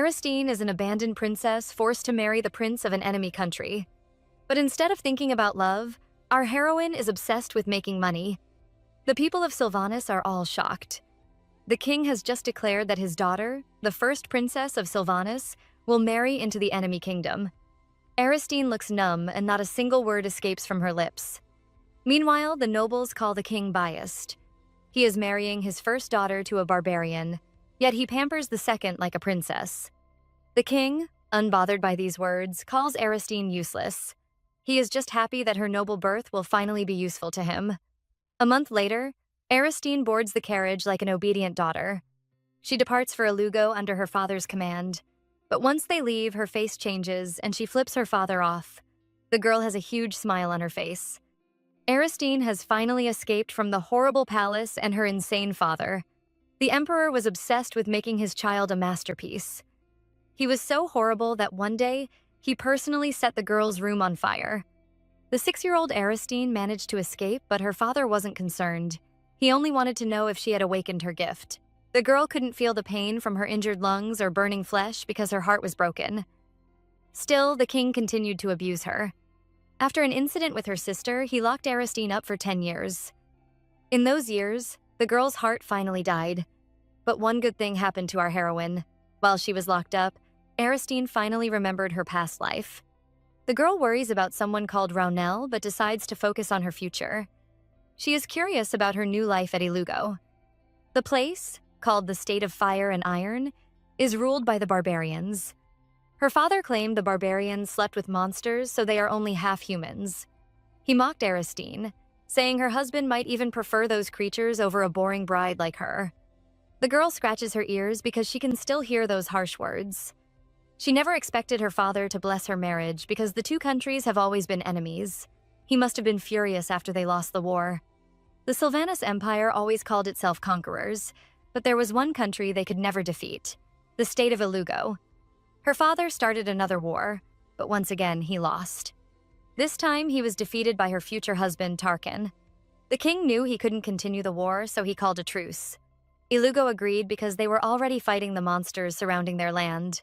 Aristine is an abandoned princess forced to marry the prince of an enemy country. But instead of thinking about love, our heroine is obsessed with making money. The people of Sylvanas are all shocked. The king has just declared that his daughter, the first princess of Sylvanas, will marry into the enemy kingdom. Aristine looks numb and not a single word escapes from her lips. Meanwhile, the nobles call the king biased. He is marrying his first daughter to a barbarian, yet he pampers the second like a princess. The king, unbothered by these words, calls Aristine useless. He is just happy that her noble birth will finally be useful to him. A month later, Aristine boards the carriage like an obedient daughter. She departs for Ilugo under her father's command. But once they leave, her face changes and she flips her father off. The girl has a huge smile on her face. Aristine has finally escaped from the horrible palace and her insane father. The emperor was obsessed with making his child a masterpiece. He was so horrible that one day, he personally set the girl's room on fire. The 6-year-old Aristine managed to escape, but her father wasn't concerned. He only wanted to know if she had awakened her gift. The girl couldn't feel the pain from her injured lungs or burning flesh because her heart was broken. Still, the king continued to abuse her. After an incident with her sister, he locked Aristine up for 10 years. In those years, the girl's heart finally died. But one good thing happened to our heroine. While she was locked up, Aristine finally remembered her past life. The girl worries about someone called Raunel, but decides to focus on her future. She is curious about her new life at Ilugo. The place, called the State of Fire and Iron, is ruled by the barbarians. Her father claimed the barbarians slept with monsters, so they are only half humans. He mocked Aristine, saying her husband might even prefer those creatures over a boring bride like her. The girl scratches her ears because she can still hear those harsh words. She never expected her father to bless her marriage because the two countries have always been enemies. He must have been furious after they lost the war. The Sylvanas Empire always called itself conquerors, but there was one country they could never defeat, the state of Ilugo. Her father started another war, but once again he lost. This time he was defeated by her future husband, Tarkan. The king knew he couldn't continue the war, so he called a truce. Ilugo agreed because they were already fighting the monsters surrounding their land.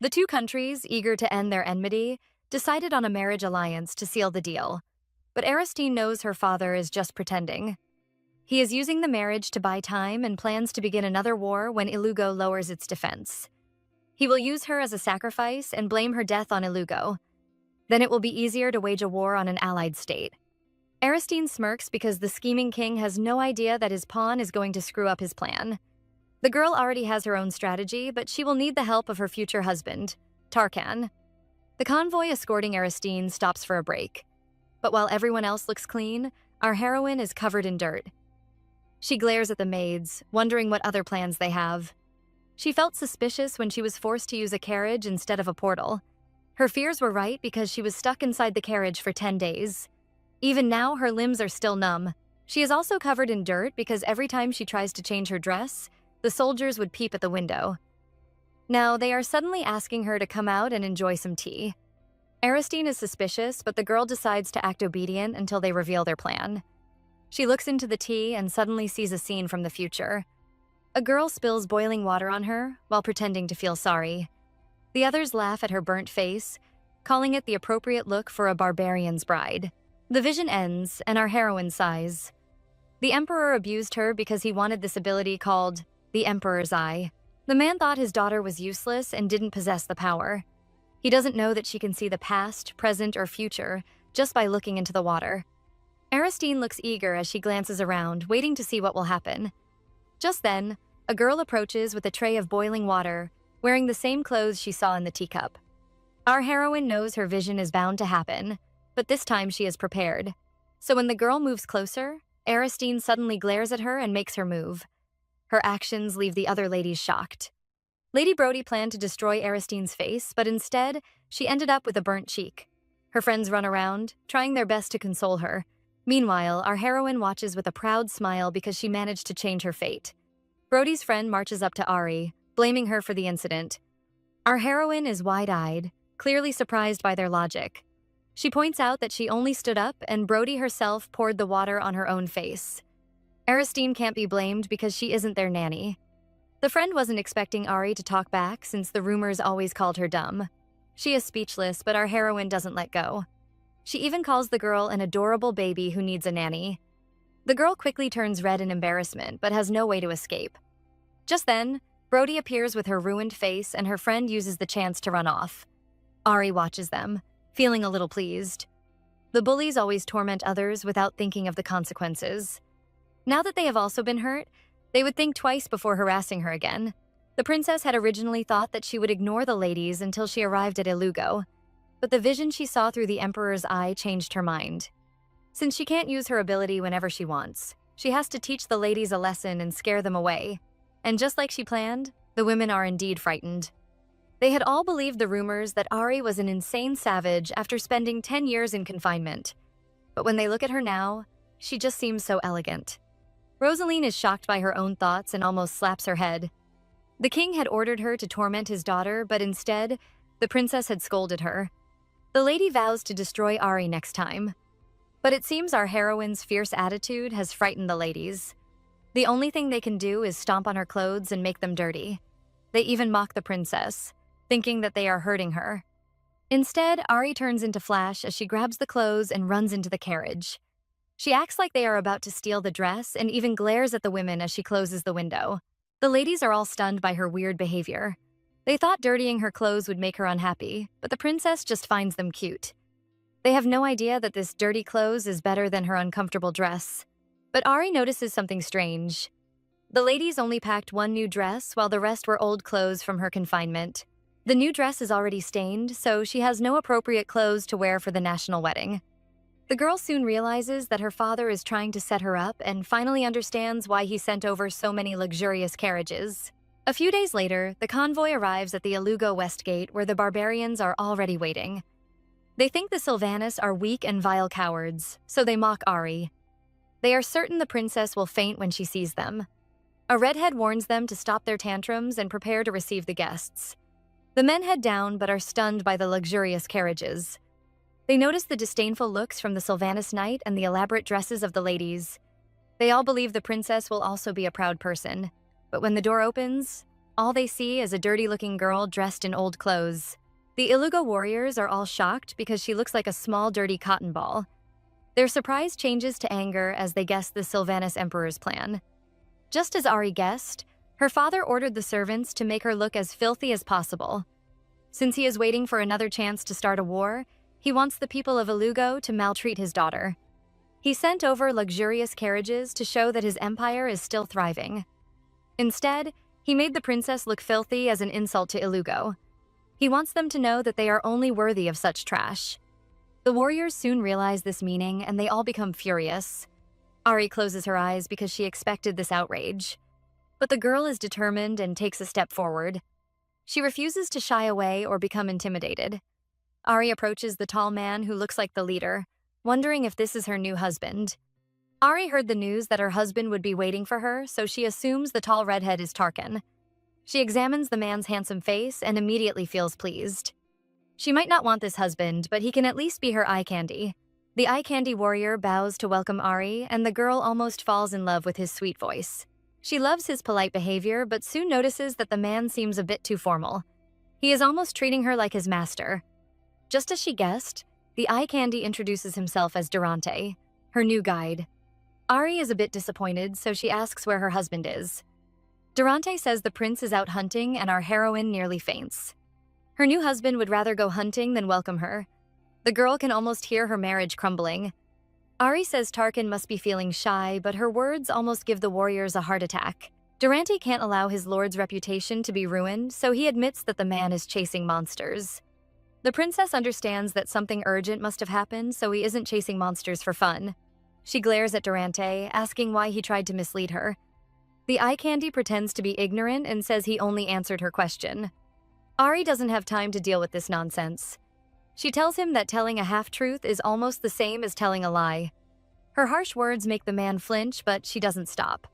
The two countries, eager to end their enmity, decided on a marriage alliance to seal the deal. But Aristine knows her father is just pretending. He is using the marriage to buy time and plans to begin another war when Ilugo lowers its defense. He will use her as a sacrifice and blame her death on Ilugo. Then it will be easier to wage a war on an allied state. Aristine smirks because the scheming king has no idea that his pawn is going to screw up his plan. The girl already has her own strategy, but she will need the help of her future husband, Tarkan. The convoy escorting Aristine stops for a break. But while everyone else looks clean, our heroine is covered in dirt. She glares at the maids, wondering what other plans they have. She felt suspicious when she was forced to use a carriage instead of a portal. Her fears were right because she was stuck inside the carriage for 10 days. Even now, her limbs are still numb. She is also covered in dirt because every time she tries to change her dress, the soldiers would peep at the window. Now, they are suddenly asking her to come out and enjoy some tea. Aristine is suspicious, but the girl decides to act obedient until they reveal their plan. She looks into the tea and suddenly sees a scene from the future. A girl spills boiling water on her while pretending to feel sorry. The others laugh at her burnt face, calling it the appropriate look for a barbarian's bride. The vision ends, and our heroine sighs. The emperor abused her because he wanted this ability called the Emperor's Eye. The man thought his daughter was useless and didn't possess the power. He doesn't know that she can see the past, present, or future just by looking into the water. Aristine looks eager as she glances around, waiting to see what will happen. Just then, a girl approaches with a tray of boiling water, wearing the same clothes she saw in the teacup. Our heroine knows her vision is bound to happen, but this time she is prepared. So when the girl moves closer, Aristine suddenly glares at her and makes her move. Her actions leave the other ladies shocked. Lady Brody planned to destroy Aristine's face, but instead, she ended up with a burnt cheek. Her friends run around, trying their best to console her. Meanwhile, our heroine watches with a proud smile because she managed to change her fate. Brody's friend marches up to Ari, blaming her for the incident. Our heroine is wide-eyed, clearly surprised by their logic. She points out that she only stood up and Brody herself poured the water on her own face. Aristine can't be blamed because she isn't their nanny. The friend wasn't expecting Ari to talk back since the rumors always called her dumb. She is speechless, but our heroine doesn't let go. She even calls the girl an adorable baby who needs a nanny. The girl quickly turns red in embarrassment, but has no way to escape. Just then, Brody appears with her ruined face and her friend uses the chance to run off. Ari watches them, feeling a little pleased. The bullies always torment others without thinking of the consequences. Now that they have also been hurt, they would think twice before harassing her again. The princess had originally thought that she would ignore the ladies until she arrived at Ilugo, but the vision she saw through the emperor's eye changed her mind. Since she can't use her ability whenever she wants, she has to teach the ladies a lesson and scare them away. And just like she planned, the women are indeed frightened. They had all believed the rumors that Ari was an insane savage after spending 10 years in confinement. But when they look at her now, she just seems so elegant. Rosaline is shocked by her own thoughts and almost slaps her head. The king had ordered her to torment his daughter, but instead, the princess had scolded her. The lady vows to destroy Ari next time. But it seems our heroine's fierce attitude has frightened the ladies. The only thing they can do is stomp on her clothes and make them dirty. They even mock the princess, thinking that they are hurting her. Instead, Ari turns into Flash as she grabs the clothes and runs into the carriage. She acts like they are about to steal the dress and even glares at the women as she closes the window. The ladies are all stunned by her weird behavior. They thought dirtying her clothes would make her unhappy, but the princess just finds them cute. They have no idea that this dirty clothes is better than her uncomfortable dress. But Ari notices something strange. The ladies only packed one new dress while the rest were old clothes from her confinement. The new dress is already stained, so she has no appropriate clothes to wear for the national wedding. The girl soon realizes that her father is trying to set her up and finally understands why he sent over so many luxurious carriages. A few days later, the convoy arrives at the Ilugo West Gate where the barbarians are already waiting. They think the Sylvanas are weak and vile cowards, so they mock Ari. They are certain the princess will faint when she sees them. A redhead warns them to stop their tantrums and prepare to receive the guests. The men head down but are stunned by the luxurious carriages. They notice the disdainful looks from the Sylvanas knight and the elaborate dresses of the ladies. They all believe the princess will also be a proud person. But when the door opens, all they see is a dirty-looking girl dressed in old clothes. The Ilugo warriors are all shocked because she looks like a small, dirty cotton ball. Their surprise changes to anger as they guess the Sylvanas emperor's plan. Just as Ari guessed, her father ordered the servants to make her look as filthy as possible. Since he is waiting for another chance to start a war, he wants the people of Ilugo to maltreat his daughter. He sent over luxurious carriages to show that his empire is still thriving. Instead, he made the princess look filthy as an insult to Ilugo. He wants them to know that they are only worthy of such trash. The warriors soon realize this meaning and they all become furious. Ari closes her eyes because she expected this outrage. But the girl is determined and takes a step forward. She refuses to shy away or become intimidated. Ari approaches the tall man who looks like the leader, wondering if this is her new husband. Ari heard the news that her husband would be waiting for her, so she assumes the tall redhead is Tarkan. She examines the man's handsome face and immediately feels pleased. She might not want this husband, but he can at least be her eye candy. The eye candy warrior bows to welcome Ari, and the girl almost falls in love with his sweet voice. She loves his polite behavior, but soon notices that the man seems a bit too formal. He is almost treating her like his master. Just as she guessed, the eye candy introduces himself as Durante, her new guide. Ari is a bit disappointed, so she asks where her husband is. Durante says the prince is out hunting and our heroine nearly faints. Her new husband would rather go hunting than welcome her. The girl can almost hear her marriage crumbling. Ari says Tarkan must be feeling shy, but her words almost give the warriors a heart attack. Durante can't allow his lord's reputation to be ruined, so he admits that the man is chasing monsters. The princess understands that something urgent must have happened, so he isn't chasing monsters for fun. She glares at Durante, asking why he tried to mislead her. The eye candy pretends to be ignorant and says he only answered her question. Ari doesn't have time to deal with this nonsense. She tells him that telling a half-truth is almost the same as telling a lie. Her harsh words make the man flinch, but she doesn't stop.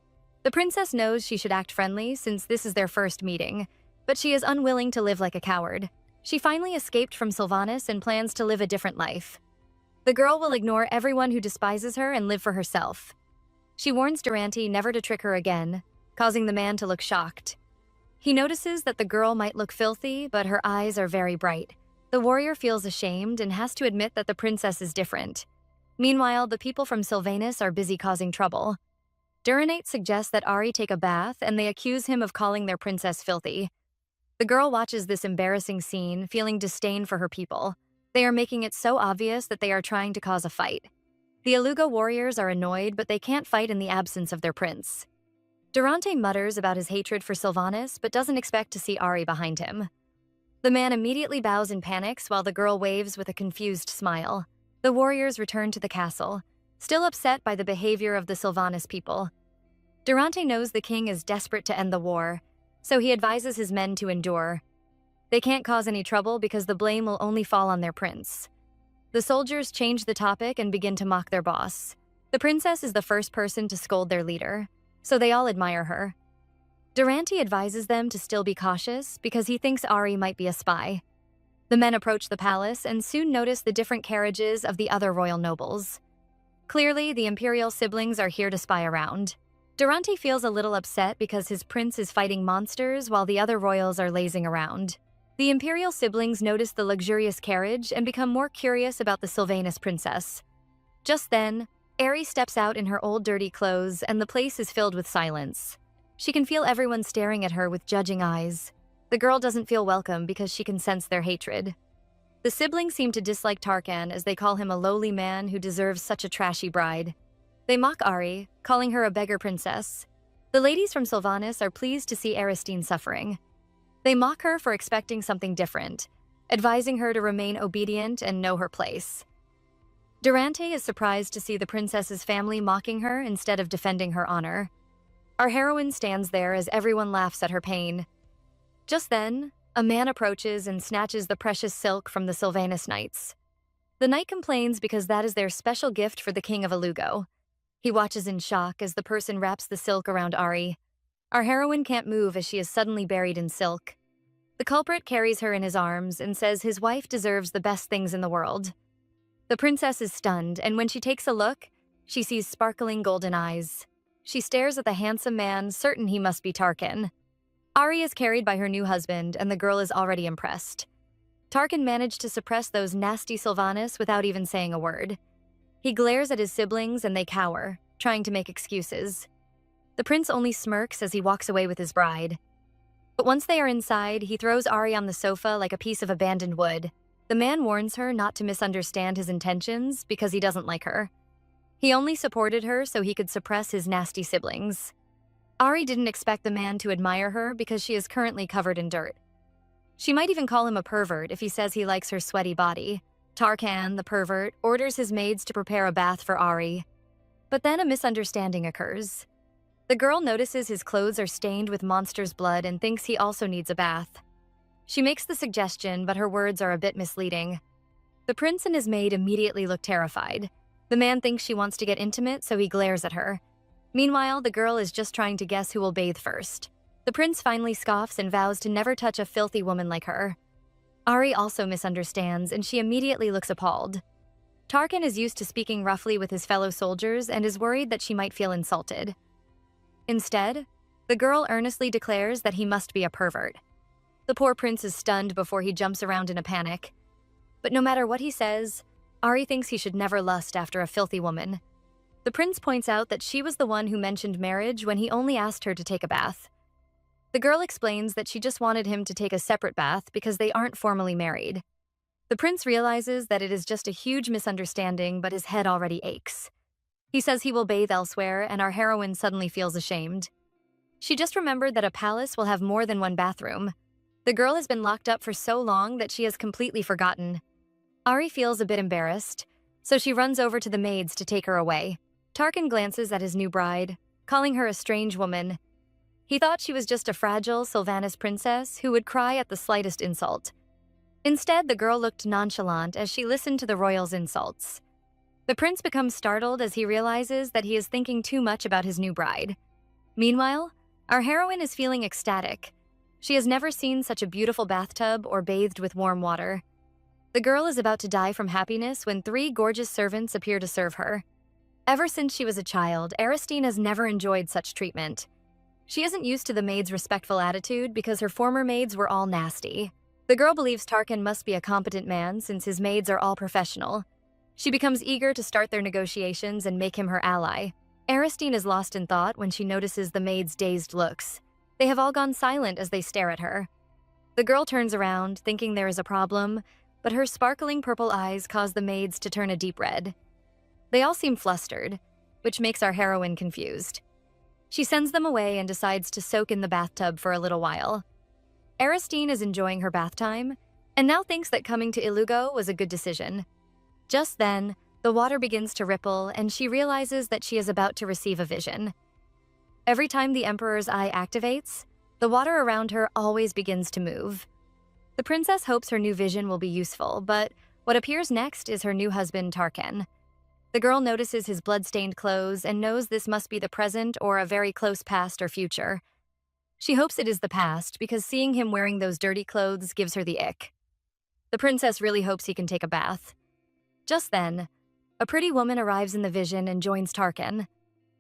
The princess knows she should act friendly since this is their first meeting, but she is unwilling to live like a coward. She finally escaped from Sylvanas and plans to live a different life. The girl will ignore everyone who despises her and live for herself. She warns Durante never to trick her again, causing the man to look shocked. He notices that the girl might look filthy, but her eyes are very bright. The warrior feels ashamed and has to admit that the princess is different. Meanwhile, the people from Sylvanus are busy causing trouble. Durinate suggests that Ari take a bath, and they accuse him of calling their princess filthy. The girl watches this embarrassing scene, feeling disdain for her people. They are making it so obvious that they are trying to cause a fight. The Aluga warriors are annoyed, but they can't fight in the absence of their prince. Durante mutters about his hatred for Sylvanus, but doesn't expect to see Ari behind him. The man immediately bows and panics while the girl waves with a confused smile. The warriors return to the castle, still upset by the behavior of the Sylvanus people. Durante knows the king is desperate to end the war, so he advises his men to endure. They can't cause any trouble because the blame will only fall on their prince. The soldiers change the topic and begin to mock their boss. The princess is the first person to scold their leader, so they all admire her. Durante advises them to still be cautious because he thinks Ari might be a spy. The men approach the palace and soon notice the different carriages of the other royal nobles. Clearly, the imperial siblings are here to spy around. Durante feels a little upset because his prince is fighting monsters while the other royals are lazing around. The imperial siblings notice the luxurious carriage and become more curious about the Sylvanus princess. Just then, Ari steps out in her old dirty clothes and the place is filled with silence. She can feel everyone staring at her with judging eyes. The girl doesn't feel welcome because she can sense their hatred. The siblings seem to dislike Tarkan as they call him a lowly man who deserves such a trashy bride. They mock Ari, calling her a beggar princess. The ladies from Sylvanus are pleased to see Aristine suffering. They mock her for expecting something different, advising her to remain obedient and know her place. Durante is surprised to see the princess's family mocking her instead of defending her honor. Our heroine stands there as everyone laughs at her pain. Just then, a man approaches and snatches the precious silk from the Sylvanus knights. The knight complains because that is their special gift for the king of Alugo. He watches in shock as the person wraps the silk around Ari. Our heroine can't move as she is suddenly buried in silk. The culprit carries her in his arms and says his wife deserves the best things in the world. The princess is stunned, and when she takes a look, she sees sparkling golden eyes. She stares at the handsome man, certain he must be Tarkan. Ari is carried by her new husband, and the girl is already impressed. Tarkan managed to suppress those nasty Sylvanus without even saying a word. He glares at his siblings and they cower, trying to make excuses. The prince only smirks as he walks away with his bride. But once they are inside, he throws Ari on the sofa like a piece of abandoned wood. The man warns her not to misunderstand his intentions because he doesn't like her. He only supported her so he could suppress his nasty siblings. Ari didn't expect the man to admire her because she is currently covered in dirt. She might even call him a pervert if he says he likes her sweaty body. Tarkan, the pervert, orders his maids to prepare a bath for Ari. But then a misunderstanding occurs. The girl notices his clothes are stained with monster's blood and thinks he also needs a bath. She makes the suggestion, but her words are a bit misleading. The prince and his maid immediately look terrified. The man thinks she wants to get intimate, so he glares at her. Meanwhile, the girl is just trying to guess who will bathe first. The prince finally scoffs and vows to never touch a filthy woman like her. Ari also misunderstands, and she immediately looks appalled. Tarkan is used to speaking roughly with his fellow soldiers and is worried that she might feel insulted. Instead, the girl earnestly declares that he must be a pervert. The poor prince is stunned before he jumps around in a panic. But no matter what he says, Ari thinks he should never lust after a filthy woman. The prince points out that she was the one who mentioned marriage when he only asked her to take a bath. The girl explains that she just wanted him to take a separate bath because they aren't formally married. The prince realizes that it is just a huge misunderstanding, but his head already aches. He says he will bathe elsewhere, and our heroine suddenly feels ashamed. She just remembered that a palace will have more than one bathroom. The girl has been locked up for so long that she has completely forgotten. Ari feels a bit embarrassed, so she runs over to the maids to take her away. Tarkan glances at his new bride, calling her a strange woman. He thought she was just a fragile Sylvanus princess who would cry at the slightest insult. Instead, the girl looked nonchalant as she listened to the royals' insults. The prince becomes startled as he realizes that he is thinking too much about his new bride. Meanwhile, our heroine is feeling ecstatic. She has never seen such a beautiful bathtub or bathed with warm water. The girl is about to die from happiness when 3 gorgeous servants appear to serve her. Ever since she was a child, Aristine has never enjoyed such treatment. She isn't used to the maid's respectful attitude because her former maids were all nasty. The girl believes Tarkan must be a competent man since his maids are all professional. She becomes eager to start their negotiations and make him her ally. Aristine is lost in thought when she notices the maids' dazed looks. They have all gone silent as they stare at her. The girl turns around, thinking there is a problem, but her sparkling purple eyes cause the maids to turn a deep red. They all seem flustered, which makes our heroine confused. She sends them away and decides to soak in the bathtub for a little while. Aristine is enjoying her bath time, and now thinks that coming to Ilugo was a good decision. Just then, the water begins to ripple, and she realizes that she is about to receive a vision. Every time the Emperor's eye activates, the water around her always begins to move. The princess hopes her new vision will be useful, but what appears next is her new husband, Tarkan. The girl notices his blood-stained clothes and knows this must be the present or a very close past or future. She hopes it is the past because seeing him wearing those dirty clothes gives her the ick. The princess really hopes he can take a bath. Just then, a pretty woman arrives in the vision and joins Tarkan.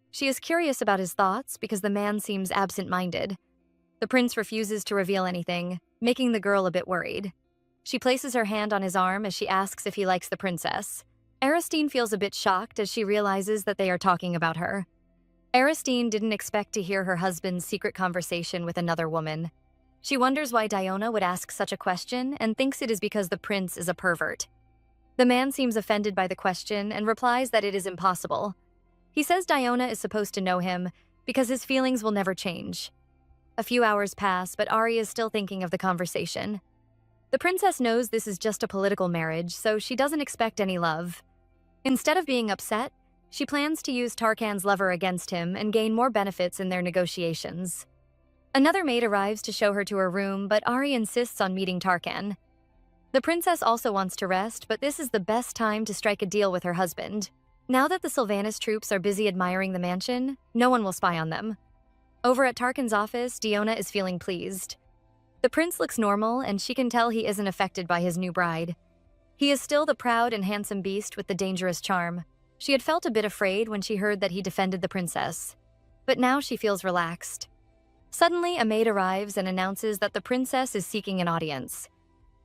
She is curious about his thoughts because the man seems absent-minded. The prince refuses to reveal anything, making the girl a bit worried. She places her hand on his arm as she asks if he likes the princess. Aristine feels a bit shocked as she realizes that they are talking about her. Aristine didn't expect to hear her husband's secret conversation with another woman. She wonders why Diona would ask such a question and thinks it is because the prince is a pervert. The man seems offended by the question and replies that it is impossible. He says Diona is supposed to know him because his feelings will never change. A few hours pass, but Ari is still thinking of the conversation. The princess knows this is just a political marriage, so she doesn't expect any love. Instead of being upset, she plans to use Tarkan's lover against him and gain more benefits in their negotiations. Another maid arrives to show her to her room, but Ari insists on meeting Tarkan. The princess also wants to rest, but this is the best time to strike a deal with her husband. Now that the Sylvanas troops are busy admiring the mansion, no one will spy on them. Over at Tarkan's office, Diona is feeling pleased. The prince looks normal, and she can tell he isn't affected by his new bride. He is still the proud and handsome beast with the dangerous charm. She had felt a bit afraid when she heard that he defended the princess, but now she feels relaxed. Suddenly, a maid arrives and announces that the princess is seeking an audience.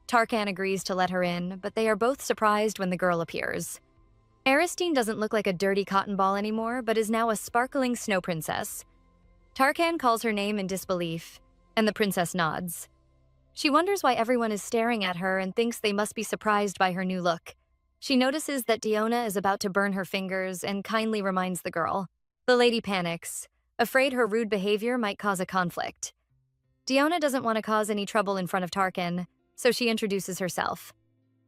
Tarkan agrees to let her in, but they are both surprised when the girl appears. Aristine doesn't look like a dirty cotton ball anymore, but is now a sparkling snow princess. Tarkan calls her name in disbelief, and the princess nods. She wonders why everyone is staring at her and thinks they must be surprised by her new look. She notices that Diona is about to burn her fingers and kindly reminds the girl. The lady panics, afraid her rude behavior might cause a conflict. Diona doesn't want to cause any trouble in front of Tarkan, so she introduces herself.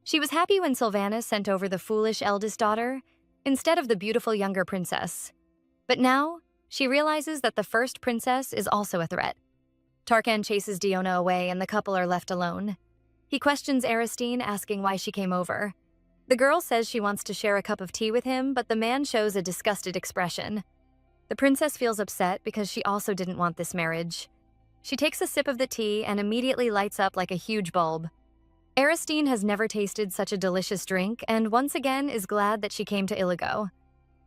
She was happy when Sylvanas sent over the foolish eldest daughter instead of the beautiful younger princess. But now, she realizes that the first princess is also a threat. Tarkan chases Diona away and the couple are left alone. He questions Aristine, asking why she came over. The girl says she wants to share a cup of tea with him, but the man shows a disgusted expression. The princess feels upset because she also didn't want this marriage. She takes a sip of the tea and immediately lights up like a huge bulb. Aristine has never tasted such a delicious drink and once again is glad that she came to Iligo.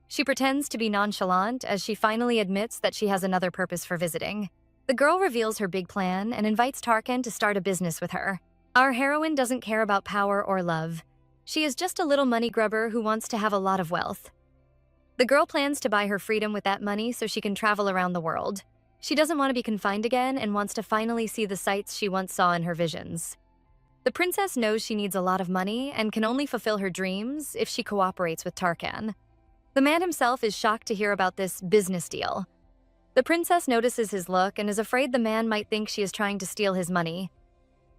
She pretends to be nonchalant as she finally admits that she has another purpose for visiting. The girl reveals her big plan and invites Tarkan to start a business with her. Our heroine doesn't care about power or love. She is just a little money grubber who wants to have a lot of wealth. The girl plans to buy her freedom with that money so she can travel around the world. She doesn't want to be confined again and wants to finally see the sights she once saw in her visions. The princess knows she needs a lot of money and can only fulfill her dreams if she cooperates with Tarkan. The man himself is shocked to hear about this business deal. The princess notices his look and is afraid the man might think she is trying to steal his money.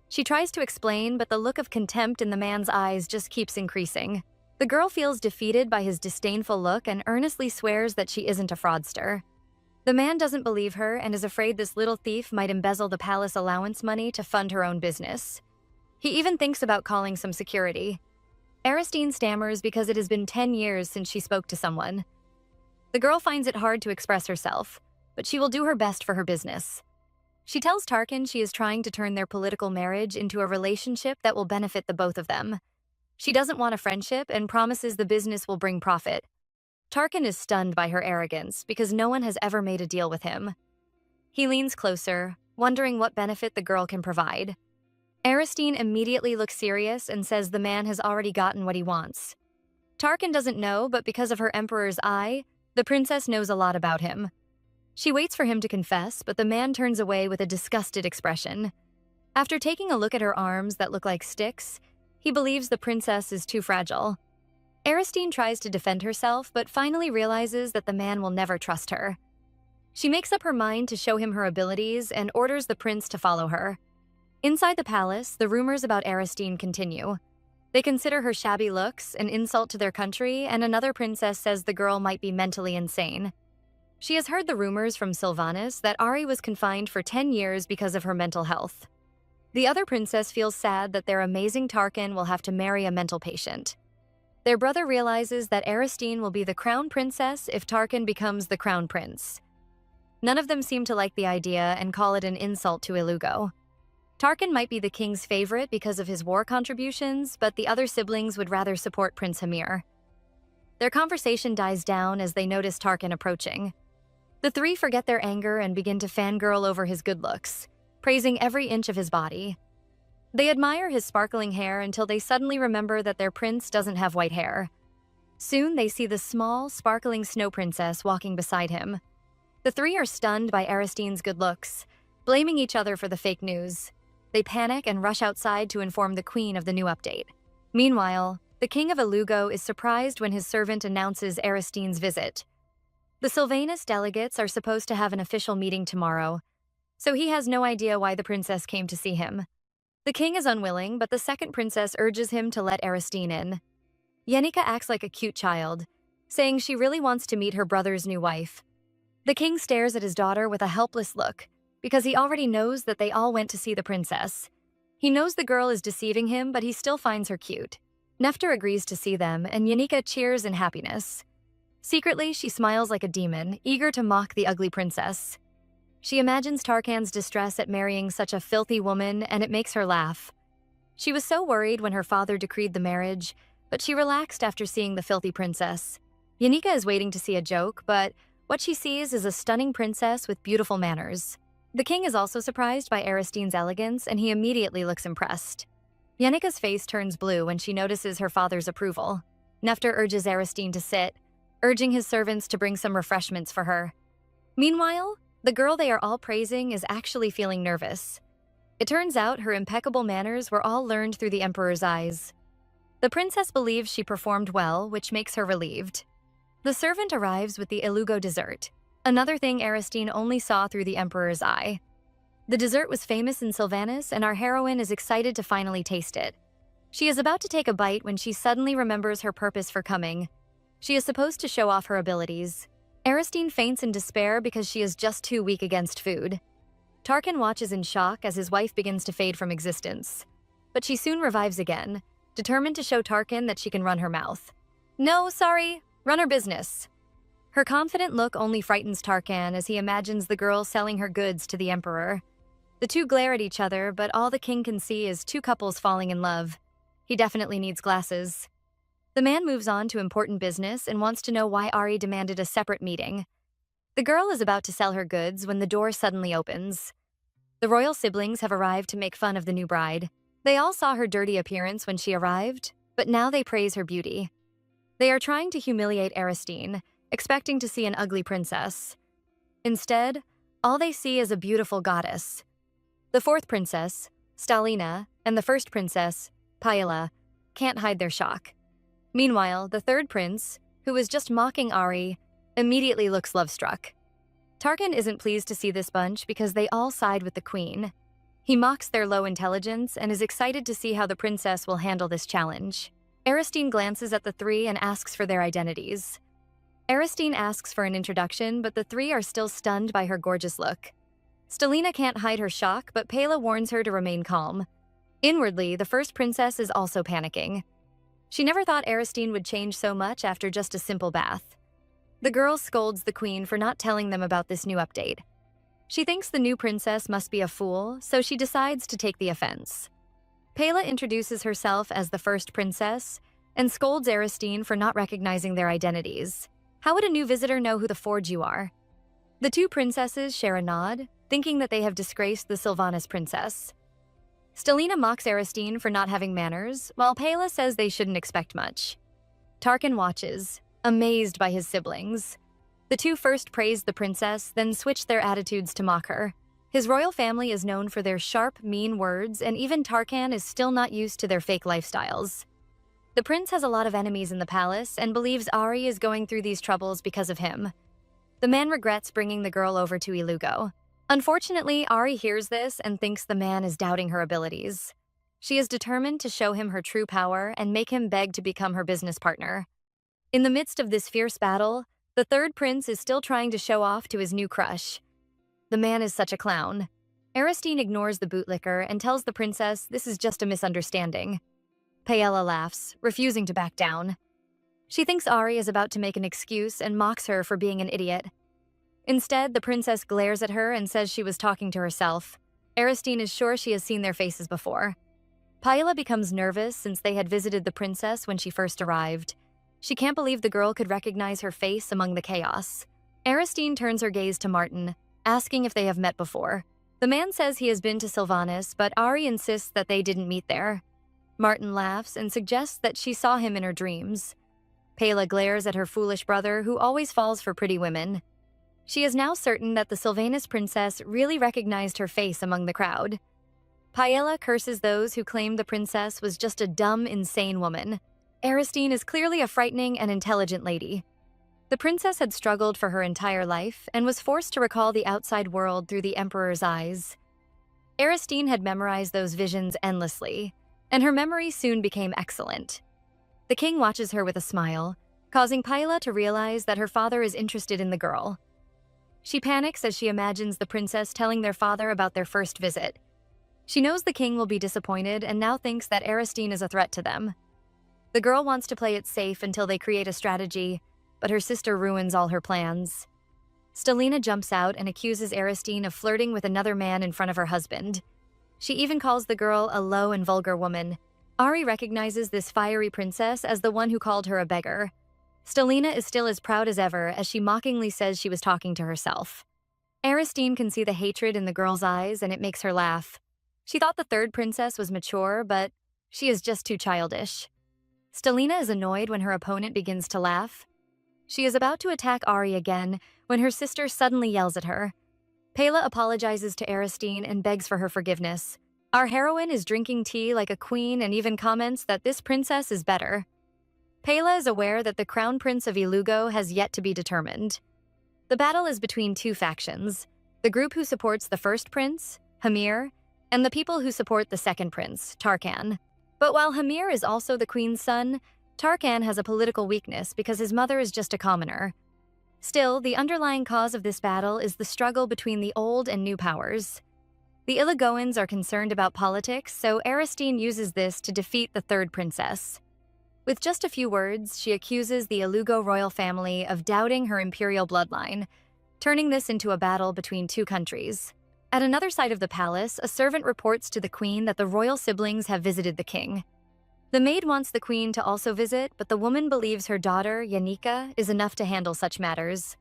She tries to explain, but the look of contempt in the man's eyes just keeps increasing. The girl feels defeated by his disdainful look and earnestly swears that she isn't a fraudster. The man doesn't believe her and is afraid this little thief might embezzle the palace allowance money to fund her own business. He even thinks about calling some security. Aristine stammers because it has been 10 years since she spoke to someone. The girl finds it hard to express herself, but she will do her best for her business. She tells Tarkan she is trying to turn their political marriage into a relationship that will benefit the both of them. She doesn't want a friendship and promises the business will bring profit. Tarkan is stunned by her arrogance because no one has ever made a deal with him. He leans closer, wondering what benefit the girl can provide. Aristine immediately looks serious and says the man has already gotten what he wants. Tarkin doesn't know, but because of her emperor's eye, the princess knows a lot about him. She waits for him to confess, but the man turns away with a disgusted expression. After taking a look at her arms that look like sticks, he believes the princess is too fragile. Aristine tries to defend herself, but finally realizes that the man will never trust her. She makes up her mind to show him her abilities and orders the prince to follow her. Inside the palace, the rumors about Aristine continue. They consider her shabby looks an insult to their country, and another princess says the girl might be mentally insane. She has heard the rumors from Sylvanas that Ari was confined for 10 years because of her mental health. The other princess feels sad that their amazing Tarkin will have to marry a mental patient. Their brother realizes that Aristine will be the crown princess if Tarkin becomes the crown prince. None of them seem to like the idea and call it an insult to Ilugo. Tarkin might be the king's favorite because of his war contributions, but the other siblings would rather support Prince Hamir. Their conversation dies down as they notice Tarkin approaching. The three forget their anger and begin to fangirl over his good looks, praising every inch of his body. They admire his sparkling hair until they suddenly remember that their prince doesn't have white hair. Soon they see the small, sparkling snow princess walking beside him. The three are stunned by Aristine's good looks, blaming each other for the fake news. They panic and rush outside to inform the queen of the new update. Meanwhile, the king of Ilugo is surprised when his servant announces Aristine's visit. The Sylvanas delegates are supposed to have an official meeting tomorrow, so he has no idea why the princess came to see him. The king is unwilling, but the second princess urges him to let Aristine in. Yenica acts like a cute child, saying she really wants to meet her brother's new wife. The king stares at his daughter with a helpless look, because he already knows that they all went to see the princess. He knows the girl is deceiving him, but he still finds her cute. Nefter agrees to see them, and Yenica cheers in happiness. Secretly, she smiles like a demon, eager to mock the ugly princess. She imagines Tarkan's distress at marrying such a filthy woman, and it makes her laugh. She was so worried when her father decreed the marriage, but she relaxed after seeing the filthy princess. Yenica is waiting to see a joke, but what she sees is a stunning princess with beautiful manners. The king is also surprised by Aristine's elegance, and he immediately looks impressed. Yenica's face turns blue when she notices her father's approval. Nefter urges Aristine to sit, urging his servants to bring some refreshments for her. Meanwhile, the girl they are all praising is actually feeling nervous. It turns out her impeccable manners were all learned through the emperor's eyes. The princess believes she performed well, which makes her relieved. The servant arrives with the Ilugo dessert, another thing Aristine only saw through the emperor's eye. The dessert was famous in Sylvanas, and our heroine is excited to finally taste it. She is about to take a bite when she suddenly remembers her purpose for coming. She is supposed to show off her abilities. Aristine faints in despair because she is just too weak against food. Tarkin watches in shock as his wife begins to fade from existence. But she soon revives again, determined to show Tarkin that she can run her mouth. No, sorry, run her business. Her confident look only frightens Tarkan as he imagines the girl selling her goods to the emperor. The two glare at each other, but all the king can see is two couples falling in love. He definitely needs glasses. The man moves on to important business and wants to know why Ari demanded a separate meeting. The girl is about to sell her goods when the door suddenly opens. The royal siblings have arrived to make fun of the new bride. They all saw her dirty appearance when she arrived, but now they praise her beauty. They are trying to humiliate Aristine, expecting to see an ugly princess. Instead, all they see is a beautiful goddess. The fourth princess, Stalina, and the first princess, Paella, can't hide their shock. Meanwhile, the third prince, who was just mocking Ari, immediately looks love-struck. Tarkin isn't pleased to see this bunch because they all side with the queen. He mocks their low intelligence and is excited to see how the princess will handle this challenge. Aristine glances at the three and asks for their identities. Aristine asks for an introduction, but the three are still stunned by her gorgeous look. Stalina can't hide her shock, but Paella warns her to remain calm. Inwardly, the first princess is also panicking. She never thought Aristine would change so much after just a simple bath. The girl scolds the queen for not telling them about this new update. She thinks the new princess must be a fool, so she decides to take the offense. Paella introduces herself as the first princess and scolds Aristine for not recognizing their identities. How would a new visitor know who the forge you are? The two princesses share a nod, thinking that they have disgraced the Sylvanas princess. Stelina mocks Aristine for not having manners, while Paella says they shouldn't expect much. Tarkan watches, amazed by his siblings. The two first praised the princess, then switched their attitudes to mock her. His royal family is known for their sharp, mean words, and even Tarkan is still not used to their fake lifestyles. The prince has a lot of enemies in the palace and believes Ari is going through these troubles because of him. The man regrets bringing the girl over to Ilugo. Unfortunately, Ari hears this and thinks the man is doubting her abilities. She is determined to show him her true power and make him beg to become her business partner. In the midst of this fierce battle, the third prince is still trying to show off to his new crush. The man is such a clown. Aristine ignores the bootlicker and tells the princess this is just a misunderstanding. Paella laughs, refusing to back down. She thinks Ari is about to make an excuse and mocks her for being an idiot. Instead, the princess glares at her and says she was talking to herself. Aristine is sure she has seen their faces before. Paella becomes nervous since they had visited the princess when she first arrived. She can't believe the girl could recognize her face among the chaos. Aristine turns her gaze to Martin, asking if they have met before. The man says he has been to Sylvanas, but Ari insists that they didn't meet there. Martin laughs and suggests that she saw him in her dreams. Paella glares at her foolish brother, who always falls for pretty women. She is now certain that the Sylvanas princess really recognized her face among the crowd. Paella curses those who claimed the princess was just a dumb, insane woman. Aristine is clearly a frightening and intelligent lady. The princess had struggled for her entire life and was forced to recall the outside world through the emperor's eyes. Aristine had memorized those visions endlessly, and her memory soon became excellent. The king watches her with a smile, causing Paella to realize that her father is interested in the girl. She panics as she imagines the princess telling their father about their first visit. She knows the king will be disappointed and now thinks that Aristine is a threat to them. The girl wants to play it safe until they create a strategy, but her sister ruins all her plans. Stelina jumps out and accuses Aristine of flirting with another man in front of her husband. She even calls the girl a low and vulgar woman. Ari recognizes this fiery princess as the one who called her a beggar. Stelina is still as proud as ever as she mockingly says she was talking to herself. Aristine can see the hatred in the girl's eyes and it makes her laugh. She thought the third princess was mature, but she is just too childish. Stelina is annoyed when her opponent begins to laugh. She is about to attack Ari again when her sister suddenly yells at her. Paella apologizes to Aristine and begs for her forgiveness. Our heroine is drinking tea like a queen and even comments that this princess is better. Paella is aware that the crown prince of Ilugo has yet to be determined. The battle is between two factions, the group who supports the first prince, Hamir, and the people who support the second prince, Tarkan. But while Hamir is also the queen's son, Tarkan has a political weakness because his mother is just a commoner. Still, the underlying cause of this battle is the struggle between the old and new powers. The Ilugoans are concerned about politics, so Aristine uses this to defeat the third princess. With just a few words, she accuses the Ilugo royal family of doubting her imperial bloodline, turning this into a battle between two countries. At another side of the palace, a servant reports to the queen that the royal siblings have visited the king. The maid wants the queen to also visit, but the woman believes her daughter, Yanika, is enough to handle such matters.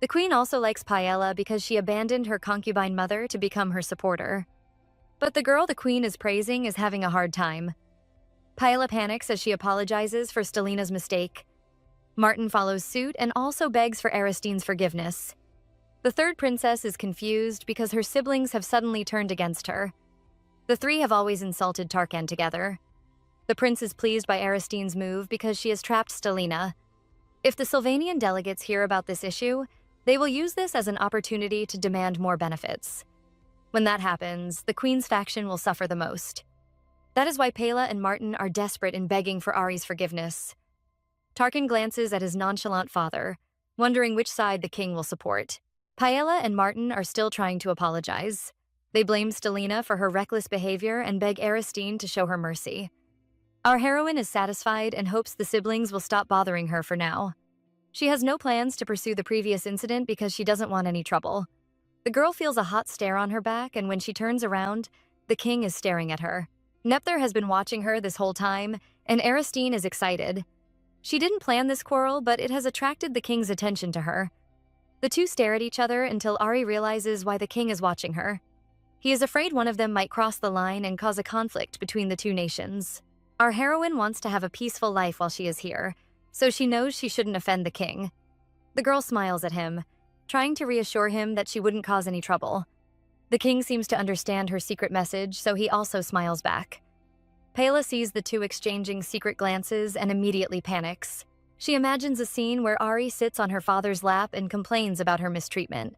The queen also likes Paella because she abandoned her concubine mother to become her supporter. But the girl the queen is praising is having a hard time. Paella panics as she apologizes for Stelina's mistake. Martin follows suit and also begs for Aristine's forgiveness. The third princess is confused because her siblings have suddenly turned against her. The three have always insulted Tarkan together. The prince is pleased by Aristine's move because she has trapped Stelina. If the Sylvanian delegates hear about this issue, they will use this as an opportunity to demand more benefits. When that happens, the queen's faction will suffer the most. That is why Paella and Martin are desperate in begging for Ari's forgiveness. Tarkan glances at his nonchalant father, wondering which side the king will support. Paella and Martin are still trying to apologize. They blame Stelina for her reckless behavior and beg Aristine to show her mercy. Our heroine is satisfied and hopes the siblings will stop bothering her for now. She has no plans to pursue the previous incident because she doesn't want any trouble. The girl feels a hot stare on her back, and when she turns around, the king is staring at her. Nepthar has been watching her this whole time, and Aristine is excited. She didn't plan this quarrel, but it has attracted the king's attention to her. The two stare at each other until Ari realizes why the king is watching her. He is afraid one of them might cross the line and cause a conflict between the two nations. Our heroine wants to have a peaceful life while she is here, so she knows she shouldn't offend the king. The girl smiles at him, trying to reassure him that she wouldn't cause any trouble. The king seems to understand her secret message, so he also smiles back. Pela sees the two exchanging secret glances and immediately panics. She imagines a scene where Ari sits on her father's lap and complains about her mistreatment.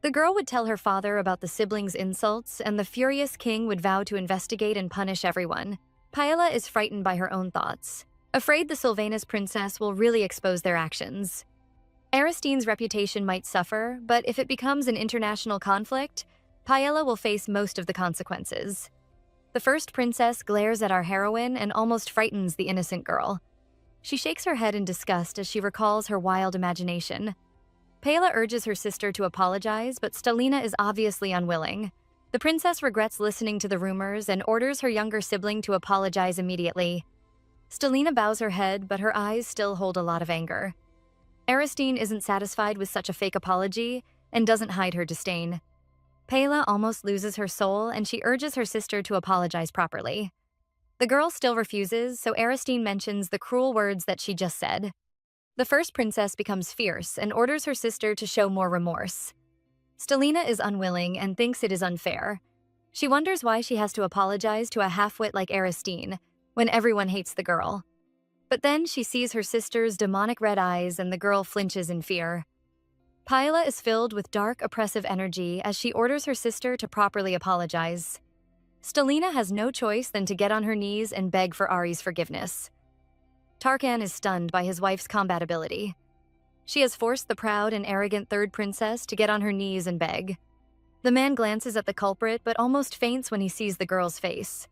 The girl would tell her father about the siblings' insults, and the furious king would vow to investigate and punish everyone. Paella is frightened by her own thoughts, afraid the Sylvanus princess will really expose their actions. Aristine's reputation might suffer, but if it becomes an international conflict, Paella will face most of the consequences. The first princess glares at our heroine and almost frightens the innocent girl. She shakes her head in disgust as she recalls her wild imagination. Paella urges her sister to apologize, but Stelina is obviously unwilling. The princess regrets listening to the rumors and orders her younger sibling to apologize immediately. Stelina bows her head, but her eyes still hold a lot of anger. Aristine isn't satisfied with such a fake apology and doesn't hide her disdain. Paella almost loses her soul, and she urges her sister to apologize properly. The girl still refuses, so Aristine mentions the cruel words that she just said. The first princess becomes fierce and orders her sister to show more remorse. Stelina is unwilling and thinks it is unfair. She wonders why she has to apologize to a half-wit like Aristine when everyone hates the girl. But then she sees her sister's demonic red eyes and the girl flinches in fear. Paella is filled with dark, oppressive energy as she orders her sister to properly apologize. Stelina has no choice than to get on her knees and beg for Ari's forgiveness. Tarkan is stunned by his wife's combat ability. She has forced the proud and arrogant third princess to get on her knees and beg. The man glances at the culprit but almost faints when he sees the girl's face.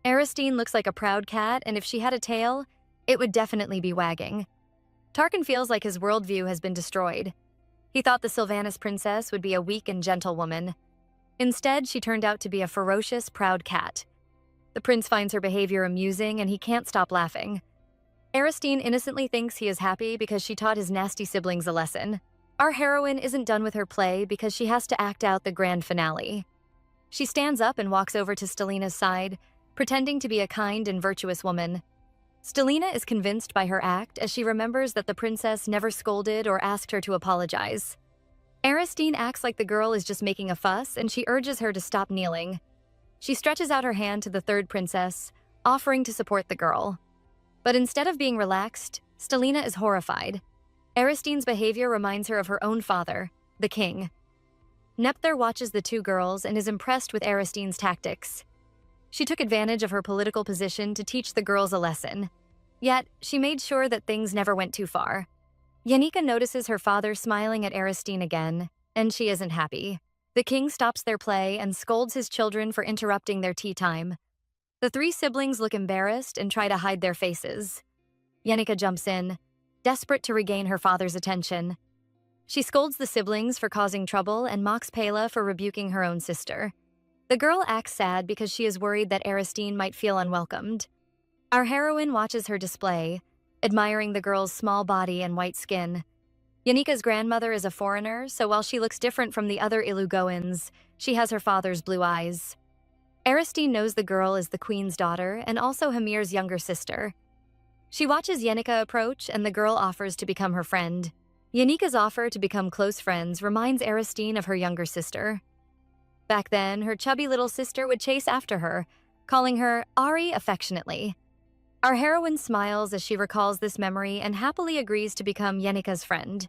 Aristine looks like a proud cat, and if she had a tail, it would definitely be wagging. Tarkan feels like his worldview has been destroyed. He thought the Sylvanus princess would be a weak and gentle woman. Instead, she turned out to be a ferocious, proud cat. The prince finds her behavior amusing, and he can't stop laughing. Aristine innocently thinks he is happy because she taught his nasty siblings a lesson. Our heroine isn't done with her play because she has to act out the grand finale. She stands up and walks over to Stelina's side, pretending to be a kind and virtuous woman. Stelina is convinced by her act as she remembers that the princess never scolded or asked her to apologize. Aristine acts like the girl is just making a fuss, and she urges her to stop kneeling. She stretches out her hand to the third princess, offering to support the girl. But instead of being relaxed, Stelina is horrified. Aristine's behavior reminds her of her own father, the king. Nepthar watches the two girls and is impressed with Aristine's tactics. She took advantage of her political position to teach the girls a lesson. Yet, she made sure that things never went too far. Yanika notices her father smiling at Aristine again, and she isn't happy. The king stops their play and scolds his children for interrupting their tea time. The three siblings look embarrassed and try to hide their faces. Yanika jumps in, desperate to regain her father's attention. She scolds the siblings for causing trouble and mocks Paella for rebuking her own sister. The girl acts sad because she is worried that Aristine might feel unwelcomed. Our heroine watches her display, admiring the girl's small body and white skin. Yanika's grandmother is a foreigner, so while she looks different from the other Ilugoans, she has her father's blue eyes. Aristine knows the girl is the queen's daughter and also Hamir's younger sister. She watches Yenika approach, and the girl offers to become her friend. Yanika's offer to become close friends reminds Aristine of her younger sister. Back then, her chubby little sister would chase after her, calling her Ari affectionately. Our heroine smiles as she recalls this memory and happily agrees to become Yenika's friend.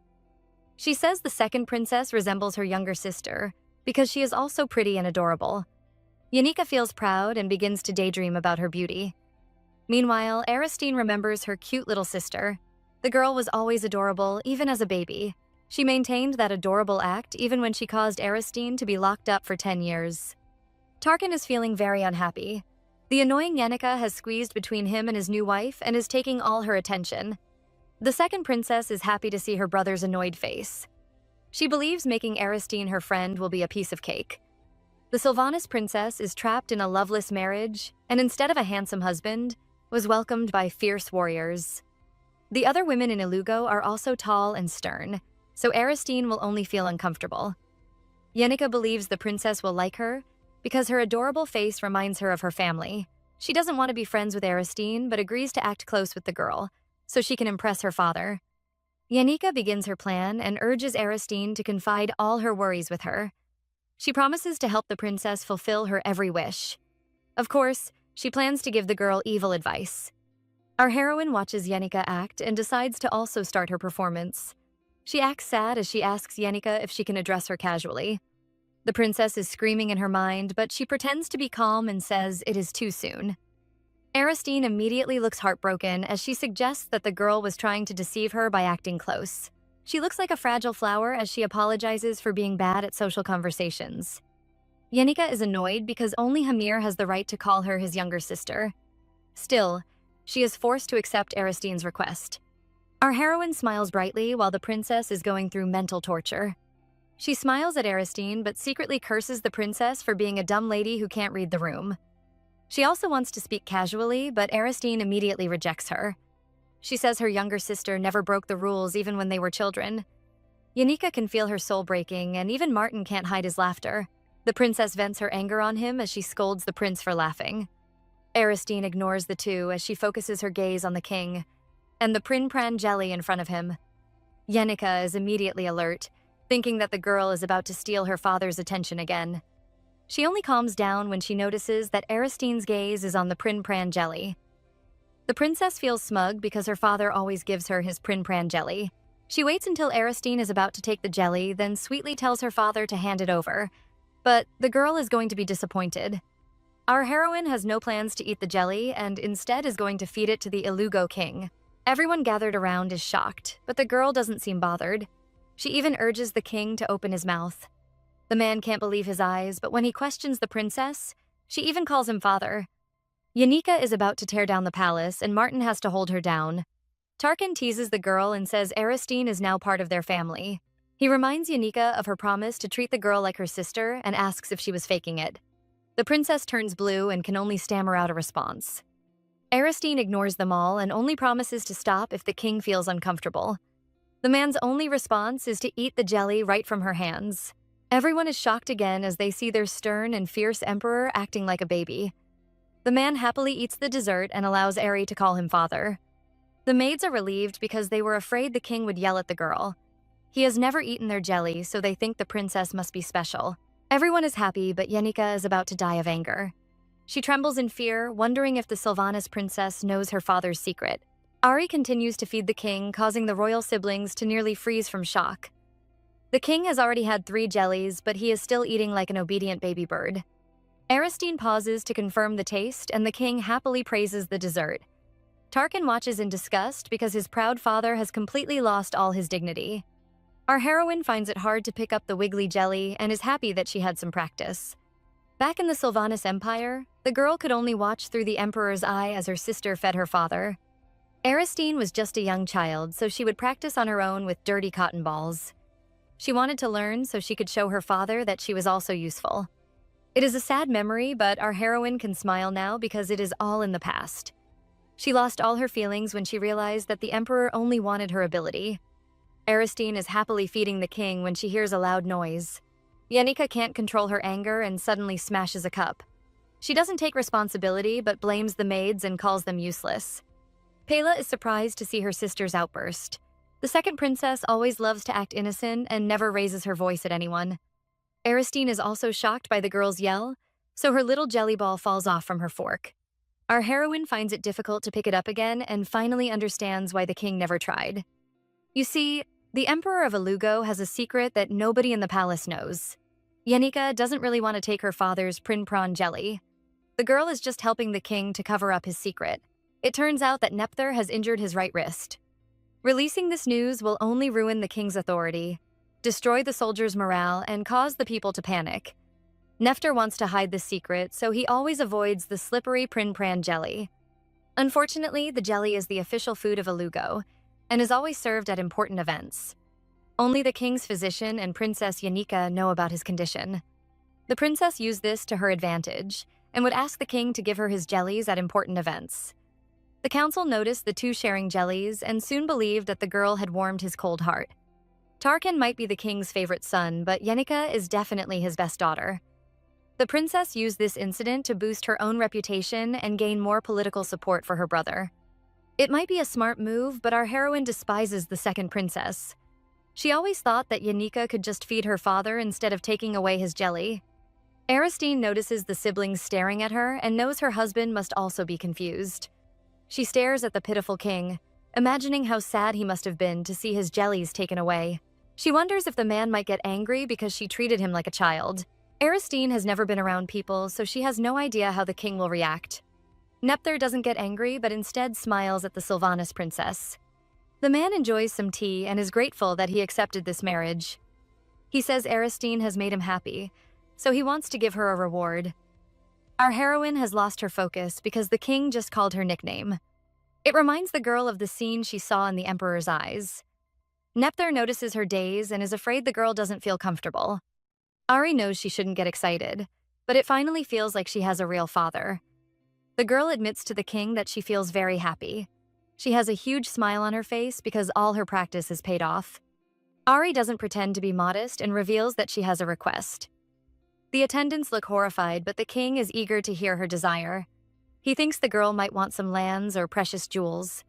She says the second princess resembles her younger sister because she is also pretty and adorable. Yanika feels proud and begins to daydream about her beauty. Meanwhile, Aristine remembers her cute little sister. The girl was always adorable, even as a baby. She maintained that adorable act even when she caused Aristine to be locked up for 10 years. Tarkan is feeling very unhappy. The annoying Yanika has squeezed between him and his new wife and is taking all her attention. The second princess is happy to see her brother's annoyed face. She believes making Aristine her friend will be a piece of cake. The Sylvanus princess is trapped in a loveless marriage, and instead of a handsome husband, was welcomed by fierce warriors. The other women in Ilugo are also tall and stern. so Aristine will only feel uncomfortable. Yenica believes the princess will like her because her adorable face reminds her of her family. She doesn't want to be friends with Aristine, but agrees to act close with the girl, so she can impress her father. Yenica begins her plan and urges Aristine to confide all her worries with her. She promises to help the princess fulfill her every wish. Of course, she plans to give the girl evil advice. Our heroine watches Yenica act and decides to also start her performance. She acts sad as she asks Yenica if she can address her casually. The princess is screaming in her mind, but she pretends to be calm and says it is too soon. Aristine immediately looks heartbroken as she suggests that the girl was trying to deceive her by acting close. She looks like a fragile flower as she apologizes for being bad at social conversations. Yenica is annoyed because only Hamir has the right to call her his younger sister. Still, she is forced to accept Aristine's request. Our heroine smiles brightly while the princess is going through mental torture. She smiles at Aristine but secretly curses the princess for being a dumb lady who can't read the room. She also wants to speak casually, but Aristine immediately rejects her. She says her younger sister never broke the rules even when they were children. Yenica can feel her soul breaking, and even Martin can't hide his laughter. The princess vents her anger on him as she scolds the prince for laughing. Aristine ignores the two as she focuses her gaze on the king and the prin-pran jelly in front of him. Yenica is immediately alert, thinking that the girl is about to steal her father's attention again. She only calms down when she notices that Aristine's gaze is on the prin-pran jelly. The princess feels smug because her father always gives her his prin-pran jelly. She waits until Aristine is about to take the jelly, then sweetly tells her father to hand it over. But the girl is going to be disappointed. Our heroine has no plans to eat the jelly and instead is going to feed it to the Ilugo king. Everyone gathered around is shocked, but the girl doesn't seem bothered. She even urges the king to open his mouth. The man can't believe his eyes, but when he questions the princess, she even calls him father. Yenica is about to tear down the palace, and Martin has to hold her down. Tarkin teases the girl and says Aristine is now part of their family. He reminds Yenica of her promise to treat the girl like her sister and asks if she was faking it. The princess turns blue and can only stammer out a response. Aristine ignores them all and only promises to stop if the king feels uncomfortable. The man's only response is to eat the jelly right from her hands. Everyone is shocked again as they see their stern and fierce emperor acting like a baby. The man happily eats the dessert and allows Ari to call him father. The maids are relieved because they were afraid the king would yell at the girl. He has never eaten their jelly, so they think the princess must be special. Everyone is happy, but Yenica is about to die of anger. She trembles in fear, wondering if the Sylvanas princess knows her father's secret. Ari continues to feed the king, causing the royal siblings to nearly freeze from shock. The king has already had 3 jellies, but he is still eating like an obedient baby bird. Aristine pauses to confirm the taste, and the king happily praises the dessert. Tarkin watches in disgust because his proud father has completely lost all his dignity. Our heroine finds it hard to pick up the wiggly jelly and is happy that she had some practice. Back in the Sylvanas Empire, the girl could only watch through the emperor's eye as her sister fed her father. Aristine was just a young child, so she would practice on her own with dirty cotton balls. She wanted to learn so she could show her father that she was also useful. It is a sad memory, but our heroine can smile now because it is all in the past. She lost all her feelings when she realized that the emperor only wanted her ability. Aristine is happily feeding the king when she hears a loud noise. Yenica can't control her anger and suddenly smashes a cup. She doesn't take responsibility but blames the maids and calls them useless. Pela is surprised to see her sister's outburst. The second princess always loves to act innocent and never raises her voice at anyone. Aristine is also shocked by the girl's yell, so her little jelly ball falls off from her fork. Our heroine finds it difficult to pick it up again and finally understands why the king never tried. You see, the Emperor of Ilugo has a secret that nobody in the palace knows. Yenica doesn't really want to take her father's prin-pran jelly. The girl is just helping the king to cover up his secret. It turns out that Nepthar has injured his right wrist. Releasing this news will only ruin the king's authority, destroy the soldiers' morale, and cause the people to panic. Nepthar wants to hide the secret, so he always avoids the slippery prin-pran jelly. Unfortunately, the jelly is the official food of Ilugo, and is always served at important events. Only the king's physician and Princess Yenica know about his condition. The princess used this to her advantage, and would ask the king to give her his jellies at important events. The council noticed the two sharing jellies and soon believed that the girl had warmed his cold heart. Tarkan might be the king's favorite son, but Yenica is definitely his best daughter. The princess used this incident to boost her own reputation and gain more political support for her brother. It might be a smart move, but our heroine despises the second princess. She always thought that Yenica could just feed her father instead of taking away his jelly. Aristine notices the siblings staring at her and knows her husband must also be confused. She stares at the pitiful king, imagining how sad he must have been to see his jellies taken away. She wonders if the man might get angry because she treated him like a child. Aristine has never been around people, so she has no idea how the king will react. Nepther doesn't get angry, but instead smiles at the Sylvanas princess. The man enjoys some tea and is grateful that he accepted this marriage. He says Aristine has made him happy, so he wants to give her a reward. Our heroine has lost her focus because the king just called her nickname. It reminds the girl of the scene she saw in the Emperor's eyes. Nepther notices her daze and is afraid the girl doesn't feel comfortable. Ari knows she shouldn't get excited, but it finally feels like she has a real father. The girl admits to the king that she feels very happy. She has a huge smile on her face because all her practice has paid off. Ari doesn't pretend to be modest and reveals that she has a request. The attendants look horrified, but the king is eager to hear her desire. He thinks the girl might want some lands or precious jewels.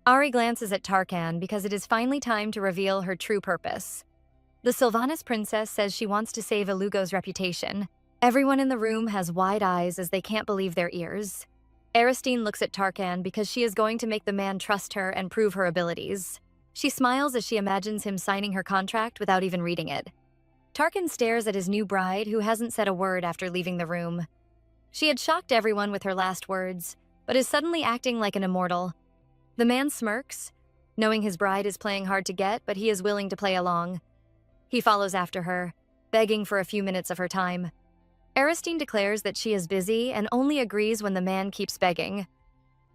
Ari glances at Tarkan because it is finally time to reveal her true purpose. The Sylvanas princess says she wants to save Ilugo's reputation. Everyone in the room has wide eyes as they can't believe their ears. Aristine looks at Tarkan because she is going to make the man trust her and prove her abilities. She smiles as she imagines him signing her contract without even reading it. Tarkan stares at his new bride, who hasn't said a word after leaving the room. She had shocked everyone with her last words, but is suddenly acting like an immortal. The man smirks, knowing his bride is playing hard to get, but he is willing to play along. He follows after her, begging for a few minutes of her time. Aristine declares that she is busy and only agrees when the man keeps begging.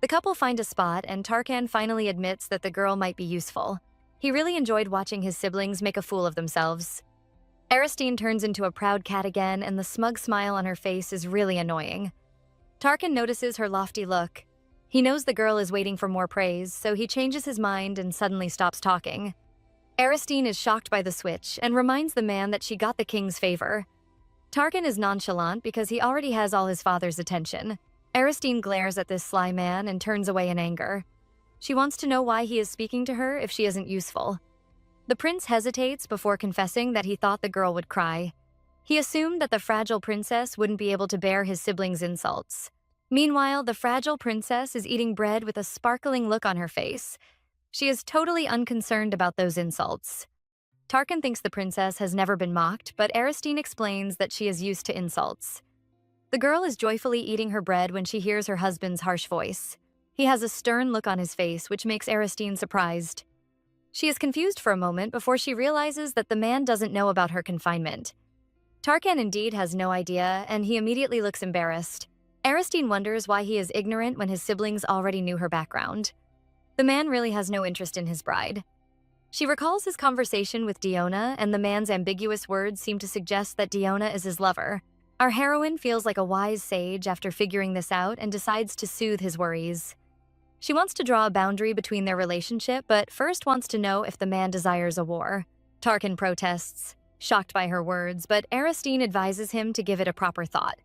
The couple find a spot, and Tarkan finally admits that the girl might be useful. He really enjoyed watching his siblings make a fool of themselves. Aristine turns into a proud cat again, and the smug smile on her face is really annoying. Tarkan notices her lofty look. He knows the girl is waiting for more praise, so he changes his mind and suddenly stops talking. Aristine is shocked by the switch and reminds the man that she got the king's favor. Tarkan is nonchalant because he already has all his father's attention. Aristine glares at this sly man and turns away in anger. She wants to know why he is speaking to her if she isn't useful. The prince hesitates before confessing that he thought the girl would cry. He assumed that the fragile princess wouldn't be able to bear his siblings' insults. Meanwhile, the fragile princess is eating bread with a sparkling look on her face. She is totally unconcerned about those insults. Tarkan thinks the princess has never been mocked, but Aristine explains that she is used to insults. The girl is joyfully eating her bread when she hears her husband's harsh voice. He has a stern look on his face, which makes Aristine surprised. She is confused for a moment before she realizes that the man doesn't know about her confinement. Tarkan indeed has no idea, and he immediately looks embarrassed. Aristine wonders why he is ignorant when his siblings already knew her background. The man really has no interest in his bride. She recalls his conversation with Diona, and the man's ambiguous words seem to suggest that Diona is his lover. Our heroine feels like a wise sage after figuring this out and decides to soothe his worries. She wants to draw a boundary between their relationship, but first wants to know if the man desires a war. Tarkan protests, shocked by her words, but Aristine advises him to give it a proper thought.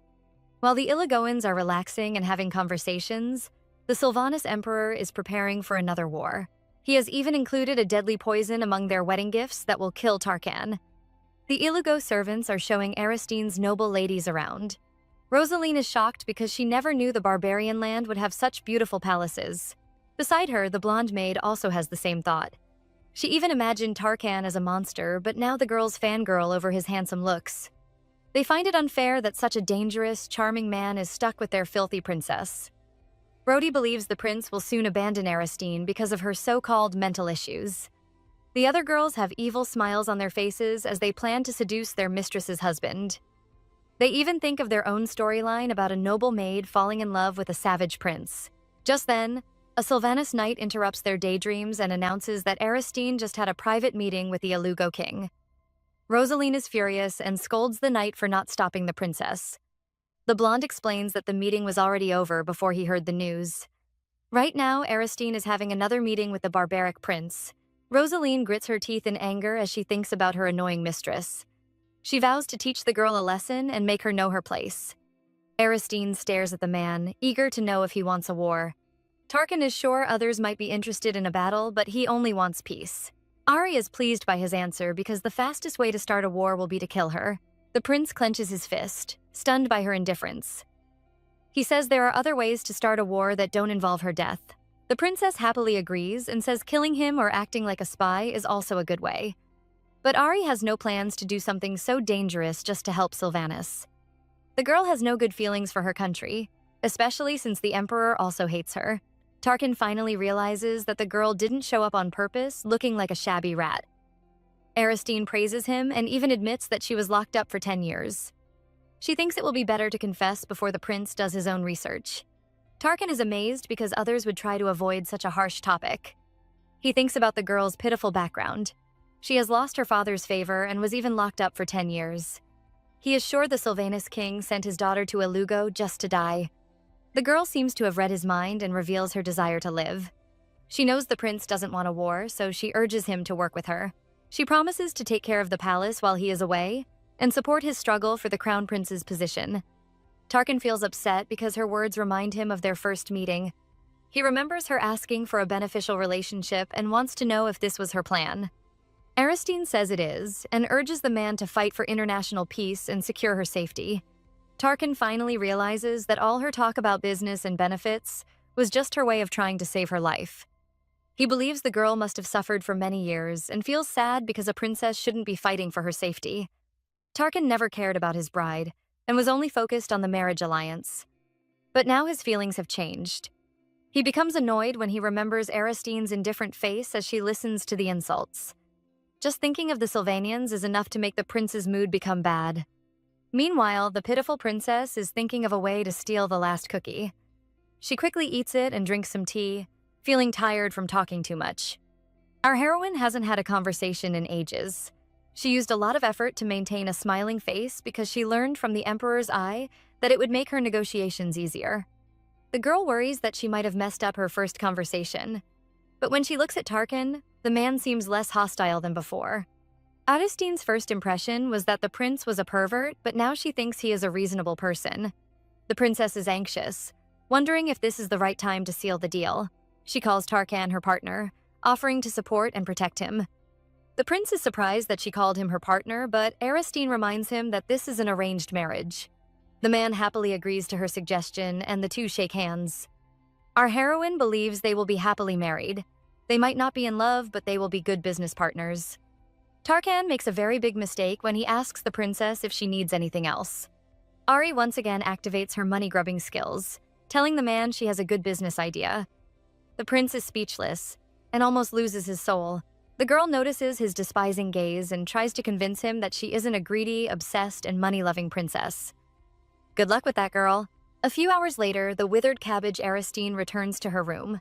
While the Ilagoans are relaxing and having conversations, the Sylvanas Emperor is preparing for another war. He has even included a deadly poison among their wedding gifts that will kill Tarkan. The Ilugo servants are showing Aristine's noble ladies around. Rosaline is shocked because she never knew the barbarian land would have such beautiful palaces. Beside her, the blonde maid also has the same thought. She even imagined Tarkan as a monster, but now the girls fangirl over his handsome looks. They find it unfair that such a dangerous, charming man is stuck with their filthy princess. Brody believes the prince will soon abandon Aristine because of her so-called mental issues. The other girls have evil smiles on their faces as they plan to seduce their mistress's husband. They even think of their own storyline about a noble maid falling in love with a savage prince. Just then, a Sylvanas knight interrupts their daydreams and announces that Aristine just had a private meeting with the Ilugo king. Rosaline is furious and scolds the knight for not stopping the princess. The blonde explains that the meeting was already over before he heard the news. Right now, Aristine is having another meeting with the barbaric prince. Rosaline grits her teeth in anger as she thinks about her annoying mistress. She vows to teach the girl a lesson and make her know her place. Aristine stares at the man, eager to know if he wants a war. Tarkan is sure others might be interested in a battle, but he only wants peace. Ari is pleased by his answer because the fastest way to start a war will be to kill her. The prince clenches his fist, stunned by her indifference. He says there are other ways to start a war that don't involve her death. The princess happily agrees and says killing him or acting like a spy is also a good way. But Ari has no plans to do something so dangerous just to help Sylvanas. The girl has no good feelings for her country, especially since the emperor also hates her. Tarkan finally realizes that the girl didn't show up on purpose, looking like a shabby rat. Aristine praises him and even admits that she was locked up for 10 years. She thinks it will be better to confess before the prince does his own research. Tarkan is amazed because others would try to avoid such a harsh topic. He thinks about the girl's pitiful background. She has lost her father's favor and was even locked up for 10 years. He is sure the Sylvanas king sent his daughter to Elugo just to die. The girl seems to have read his mind and reveals her desire to live. She knows the prince doesn't want a war, so she urges him to work with her. She promises to take care of the palace while he is away and support his struggle for the crown prince's position. Tarkan feels upset because her words remind him of their first meeting. He remembers her asking for a beneficial relationship and wants to know if this was her plan. Aristine says it is and urges the man to fight for international peace and secure her safety. Tarkan finally realizes that all her talk about business and benefits was just her way of trying to save her life. He believes the girl must have suffered for many years and feels sad because a princess shouldn't be fighting for her safety. Tarkan never cared about his bride and was only focused on the marriage alliance. But now his feelings have changed. He becomes annoyed when he remembers Aristine's indifferent face as she listens to the insults. Just thinking of the Sylvanians is enough to make the prince's mood become bad. Meanwhile, the pitiful princess is thinking of a way to steal the last cookie. She quickly eats it and drinks some tea, feeling tired from talking too much. Our heroine hasn't had a conversation in ages. She used a lot of effort to maintain a smiling face because she learned from the emperor's eye that it would make her negotiations easier. The girl worries that she might have messed up her first conversation. But when she looks at Tarkan, the man seems less hostile than before. Aristine's first impression was that the prince was a pervert, but now she thinks he is a reasonable person. The princess is anxious, wondering if this is the right time to seal the deal. She calls Tarkan her partner, offering to support and protect him. The prince is surprised that she called him her partner, but Aristine reminds him that this is an arranged marriage. The man happily agrees to her suggestion, and the two shake hands. Our heroine believes they will be happily married. They might not be in love, but they will be good business partners. Tarkan makes a very big mistake when he asks the princess if she needs anything else. Ari once again activates her money-grubbing skills, telling the man she has a good business idea. The prince is speechless and almost loses his soul. The girl notices his despising gaze and tries to convince him that she isn't a greedy, obsessed, and money-loving princess. Good luck with that, girl. A few hours later, the withered cabbage Aristine returns to her room.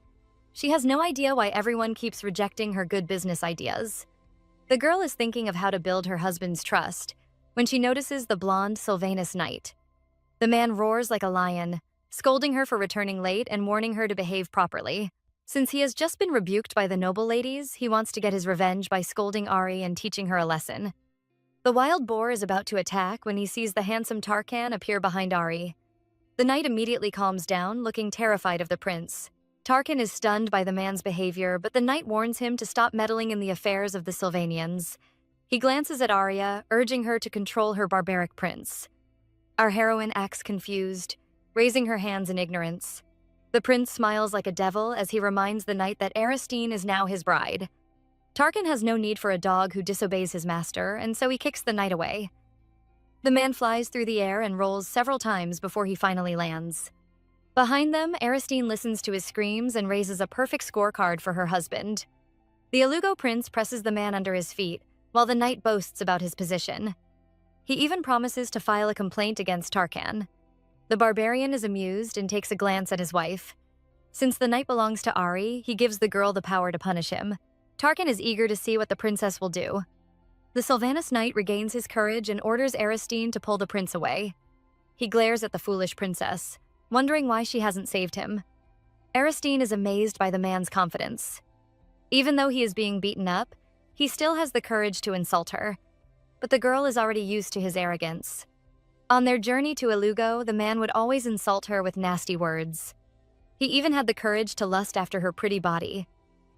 She has no idea why everyone keeps rejecting her good business ideas. The girl is thinking of how to build her husband's trust when she notices the blonde Sylvanas knight. The man roars like a lion, scolding her for returning late and warning her to behave properly. Since he has just been rebuked by the noble ladies, he wants to get his revenge by scolding Ari and teaching her a lesson. The wild boar is about to attack when he sees the handsome Tarkan appear behind Ari. The knight immediately calms down, looking terrified of the prince. Tarkan is stunned by the man's behavior, but the knight warns him to stop meddling in the affairs of the Sylvanians. He glances at Arya, urging her to control her barbaric prince. Our heroine acts confused, raising her hands in ignorance. The prince smiles like a devil as he reminds the knight that Aristine is now his bride. Tarkan has no need for a dog who disobeys his master, and so he kicks the knight away. The man flies through the air and rolls several times before he finally lands. Behind them, Aristine listens to his screams and raises a perfect scorecard for her husband. The Elugo prince presses the man under his feet, while the knight boasts about his position. He even promises to file a complaint against Tarkan. The barbarian is amused and takes a glance at his wife. Since the knight belongs to Ari, he gives the girl the power to punish him. Tarkan is eager to see what the princess will do. The Sylvanas knight regains his courage and orders Aristine to pull the prince away. He glares at the foolish princess, wondering why she hasn't saved him. Aristine is amazed by the man's confidence. Even though he is being beaten up, he still has the courage to insult her. But the girl is already used to his arrogance. On their journey to Ilugo, the man would always insult her with nasty words. He even had the courage to lust after her pretty body.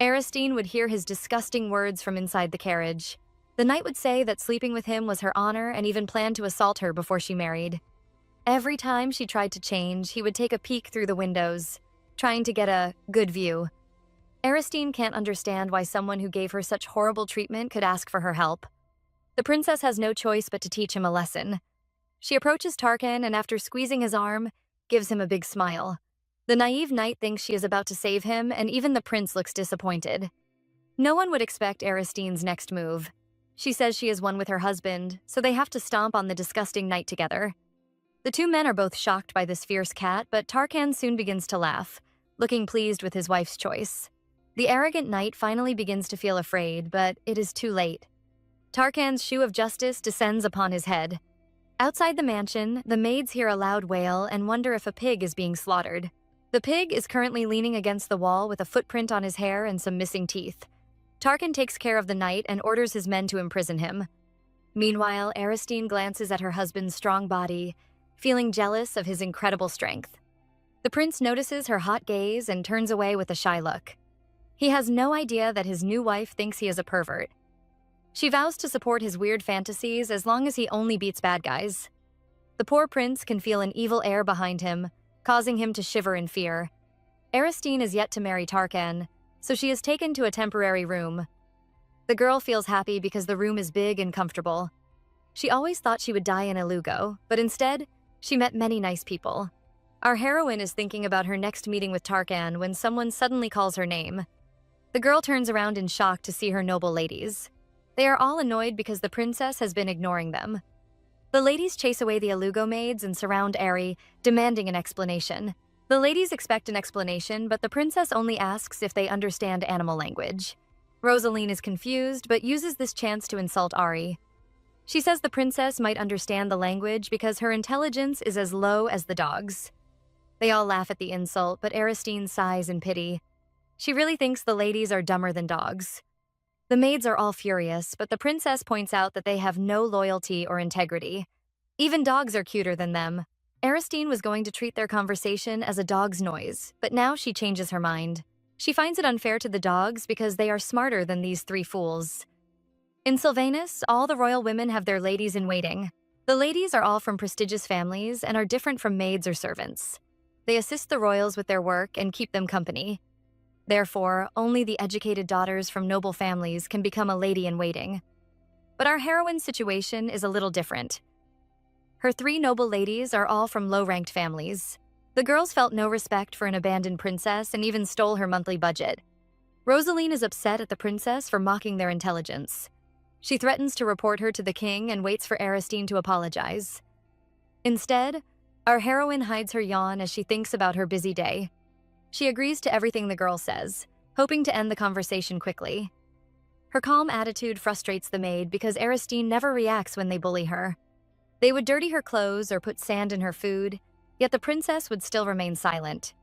Aristine would hear his disgusting words from inside the carriage. The knight would say that sleeping with him was her honor and even planned to assault her before she married. Every time she tried to change, he would take a peek through the windows, trying to get a good view. Aristine can't understand why someone who gave her such horrible treatment could ask for her help. The princess has no choice but to teach him a lesson. She approaches Tarkan and after squeezing his arm, gives him a big smile. The naive knight thinks she is about to save him, and even the prince looks disappointed. No one would expect Aristine's next move. She says she is one with her husband, so they have to stomp on the disgusting knight together. The two men are both shocked by this fierce cat, but Tarkan soon begins to laugh, looking pleased with his wife's choice. The arrogant knight finally begins to feel afraid, but it is too late. Tarkan's shoe of justice descends upon his head. Outside the mansion, the maids hear a loud wail and wonder if a pig is being slaughtered. The pig is currently leaning against the wall with a footprint on his hair and some missing teeth. Tarkan takes care of the knight and orders his men to imprison him. Meanwhile, Aristine glances at her husband's strong body, feeling jealous of his incredible strength. The prince notices her hot gaze and turns away with a shy look. He has no idea that his new wife thinks he is a pervert. She vows to support his weird fantasies as long as he only beats bad guys. The poor prince can feel an evil air behind him, causing him to shiver in fear. Aristine is yet to marry Tarkan, so she is taken to a temporary room. The girl feels happy because the room is big and comfortable. She always thought she would die in Ilugo, but instead, she met many nice people. Our heroine is thinking about her next meeting with Tarkan when someone suddenly calls her name. The girl turns around in shock to see her noble ladies. They are all annoyed because the princess has been ignoring them. The ladies chase away the Ilugo maids and surround Ari, demanding an explanation. The ladies expect an explanation, but the princess only asks if they understand animal language. Rosaline is confused, but uses this chance to insult Ari. She says the princess might understand the language because her intelligence is as low as the dogs. They all laugh at the insult, but Aristine sighs in pity. She really thinks the ladies are dumber than dogs. The maids are all furious, but the princess points out that they have no loyalty or integrity. Even dogs are cuter than them. Aristine was going to treat their conversation as a dog's noise, but now she changes her mind. She finds it unfair to the dogs because they are smarter than these three fools. In Sylvanus, all the royal women have their ladies in waiting. The ladies are all from prestigious families and are different from maids or servants. They assist the royals with their work and keep them company. Therefore, only the educated daughters from noble families can become a lady-in-waiting. But our heroine's situation is a little different. Her three noble ladies are all from low-ranked families. The girls felt no respect for an abandoned princess and even stole her monthly budget. Rosaline is upset at the princess for mocking their intelligence. She threatens to report her to the king and waits for Aristine to apologize. Instead, our heroine hides her yawn as she thinks about her busy day. She agrees to everything the girl says, hoping to end the conversation quickly. Her calm attitude frustrates the maid because Aristine never reacts when they bully her. They would dirty her clothes or put sand in her food, yet the princess would still remain silent.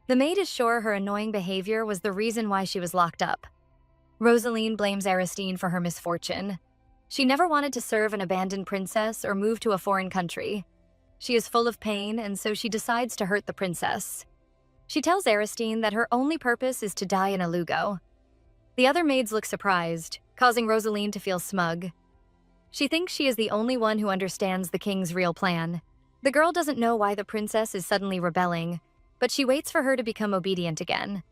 The maid is sure her annoying behavior was the reason why she was locked up. Rosaline blames Aristine for her misfortune. She never wanted to serve an abandoned princess or move to a foreign country. She is full of pain, and so she decides to hurt the princess. She tells Aristine that her only purpose is to die in Ilugo. The other maids look surprised, causing Rosaline to feel smug. She thinks she is the only one who understands the king's real plan. The girl doesn't know why the princess is suddenly rebelling, but she waits for her to become obedient again.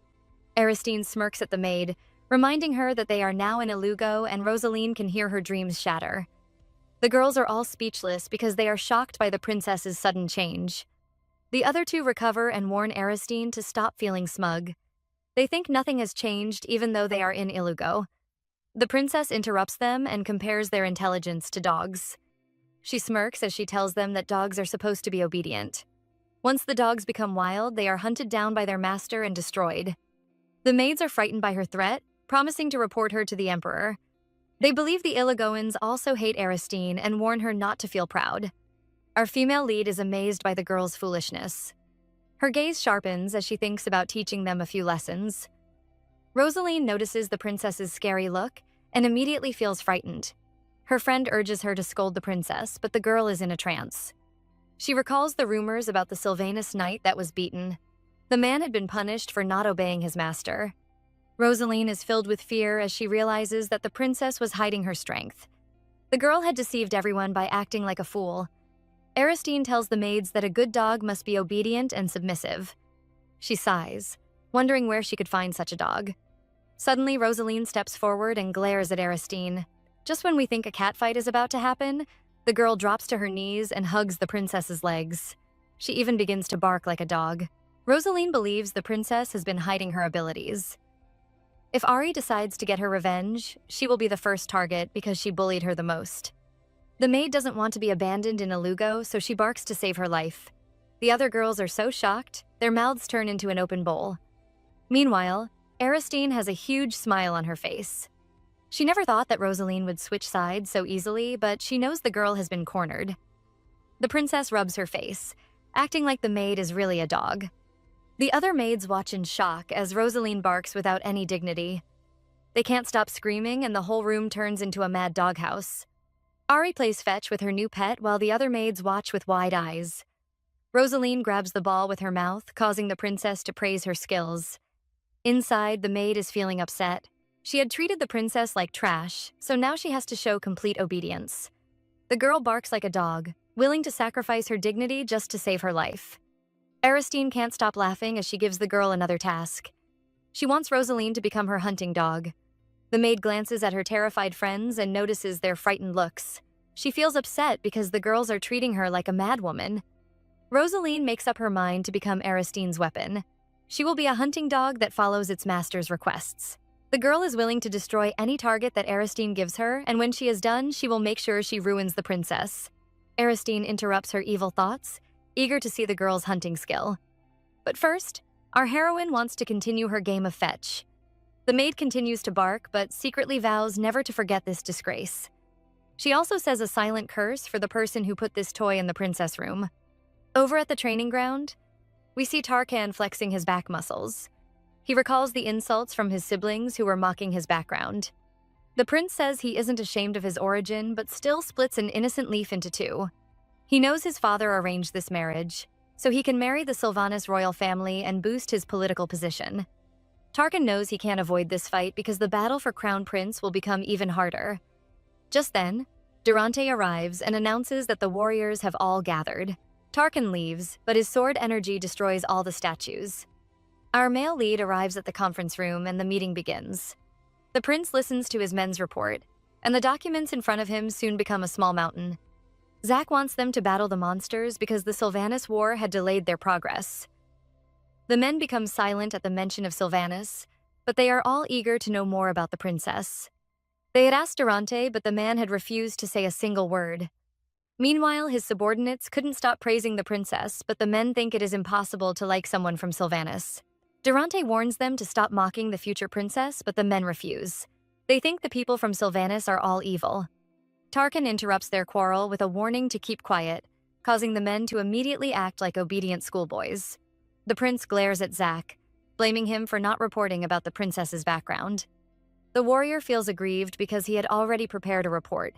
Aristine smirks at the maid, reminding her that they are now in Ilugo and Rosaline can hear her dreams shatter. The girls are all speechless because they are shocked by the princess's sudden change. The other two recover and warn Aristine to stop feeling smug. They think nothing has changed even though they are in Ilugo. The princess interrupts them and compares their intelligence to dogs. She smirks as she tells them that dogs are supposed to be obedient. Once the dogs become wild, they are hunted down by their master and destroyed. The maids are frightened by her threat, promising to report her to the emperor. They believe the Ilugoans also hate Aristine and warn her not to feel proud. Our female lead is amazed by the girl's foolishness. Her gaze sharpens as she thinks about teaching them a few lessons. Rosaline notices the princess's scary look and immediately feels frightened. Her friend urges her to scold the princess, but the girl is in a trance. She recalls the rumors about the Sylvanus knight that was beaten. The man had been punished for not obeying his master. Rosaline is filled with fear as she realizes that the princess was hiding her strength. The girl had deceived everyone by acting like a fool. Aristine tells the maids that a good dog must be obedient and submissive. She sighs, wondering where she could find such a dog. Suddenly, Rosaline steps forward and glares at Aristine. Just when we think a catfight is about to happen, the girl drops to her knees and hugs the princess's legs. She even begins to bark like a dog. Rosaline believes the princess has been hiding her abilities. If Ari decides to get her revenge, she will be the first target because she bullied her the most. The maid doesn't want to be abandoned in a Lugo, so she barks to save her life. The other girls are so shocked, their mouths turn into an open bowl. Meanwhile, Aristine has a huge smile on her face. She never thought that Rosaline would switch sides so easily, but she knows the girl has been cornered. The princess rubs her face, acting like the maid is really a dog. The other maids watch in shock as Rosaline barks without any dignity. They can't stop screaming and the whole room turns into a mad doghouse. Ari plays fetch with her new pet while the other maids watch with wide eyes. Rosaline grabs the ball with her mouth, causing the princess to praise her skills. Inside, the maid is feeling upset. She had treated the princess like trash, so now she has to show complete obedience. The girl barks like a dog, willing to sacrifice her dignity just to save her life. Aristine can't stop laughing as she gives the girl another task. She wants Rosaline to become her hunting dog. The maid glances at her terrified friends and notices their frightened looks. She feels upset because the girls are treating her like a madwoman. Rosaline makes up her mind to become Aristine's weapon. She will be a hunting dog that follows its master's requests. The girl is willing to destroy any target that Aristine gives her, and when she is done, she will make sure she ruins the princess. Aristine interrupts her evil thoughts, eager to see the girl's hunting skill. But first, our heroine wants to continue her game of fetch. The maid continues to bark, but secretly vows never to forget this disgrace. She also says a silent curse for the person who put this toy in the princess room. Over at the training ground, we see Tarkan flexing his back muscles. He recalls the insults from his siblings who were mocking his background. The prince says he isn't ashamed of his origin, but still splits an innocent leaf into two. He knows his father arranged this marriage, so he can marry the Sylvanus royal family and boost his political position. Tarkan knows he can't avoid this fight because the battle for crown prince will become even harder. Just then, Durante arrives and announces that the warriors have all gathered. Tarkan leaves, but his sword energy destroys all the statues. Our male lead arrives at the conference room and the meeting begins. The prince listens to his men's report, and the documents in front of him soon become a small mountain. Zack wants them to battle the monsters because the Sylvanus War had delayed their progress. The men become silent at the mention of Sylvanus, but they are all eager to know more about the princess. They had asked Durante, but the man had refused to say a single word. Meanwhile, his subordinates couldn't stop praising the princess, but the men think it is impossible to like someone from Sylvanus. Durante warns them to stop mocking the future princess, but the men refuse. They think the people from Sylvanus are all evil. Tarkan interrupts their quarrel with a warning to keep quiet, causing the men to immediately act like obedient schoolboys. The prince glares at Zack, blaming him for not reporting about the princess's background. The warrior feels aggrieved because he had already prepared a report,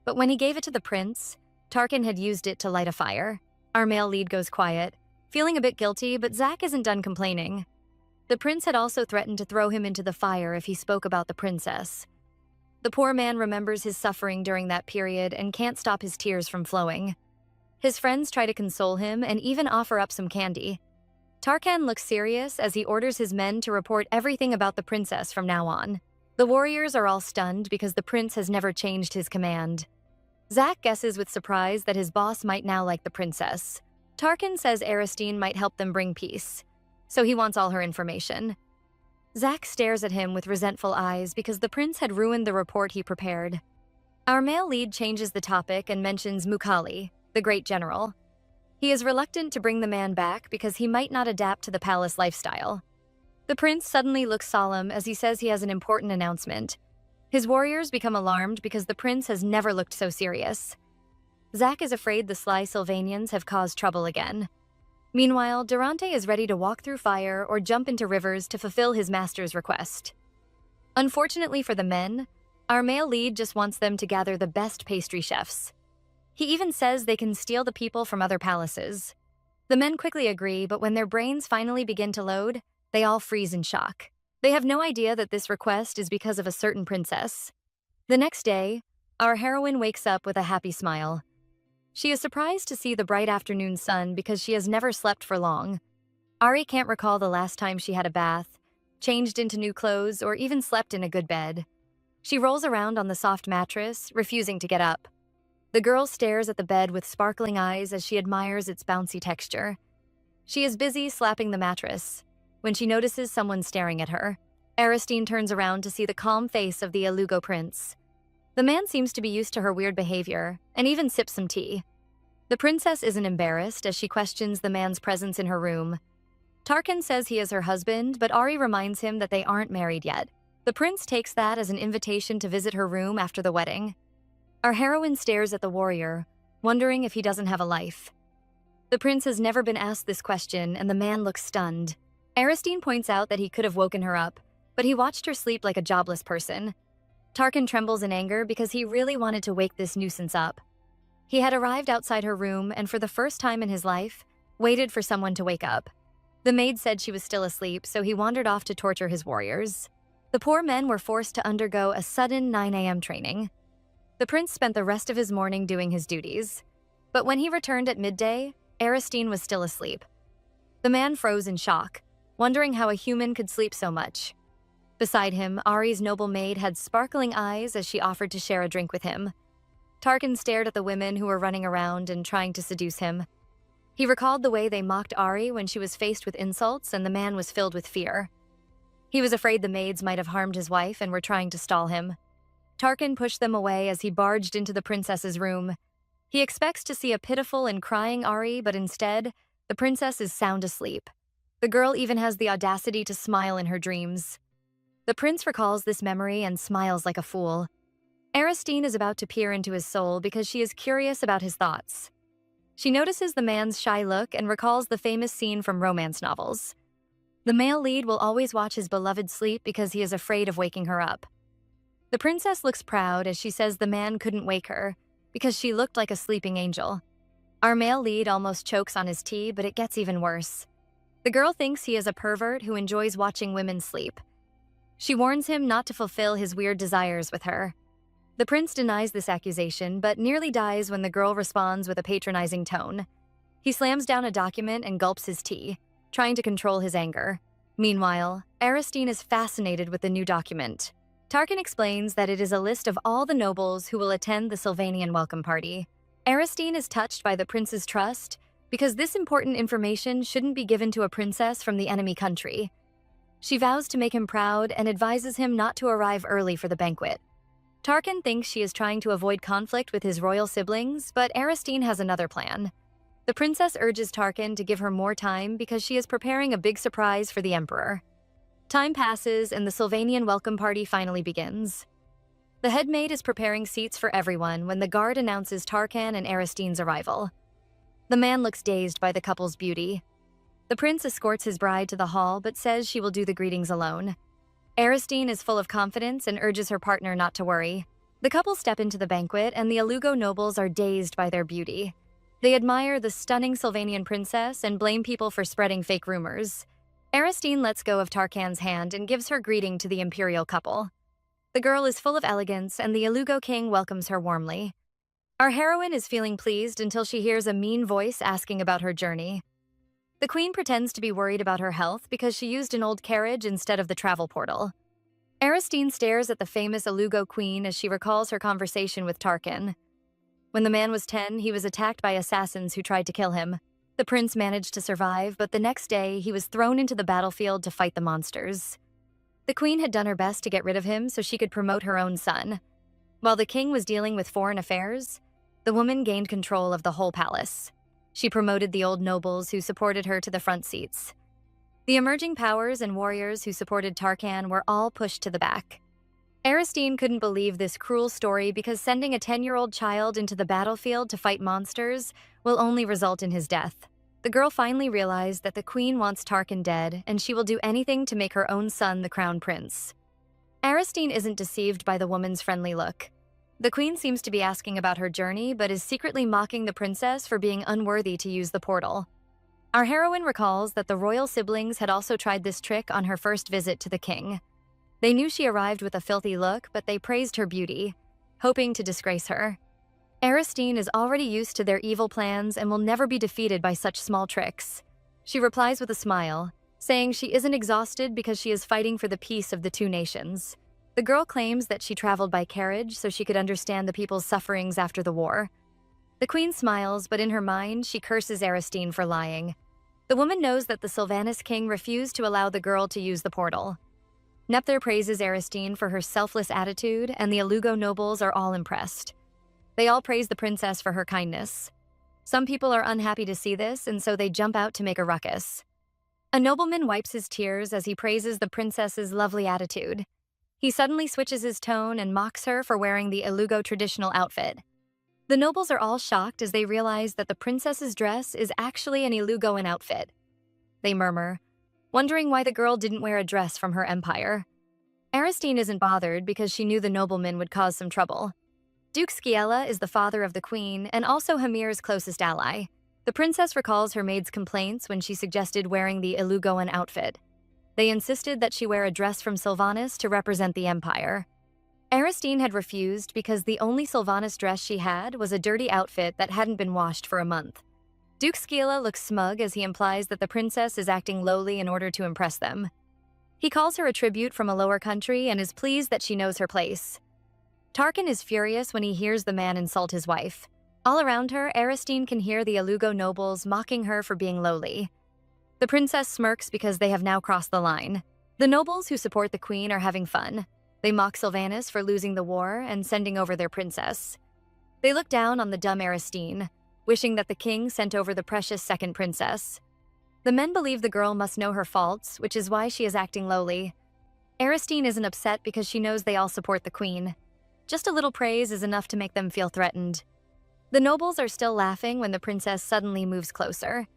but when he gave it to the prince, Tarkan had used it to light a fire. Our male lead goes quiet, feeling a bit guilty, but Zack isn't done complaining. The prince had also threatened to throw him into the fire if he spoke about the princess. The poor man remembers his suffering during that period and can't stop his tears from flowing. His friends try to console him and even offer up some candy. Tarkan looks serious as he orders his men to report everything about the princess from now on. The warriors are all stunned because the prince has never changed his command. Zack guesses with surprise that his boss might now like the princess. Tarkan says Aristine might help them bring peace, so he wants all her information. Zack stares at him with resentful eyes because the prince had ruined the report he prepared. Our male lead changes the topic and mentions Mukali, the great general. He is reluctant to bring the man back because he might not adapt to the palace lifestyle. The prince suddenly looks solemn as he says he has an important announcement. His warriors become alarmed because the prince has never looked so serious. Zack is afraid the sly Sylvanians have caused trouble again. Meanwhile, Durante is ready to walk through fire or jump into rivers to fulfill his master's request. Unfortunately for the men, our male lead just wants them to gather the best pastry chefs. He even says they can steal the people from other palaces. The men quickly agree, but when their brains finally begin to load, they all freeze in shock. They have no idea that this request is because of a certain princess. The next day, our heroine wakes up with a happy smile. She is surprised to see the bright afternoon sun because she has never slept for long. Ari can't recall the last time she had a bath, changed into new clothes, or even slept in a good bed. She rolls around on the soft mattress, refusing to get up. The girl stares at the bed with sparkling eyes as she admires its bouncy texture. She is busy slapping the mattress when she notices someone staring at her. Aristine turns around to see the calm face of the Ilugo prince. The man seems to be used to her weird behavior and even sips some tea. The princess isn't embarrassed as she questions the man's presence in her room. Tarkan says he is her husband, but Ari reminds him that they aren't married yet. The prince takes that as an invitation to visit her room after the wedding. Our heroine stares at the warrior, wondering if he doesn't have a life. The prince has never been asked this question, and the man looks stunned. Aristine points out that he could have woken her up, but he watched her sleep like a jobless person. Tarkan trembles in anger because he really wanted to wake this nuisance up. He had arrived outside her room and for the first time in his life, waited for someone to wake up. The maid said she was still asleep, so he wandered off to torture his warriors. The poor men were forced to undergo a sudden 9 a.m. training. The prince spent the rest of his morning doing his duties. But when he returned at midday, Aristine was still asleep. The man froze in shock, wondering how a human could sleep so much. Beside him, Ari's noble maid had sparkling eyes as she offered to share a drink with him. Tarkan stared at the women who were running around and trying to seduce him. He recalled the way they mocked Ari when she was faced with insults and the man was filled with fear. He was afraid the maids might have harmed his wife and were trying to stall him. Tarkan pushed them away as he barged into the princess's room. He expects to see a pitiful and crying Ari, but instead, the princess is sound asleep. The girl even has the audacity to smile in her dreams. The prince recalls this memory and smiles like a fool. Aristine is about to peer into his soul because she is curious about his thoughts. She notices the man's shy look and recalls the famous scene from romance novels. The male lead will always watch his beloved sleep because he is afraid of waking her up. The princess looks proud as she says the man couldn't wake her because she looked like a sleeping angel. Our male lead almost chokes on his tea, but it gets even worse. The girl thinks he is a pervert who enjoys watching women sleep. She warns him not to fulfill his weird desires with her. The prince denies this accusation, but nearly dies when the girl responds with a patronizing tone. He slams down a document and gulps his tea, trying to control his anger. Meanwhile, Aristine is fascinated with the new document. Tarkan explains that it is a list of all the nobles who will attend the Sylvanian welcome party. Aristine is touched by the prince's trust because this important information shouldn't be given to a princess from the enemy country. She vows to make him proud and advises him not to arrive early for the banquet. Tarkan thinks she is trying to avoid conflict with his royal siblings, but Aristine has another plan. The princess urges Tarkan to give her more time because she is preparing a big surprise for the emperor. Time passes and the Sylvanian welcome party finally begins. The head maid is preparing seats for everyone when the guard announces Tarkan and Aristine's arrival. The man looks dazed by the couple's beauty. The prince escorts his bride to the hall but says she will do the greetings alone. Aristine is full of confidence and urges her partner not to worry. The couple step into the banquet and the Ilugo nobles are dazed by their beauty. They admire the stunning Sylvanian princess and blame people for spreading fake rumors. Aristine lets go of Tarkan's hand and gives her greeting to the imperial couple. The girl is full of elegance and the Ilugo king welcomes her warmly. Our heroine is feeling pleased until she hears a mean voice asking about her journey. The queen pretends to be worried about her health because she used an old carriage instead of the travel portal. Aristine stares at the famous Ilugo queen as she recalls her conversation with Tarkan. When the man was 10, he was attacked by assassins who tried to kill him. The prince managed to survive, but the next day he was thrown into the battlefield to fight the monsters. The queen had done her best to get rid of him so she could promote her own son. While the king was dealing with foreign affairs, the woman gained control of the whole palace. She promoted the old nobles who supported her to the front seats. The emerging powers and warriors who supported Tarkan were all pushed to the back. Aristine couldn't believe this cruel story because sending a 10-year-old child into the battlefield to fight monsters will only result in his death. The girl finally realized that the queen wants Tarkan dead, and she will do anything to make her own son the crown prince. Aristine isn't deceived by the woman's friendly look. The queen seems to be asking about her journey, but is secretly mocking the princess for being unworthy to use the portal. Our heroine recalls that the royal siblings had also tried this trick on her first visit to the king. They knew she arrived with a filthy look, but they praised her beauty, hoping to disgrace her. Aristine is already used to their evil plans and will never be defeated by such small tricks. She replies with a smile, saying she isn't exhausted because she is fighting for the peace of the two nations. The girl claims that she traveled by carriage so she could understand the people's sufferings after the war. The queen smiles, but in her mind, she curses Aristine for lying. The woman knows that the Sylvanas king refused to allow the girl to use the portal. Nepther praises Aristine for her selfless attitude, and the Alugo nobles are all impressed. They all praise the princess for her kindness. Some people are unhappy to see this, and so they jump out to make a ruckus. A nobleman wipes his tears as he praises the princess's lovely attitude. He suddenly switches his tone and mocks her for wearing the Alugo traditional outfit. The nobles are all shocked as they realize that the princess's dress is actually an Ilugoan outfit. They murmur, wondering why the girl didn't wear a dress from her empire. Aristine isn't bothered because she knew the nobleman would cause some trouble. Duke Sciella is the father of the queen and also Hamir's closest ally. The princess recalls her maid's complaints when she suggested wearing the Ilugoan outfit. They insisted that she wear a dress from Sylvanas to represent the empire. Aristine had refused because the only Sylvanas dress she had was a dirty outfit that hadn't been washed for a month. Duke Sciella looks smug as he implies that the princess is acting lowly in order to impress them. He calls her a tribute from a lower country and is pleased that she knows her place. Tarkan is furious when he hears the man insult his wife. All around her, Aristine can hear the Alugo nobles mocking her for being lowly. The princess smirks because they have now crossed the line. The nobles who support the queen are having fun. They mock Sylvanas for losing the war and sending over their princess. They look down on the dumb Aristine, wishing that the king sent over the precious second princess. The men believe the girl must know her faults, which is why she is acting lowly. Aristine isn't upset because she knows they all support the queen. Just a little praise is enough to make them feel threatened. The nobles are still laughing when the princess suddenly moves closer.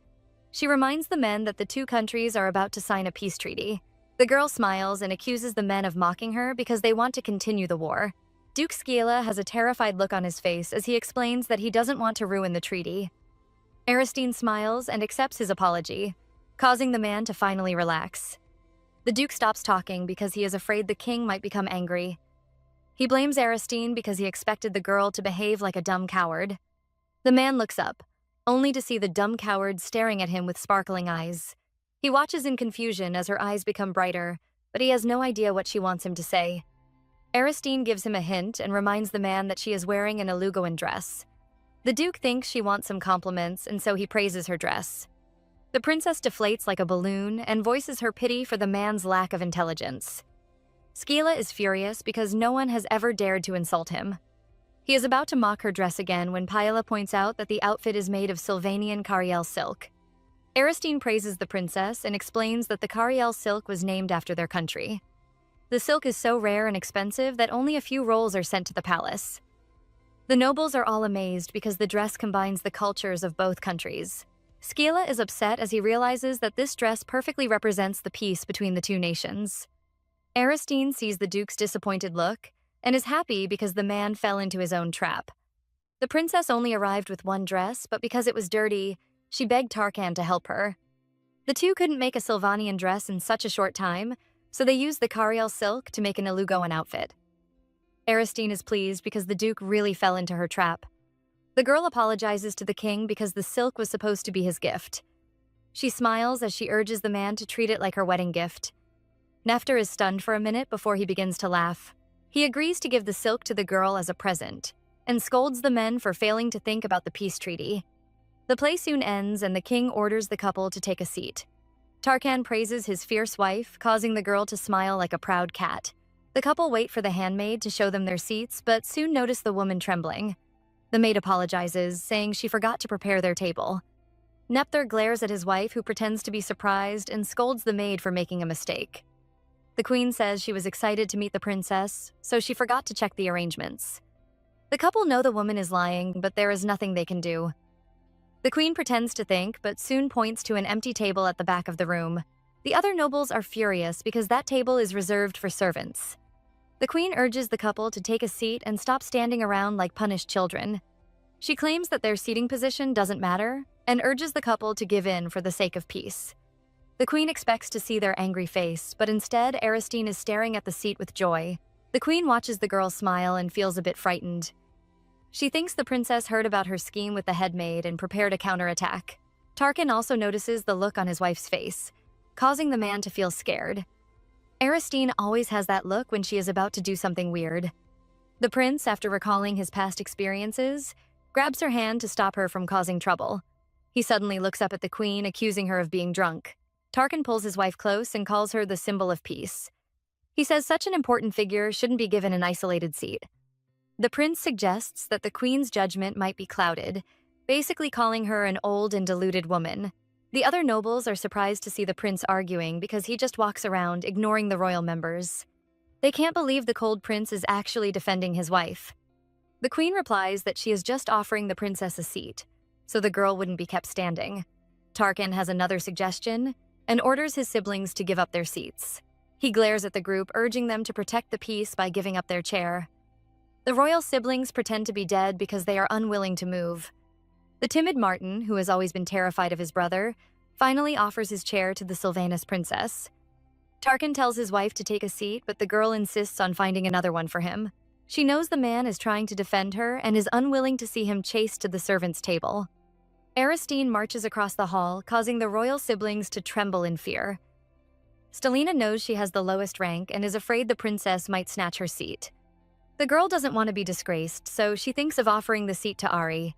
She reminds the men that the two countries are about to sign a peace treaty. The girl smiles and accuses the men of mocking her because they want to continue the war. Duke Sciella has a terrified look on his face as he explains that he doesn't want to ruin the treaty. Aristine smiles and accepts his apology, causing the man to finally relax. The duke stops talking because he is afraid the king might become angry. He blames Aristine because he expected the girl to behave like a dumb coward. The man looks up, only to see the dumb coward staring at him with sparkling eyes. He watches in confusion as her eyes become brighter, but he has no idea what she wants him to say. Aristine gives him a hint and reminds the man that she is wearing an Alugoan dress. The duke thinks she wants some compliments, and so he praises her dress. The princess deflates like a balloon and voices her pity for the man's lack of intelligence. Sciella is furious because no one has ever dared to insult him. He is about to mock her dress again when Paella points out that the outfit is made of Sylvanian Cariel silk. Aristine praises the princess and explains that the Cariel silk was named after their country. The silk is so rare and expensive that only a few rolls are sent to the palace. The nobles are all amazed because the dress combines the cultures of both countries. Sciella is upset as he realizes that this dress perfectly represents the peace between the two nations. Aristine sees the duke's disappointed look and is happy because the man fell into his own trap. The princess only arrived with one dress, but because it was dirty, she begged Tarkan to help her. The two couldn't make a Sylvanian dress in such a short time, so they used the Cariel silk to make an Alugoan outfit. Aristine is pleased because the duke really fell into her trap. The girl apologizes to the king because the silk was supposed to be his gift. She smiles as she urges the man to treat it like her wedding gift. Nepther is stunned for a minute before he begins to laugh. He agrees to give the silk to the girl as a present, and scolds the men for failing to think about the peace treaty. The play soon ends and the king orders the couple to take a seat. Tarkan praises his fierce wife, causing the girl to smile like a proud cat. The couple wait for the handmaid to show them their seats, but soon notice the woman trembling. The maid apologizes, saying she forgot to prepare their table. Nepther glares at his wife, who pretends to be surprised, and scolds the maid for making a mistake. The queen says she was excited to meet the princess, so she forgot to check the arrangements. The couple know the woman is lying, but there is nothing they can do. The queen pretends to think, but soon points to an empty table at the back of the room. The other nobles are furious because that table is reserved for servants. The queen urges the couple to take a seat and stop standing around like punished children. She claims that their seating position doesn't matter and urges the couple to give in for the sake of peace. The queen expects to see their angry face, but instead Aristine is staring at the seat with joy. The queen watches the girl smile and feels a bit frightened. She thinks the princess heard about her scheme with the headmaid and prepared a counterattack. Tarkan also notices the look on his wife's face, causing the man to feel scared. Aristine always has that look when she is about to do something weird. The prince, after recalling his past experiences, grabs her hand to stop her from causing trouble. He suddenly looks up at the queen, accusing her of being drunk. Tarkan pulls his wife close and calls her the symbol of peace. He says such an important figure shouldn't be given an isolated seat. The prince suggests that the queen's judgment might be clouded, basically calling her an old and deluded woman. The other nobles are surprised to see the prince arguing because he just walks around, ignoring the royal members. They can't believe the cold prince is actually defending his wife. The queen replies that she is just offering the princess a seat, so the girl wouldn't be kept standing. Tarkan has another suggestion and orders his siblings to give up their seats. He glares at the group, urging them to protect the peace by giving up their chair. The royal siblings pretend to be dead because they are unwilling to move. The timid Martin, who has always been terrified of his brother, finally offers his chair to the Sylvanus princess. Tarkan tells his wife to take a seat, but the girl insists on finding another one for him. She knows the man is trying to defend her and is unwilling to see him chased to the servants' table. Aristine marches across the hall, causing the royal siblings to tremble in fear. Stelina knows she has the lowest rank and is afraid the princess might snatch her seat. The girl doesn't want to be disgraced, so she thinks of offering the seat to Ari.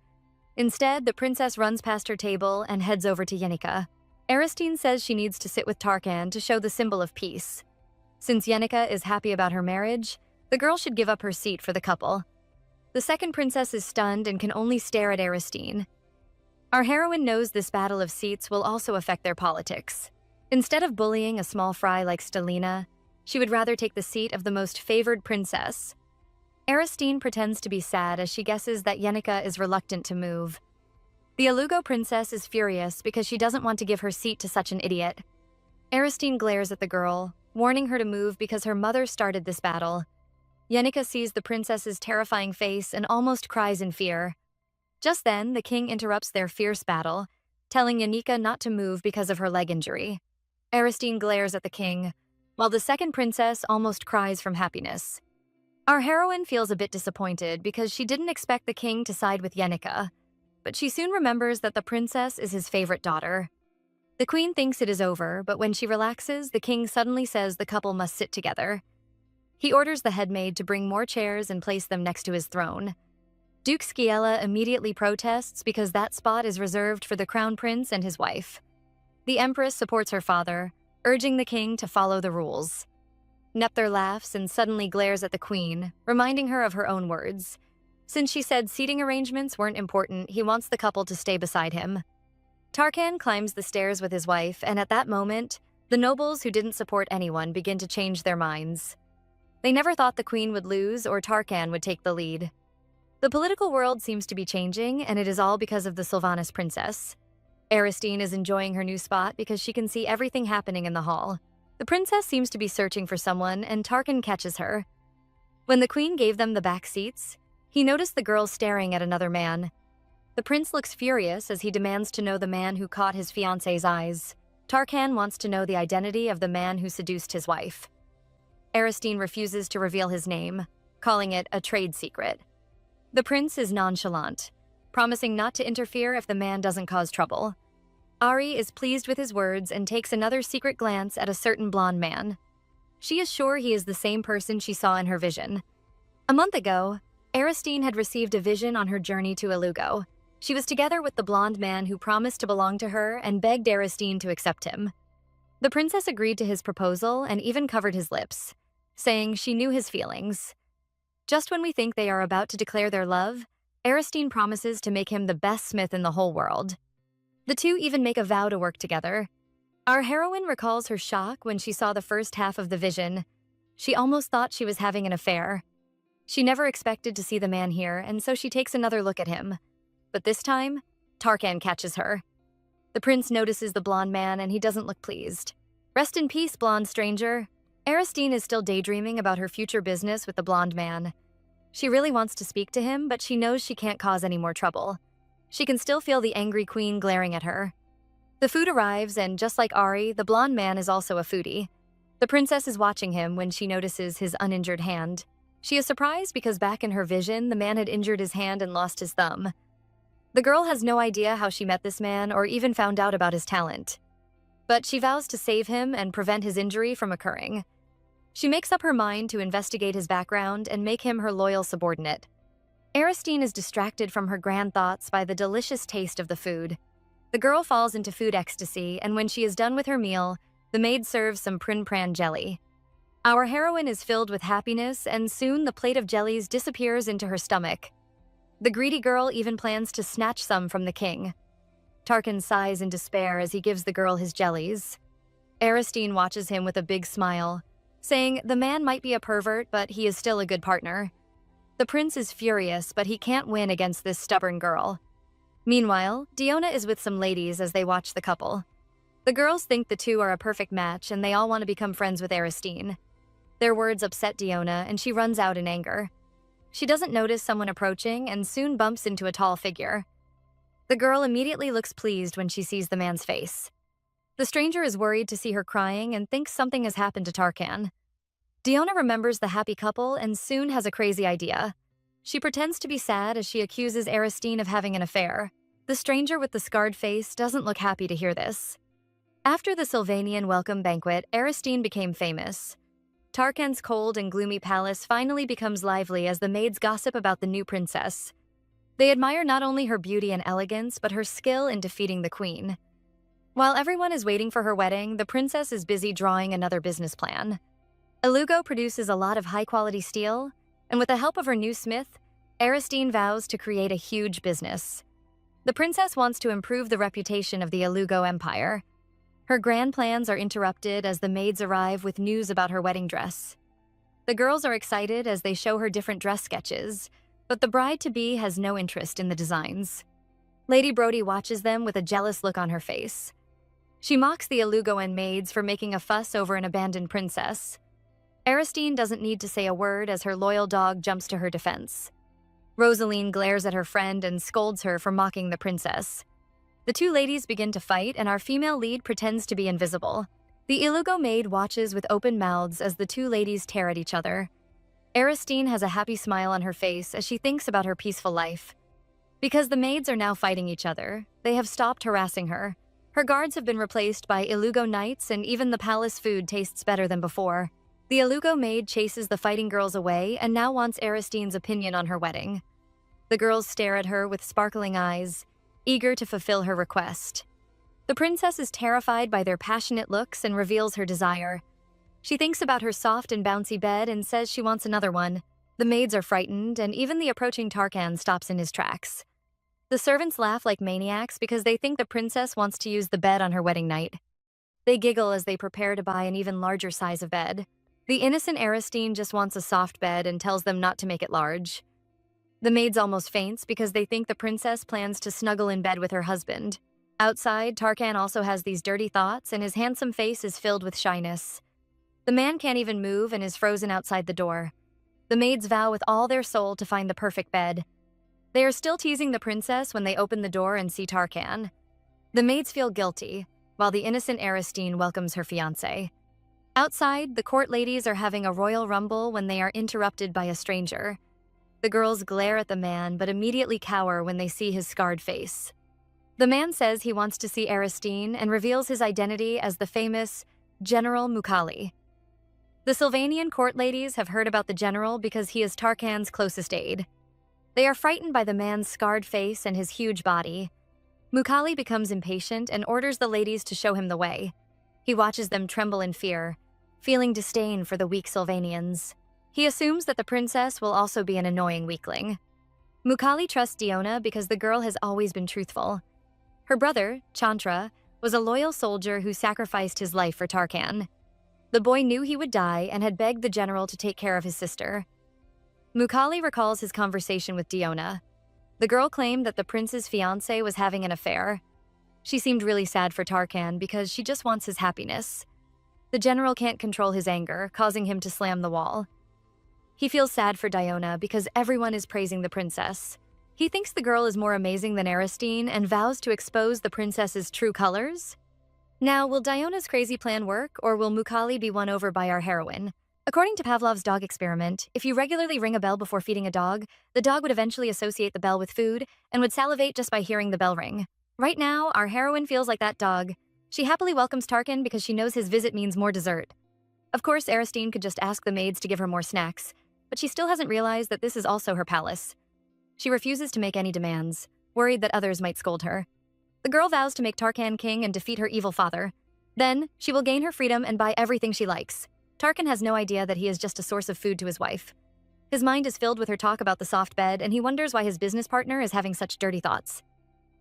Instead, the princess runs past her table and heads over to Yenica. Aristine says she needs to sit with Tarkan to show the symbol of peace. Since Yenica is happy about her marriage, the girl should give up her seat for the couple. The second princess is stunned and can only stare at Aristine. Our heroine knows this battle of seats will also affect their politics. Instead of bullying a small fry like Stelina, she would rather take the seat of the most favored princess. Aristine pretends to be sad as she guesses that Yenica is reluctant to move. The Alugo princess is furious because she doesn't want to give her seat to such an idiot. Aristine glares at the girl, warning her to move because her mother started this battle. Yenica sees the princess's terrifying face and almost cries in fear. Just then, the king interrupts their fierce battle, telling Yenica not to move because of her leg injury. Aristine glares at the king, while the second princess almost cries from happiness. Our heroine feels a bit disappointed because she didn't expect the king to side with Yenica, but she soon remembers that the princess is his favorite daughter. The queen thinks it is over, but when she relaxes, the king suddenly says the couple must sit together. He orders the headmaid to bring more chairs and place them next to his throne. Duke Sciella immediately protests because that spot is reserved for the crown prince and his wife. The empress supports her father, urging the king to follow the rules. Nepther laughs and suddenly glares at the queen, reminding her of her own words. Since she said seating arrangements weren't important, he wants the couple to stay beside him. Tarkan climbs the stairs with his wife, and at that moment, the nobles who didn't support anyone begin to change their minds. They never thought the queen would lose or Tarkan would take the lead. The political world seems to be changing, and it is all because of the Sylvanus princess. Aristine is enjoying her new spot because she can see everything happening in the hall. The princess seems to be searching for someone, and Tarkan catches her. When the queen gave them the back seats, he noticed the girl staring at another man. The prince looks furious as he demands to know the man who caught his fiancée's eyes. Tarkan wants to know the identity of the man who seduced his wife. Aristine refuses to reveal his name, calling it a trade secret. The prince is nonchalant, promising not to interfere if the man doesn't cause trouble. Ari is pleased with his words and takes another secret glance at a certain blonde man. She is sure he is the same person she saw in her vision. A month ago, Aristine had received a vision on her journey to Alugo. She was together with the blonde man who promised to belong to her and begged Aristine to accept him. The princess agreed to his proposal and even covered his lips, saying she knew his feelings. Just when we think they are about to declare their love, Aristine promises to make him the best smith in the whole world. The two even make a vow to work together. Our heroine recalls her shock when she saw the first half of the vision. She almost thought she was having an affair. She never expected to see the man here, and so she takes another look at him. But this time, Tarkan catches her. The prince notices the blonde man and he doesn't look pleased. Rest in peace, blonde stranger. Aristine is still daydreaming about her future business with the blonde man. She really wants to speak to him, but she knows she can't cause any more trouble. She can still feel the angry queen glaring at her. The food arrives, and just like Ari, the blonde man is also a foodie. The princess is watching him when she notices his uninjured hand. She is surprised because back in her vision, the man had injured his hand and lost his thumb. The girl has no idea how she met this man or even found out about his talent. But she vows to save him and prevent his injury from occurring. She makes up her mind to investigate his background and make him her loyal subordinate. Aristine is distracted from her grand thoughts by the delicious taste of the food. The girl falls into food ecstasy, and when she is done with her meal, the maid serves some prin-pran jelly. Our heroine is filled with happiness, and soon the plate of jellies disappears into her stomach. The greedy girl even plans to snatch some from the king. Tarkan sighs in despair as he gives the girl his jellies. Aristine watches him with a big smile, saying the man might be a pervert, but he is still a good partner. The prince is furious, but he can't win against this stubborn girl. Meanwhile, Diona is with some ladies as they watch the couple. The girls think the two are a perfect match, and they all want to become friends with Aristine. Their words upset Diona, and she runs out in anger. She doesn't notice someone approaching and soon bumps into a tall figure. The girl immediately looks pleased when she sees the man's face. The stranger is worried to see her crying and thinks something has happened to Tarkan. Diona remembers the happy couple and soon has a crazy idea. She pretends to be sad as she accuses Aristine of having an affair. The stranger with the scarred face doesn't look happy to hear this. After the Sylvanian welcome banquet, Aristine became famous. Tarkan's cold and gloomy palace finally becomes lively as the maids gossip about the new princess. They admire not only her beauty and elegance, but her skill in defeating the queen. While everyone is waiting for her wedding, the princess is busy drawing another business plan. Ilugo produces a lot of high-quality steel, and with the help of her new smith, Aristine vows to create a huge business. The princess wants to improve the reputation of the Ilugo Empire. Her grand plans are interrupted as the maids arrive with news about her wedding dress. The girls are excited as they show her different dress sketches, but the bride-to-be has no interest in the designs. Lady Brody watches them with a jealous look on her face. She mocks the Ilugoan maids for making a fuss over an abandoned princess. Aristine doesn't need to say a word as her loyal dog jumps to her defense. Rosaline glares at her friend and scolds her for mocking the princess. The two ladies begin to fight, and our female lead pretends to be invisible. The Ilugo maid watches with open mouths as the two ladies tear at each other. Aristine has a happy smile on her face as she thinks about her peaceful life. Because the maids are now fighting each other, they have stopped harassing her. Her guards have been replaced by Ilugo knights, and even the palace food tastes better than before. The Ilugo maid chases the fighting girls away and now wants Aristine's opinion on her wedding. The girls stare at her with sparkling eyes, eager to fulfill her request. The princess is terrified by their passionate looks and reveals her desire. She thinks about her soft and bouncy bed and says she wants another one. The maids are frightened, and even the approaching Tarkan stops in his tracks. The servants laugh like maniacs because they think the princess wants to use the bed on her wedding night. They giggle as they prepare to buy an even larger size of bed. The innocent Aristine just wants a soft bed and tells them not to make it large. The maids almost faints because they think the princess plans to snuggle in bed with her husband. Outside, Tarkan also has these dirty thoughts, and his handsome face is filled with shyness. The man can't even move and is frozen outside the door. The maids vow with all their soul to find the perfect bed. They are still teasing the princess when they open the door and see Tarkan. The maids feel guilty, while the innocent Aristine welcomes her fiancé. Outside, the court ladies are having a royal rumble when they are interrupted by a stranger. The girls glare at the man but immediately cower when they see his scarred face. The man says he wants to see Aristine and reveals his identity as the famous General Mukali. The Sylvanian court ladies have heard about the general because he is Tarkan's closest aide. They are frightened by the man's scarred face and his huge body. Mukali becomes impatient and orders the ladies to show him the way. He watches them tremble in fear, feeling disdain for the weak Sylvanians. He assumes that the princess will also be an annoying weakling. Mukali trusts Diona because the girl has always been truthful. Her brother, Chantra, was a loyal soldier who sacrificed his life for Tarkan. The boy knew he would die and had begged the general to take care of his sister. Mukali recalls his conversation with Diona. The girl claimed that the prince's fiancé was having an affair. She seemed really sad for Tarkan because she just wants his happiness. The general can't control his anger, causing him to slam the wall. He feels sad for Diona because everyone is praising the princess. He thinks the girl is more amazing than Aristine and vows to expose the princess's true colors. Now, will Diona's crazy plan work, or will Mukali be won over by our heroine? According to Pavlov's dog experiment, if you regularly ring a bell before feeding a dog, the dog would eventually associate the bell with food and would salivate just by hearing the bell ring. Right now, our heroine feels like that dog. She happily welcomes Tarkan because she knows his visit means more dessert. Of course, Aristine could just ask the maids to give her more snacks, but she still hasn't realized that this is also her palace. She refuses to make any demands, worried that others might scold her. The girl vows to make Tarkan king and defeat her evil father. Then, she will gain her freedom and buy everything she likes. Tarkan has no idea that he is just a source of food to his wife. His mind is filled with her talk about the soft bed, and he wonders why his business partner is having such dirty thoughts.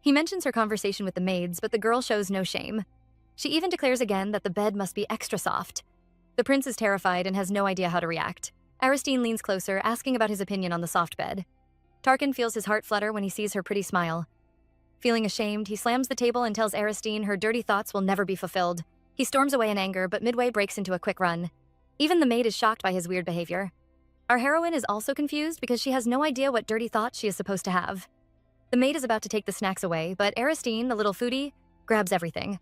He mentions her conversation with the maids, but the girl shows no shame. She even declares again that the bed must be extra soft. The prince is terrified and has no idea how to react. Aristine leans closer, asking about his opinion on the soft bed. Tarkan feels his heart flutter when he sees her pretty smile. Feeling ashamed, he slams the table and tells Aristine her dirty thoughts will never be fulfilled. He storms away in anger, but midway breaks into a quick run. Even the maid is shocked by his weird behavior. Our heroine is also confused because she has no idea what dirty thoughts she is supposed to have. The maid is about to take the snacks away, but Aristine, the little foodie, grabs everything.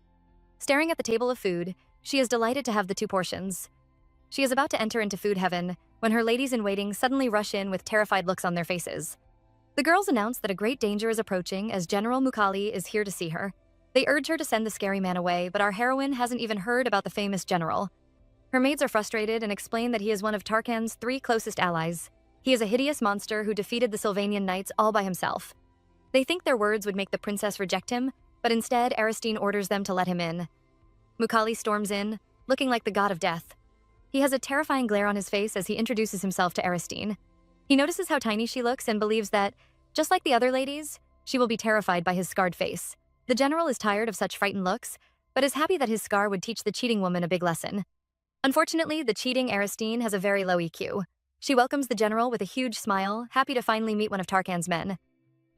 Staring at the table of food, she is delighted to have the 2 portions. She is about to enter into food heaven when her ladies-in-waiting suddenly rush in with terrified looks on their faces. The girls announce that a great danger is approaching as General Mukali is here to see her. They urge her to send the scary man away, but our heroine hasn't even heard about the famous general. Her maids are frustrated and explain that he is one of Tarkan's 3 closest allies. He is a hideous monster who defeated the Sylvanian knights all by himself. They think their words would make the princess reject him, but instead Aristine orders them to let him in. Mukali storms in, looking like the god of death. He has a terrifying glare on his face as he introduces himself to Aristine. He notices how tiny she looks and believes that, just like the other ladies, she will be terrified by his scarred face. The general is tired of such frightened looks, but is happy that his scar would teach the cheating woman a big lesson. Unfortunately, the cheating Aristine has a very low EQ. She welcomes the general with a huge smile, happy to finally meet one of Tarkan's men.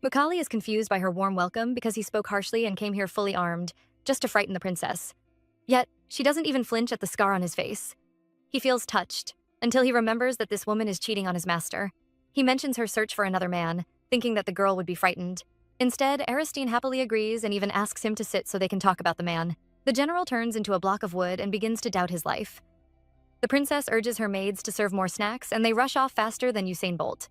Mukali is confused by her warm welcome because he spoke harshly and came here fully armed, just to frighten the princess. Yet, she doesn't even flinch at the scar on his face. He feels touched, until he remembers that this woman is cheating on his master. He mentions her search for another man, thinking that the girl would be frightened. Instead, Aristine happily agrees and even asks him to sit so they can talk about the man. The general turns into a block of wood and begins to doubt his life. The princess urges her maids to serve more snacks, and they rush off faster than Usain Bolt.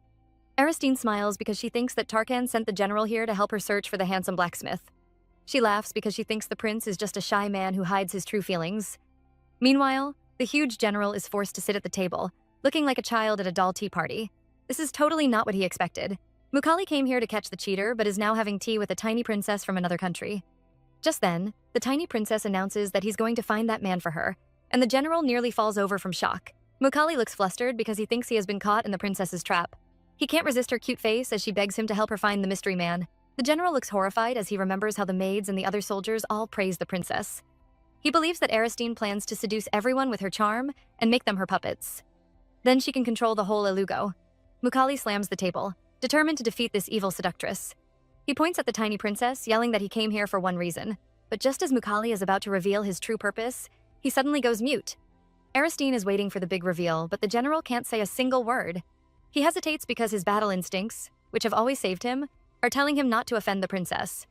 Aristine smiles because she thinks that Tarkan sent the general here to help her search for the handsome blacksmith. She laughs because she thinks the prince is just a shy man who hides his true feelings. Meanwhile, the huge general is forced to sit at the table, looking like a child at a doll tea party. This is totally not what he expected. Mukali came here to catch the cheater, but is now having tea with a tiny princess from another country. Just then, the tiny princess announces that he's going to find that man for her, and the general nearly falls over from shock. Mukali looks flustered because he thinks he has been caught in the princess's trap. He can't resist her cute face as she begs him to help her find the mystery man. The general looks horrified as he remembers how the maids and the other soldiers all praise the princess. He believes that Aristine plans to seduce everyone with her charm and make them her puppets. Then she can control the whole Elugo. Mukali slams the table, determined to defeat this evil seductress. He points at the tiny princess, yelling that he came here for one reason. But just as Mukali is about to reveal his true purpose, he suddenly goes mute. Aristine is waiting for the big reveal, but the general can't say a single word. He hesitates because his battle instincts, which have always saved him, are telling him not to offend the princess.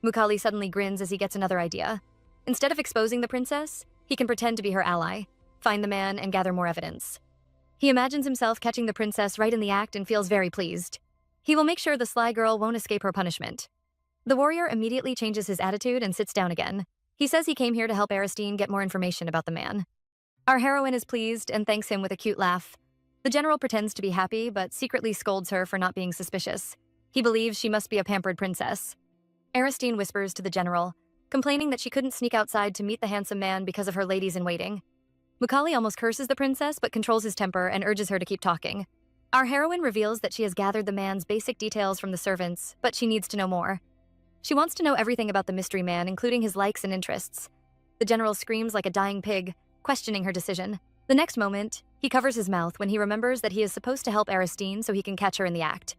Mukali suddenly grins as he gets another idea. Instead of exposing the princess, he can pretend to be her ally, find the man, and gather more evidence. He imagines himself catching the princess right in the act and feels very pleased. He will make sure the sly girl won't escape her punishment. The warrior immediately changes his attitude and sits down again. He says he came here to help Aristine get more information about the man. Our heroine is pleased and thanks him with a cute laugh. The general pretends to be happy, but secretly scolds her for not being suspicious. He believes she must be a pampered princess. Aristine whispers to the general, complaining that she couldn't sneak outside to meet the handsome man because of her ladies-in-waiting. Mukali almost curses the princess but controls his temper and urges her to keep talking. Our heroine reveals that she has gathered the man's basic details from the servants, but she needs to know more. She wants to know everything about the mystery man, including his likes and interests. The general screams like a dying pig, questioning her decision. The next moment, he covers his mouth when he remembers that he is supposed to help Aristine so he can catch her in the act.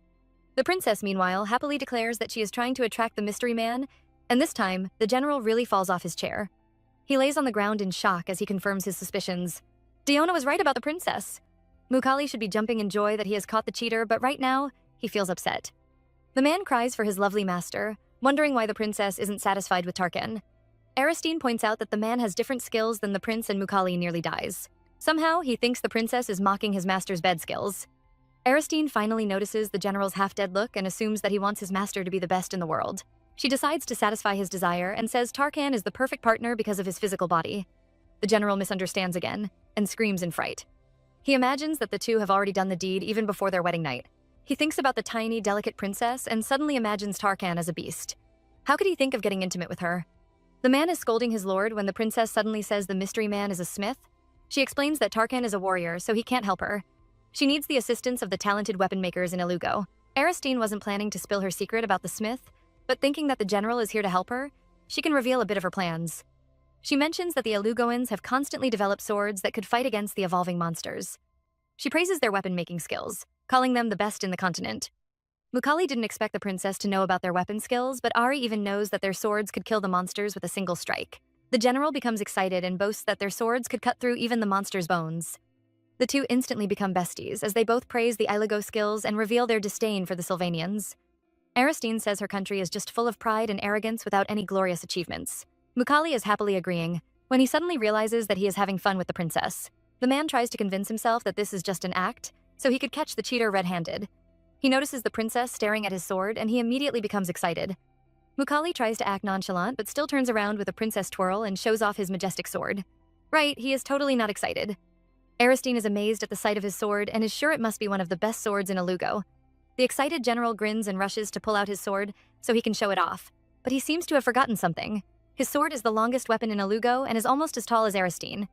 The princess, meanwhile, happily declares that she is trying to attract the mystery man, and this time, the general really falls off his chair. He lays on the ground in shock as he confirms his suspicions. Diona was right about the princess. Mukali should be jumping in joy that he has caught the cheater, but right now, he feels upset. The man cries for his lovely master, wondering why the princess isn't satisfied with Tarkan. Aristine points out that the man has different skills than the prince, and Mukali nearly dies. Somehow, he thinks the princess is mocking his master's bed skills. Aristine finally notices the general's half-dead look and assumes that he wants his master to be the best in the world. She decides to satisfy his desire and says Tarkan is the perfect partner because of his physical body. The general misunderstands again and screams in fright. He imagines that the two have already done the deed even before their wedding night. He thinks about the tiny, delicate princess and suddenly imagines Tarkan as a beast. How could he think of getting intimate with her? The man is scolding his lord when the princess suddenly says the mystery man is a smith. She explains that Tarkan is a warrior, so he can't help her. She needs the assistance of the talented weapon makers in Ilugo. Aristine wasn't planning to spill her secret about the smith, but thinking that the general is here to help her, she can reveal a bit of her plans. She mentions that the Ilugoans have constantly developed swords that could fight against the evolving monsters. She praises their weapon-making skills, calling them the best in the continent. Mukali didn't expect the princess to know about their weapon skills, but Ari even knows that their swords could kill the monsters with a single strike. The general becomes excited and boasts that their swords could cut through even the monster's bones. The two instantly become besties as they both praise the Ilugo skills and reveal their disdain for the Sylvanians. Aristine says her country is just full of pride and arrogance without any glorious achievements. Mukali is happily agreeing, when he suddenly realizes that he is having fun with the princess. The man tries to convince himself that this is just an act, so he could catch the cheater red-handed. He notices the princess staring at his sword, and he immediately becomes excited. Mukali tries to act nonchalant, but still turns around with a princess twirl and shows off his majestic sword. Right, he is totally not excited. Aristine is amazed at the sight of his sword and is sure it must be one of the best swords in Ilugo. The excited general grins and rushes to pull out his sword so he can show it off, but he seems to have forgotten something. His sword is the longest weapon in Ilugo and is almost as tall as Aristine.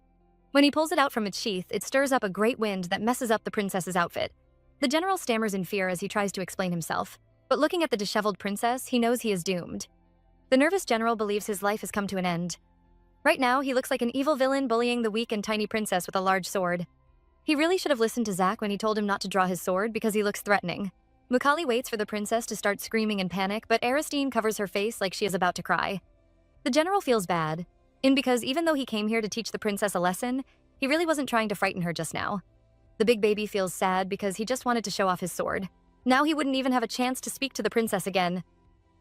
When he pulls it out from its sheath, it stirs up a great wind that messes up the princess's outfit. The general stammers in fear as he tries to explain himself, but looking at the disheveled princess, he knows he is doomed. The nervous general believes his life has come to an end. Right now, he looks like an evil villain bullying the weak and tiny princess with a large sword. He really should have listened to Zack when he told him not to draw his sword because he looks threatening. Mukali waits for the princess to start screaming in panic, but Aristine covers her face like she is about to cry. The general feels bad, because even though he came here to teach the princess a lesson, he really wasn't trying to frighten her just now. The big baby feels sad because he just wanted to show off his sword. Now he wouldn't even have a chance to speak to the princess again.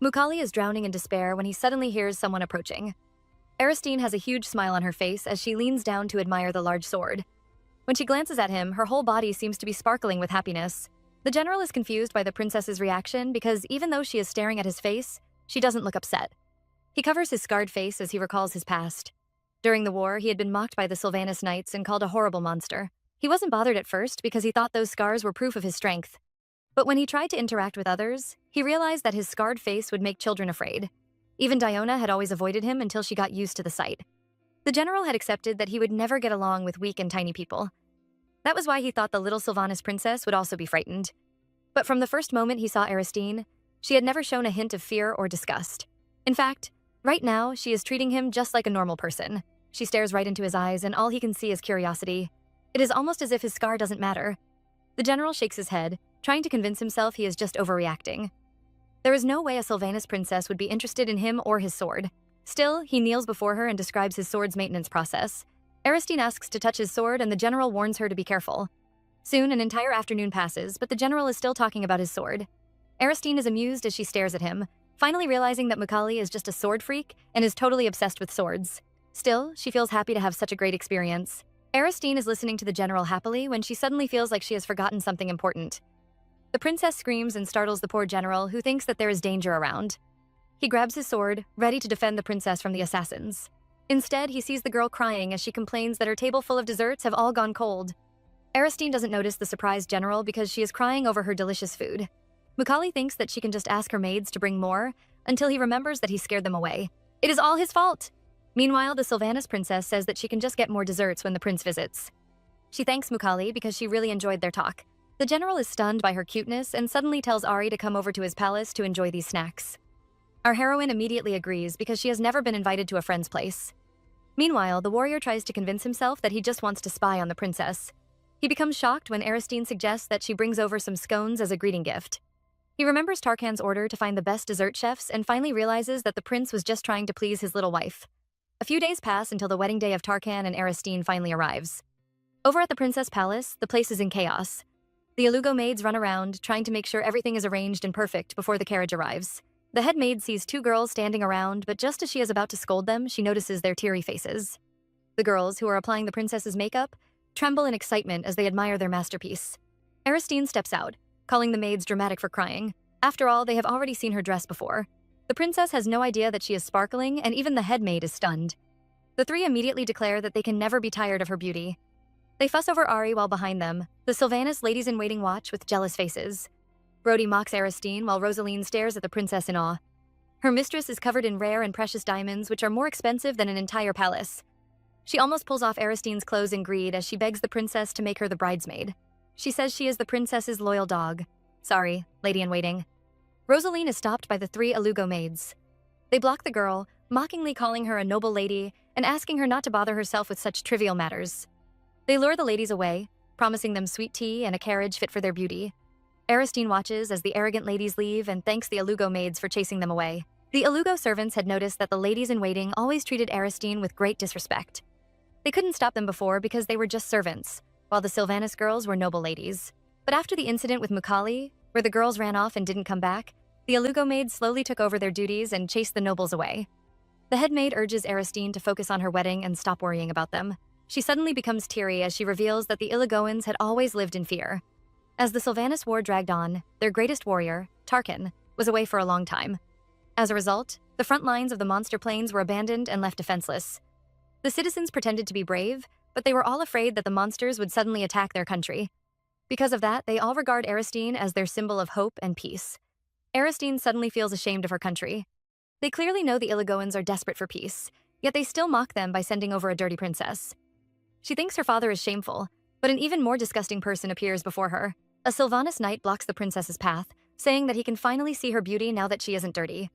Mukali is drowning in despair when he suddenly hears someone approaching. Aristine has a huge smile on her face as she leans down to admire the large sword. When she glances at him, her whole body seems to be sparkling with happiness. The general is confused by the princess's reaction because even though she is staring at his face, she doesn't look upset. He covers his scarred face as he recalls his past. During the war, he had been mocked by the Sylvanas Knights and called a horrible monster. He wasn't bothered at first because he thought those scars were proof of his strength. But when he tried to interact with others, he realized that his scarred face would make children afraid. Even Diona had always avoided him until she got used to the sight. The general had accepted that he would never get along with weak and tiny people. That was why he thought the little Sylvanas princess would also be frightened. But from the first moment he saw Aristine, she had never shown a hint of fear or disgust. In fact, right now, she is treating him just like a normal person. She stares right into his eyes, and all he can see is curiosity. It is almost as if his scar doesn't matter. The general shakes his head, trying to convince himself he is just overreacting. There is no way a Sylvanas princess would be interested in him or his sword. Still, he kneels before her and describes his sword's maintenance process. Aristine asks to touch his sword, and the general warns her to be careful. Soon, an entire afternoon passes, but the general is still talking about his sword. Aristine is amused as she stares at him, finally realizing that Mukali is just a sword freak and is totally obsessed with swords. Still, she feels happy to have such a great experience. Aristine is listening to the general happily when she suddenly feels like she has forgotten something important. The princess screams and startles the poor general, who thinks that there is danger around. He grabs his sword, ready to defend the princess from the assassins. Instead, he sees the girl crying as she complains that her table full of desserts have all gone cold. Aristine doesn't notice the surprised general because she is crying over her delicious food. Mukali thinks that she can just ask her maids to bring more until he remembers that he scared them away. It is all his fault! Meanwhile, the Sylvanas princess says that she can just get more desserts when the prince visits. She thanks Mukali because she really enjoyed their talk. The general is stunned by her cuteness and suddenly tells Ari to come over to his palace to enjoy these snacks. Our heroine immediately agrees because she has never been invited to a friend's place. Meanwhile, the warrior tries to convince himself that he just wants to spy on the princess. He becomes shocked when Aristine suggests that she brings over some scones as a greeting gift. He remembers Tarkan's order to find the best dessert chefs and finally realizes that the prince was just trying to please his little wife. A few days pass until the wedding day of Tarkan and Aristine finally arrives. Over at the princess palace, the place is in chaos. The Alugo maids run around, trying to make sure everything is arranged and perfect before the carriage arrives. The head maid sees two girls standing around, but just as she is about to scold them, she notices their teary faces. The girls, who are applying the princess's makeup, tremble in excitement as they admire their masterpiece. Aristine steps out, calling the maids dramatic for crying. After all, they have already seen her dress before. The princess has no idea that she is sparkling, and even the head maid is stunned. The three immediately declare that they can never be tired of her beauty. They fuss over Ari while behind them, the Sylvanus ladies-in-waiting watch with jealous faces. Brody mocks Aristine while Rosaline stares at the princess in awe. Her mistress is covered in rare and precious diamonds, which are more expensive than an entire palace. She almost pulls off Aristine's clothes in greed as she begs the princess to make her the bridesmaid. She says she is the princess's loyal dog. Sorry, lady-in-waiting. Rosaline is stopped by the three Alugo maids. They block the girl, mockingly calling her a noble lady and asking her not to bother herself with such trivial matters. They lure the ladies away, promising them sweet tea and a carriage fit for their beauty. Aristine watches as the arrogant ladies leave and thanks the Alugo maids for chasing them away. The Alugo servants had noticed that the ladies-in-waiting always treated Aristine with great disrespect. They couldn't stop them before because they were just servants, while the Sylvanus girls were noble ladies. But after the incident with Mukali, where the girls ran off and didn't come back, the Alugo maids slowly took over their duties and chased the nobles away. The head maid urges Aristine to focus on her wedding and stop worrying about them. She suddenly becomes teary as she reveals that the Ilagoans had always lived in fear. As the Sylvanus War dragged on, their greatest warrior, Tarkan, was away for a long time. As a result, the front lines of the monster plains were abandoned and left defenseless. The citizens pretended to be brave, but they were all afraid that the monsters would suddenly attack their country. Because of that, they all regard Aristine as their symbol of hope and peace. Aristine suddenly feels ashamed of her country. They clearly know the Ilagoans are desperate for peace, yet they still mock them by sending over a dirty princess. She thinks her father is shameful, but an even more disgusting person appears before her. A Sylvanus knight blocks the princess's path, saying that he can finally see her beauty now that she isn't dirty.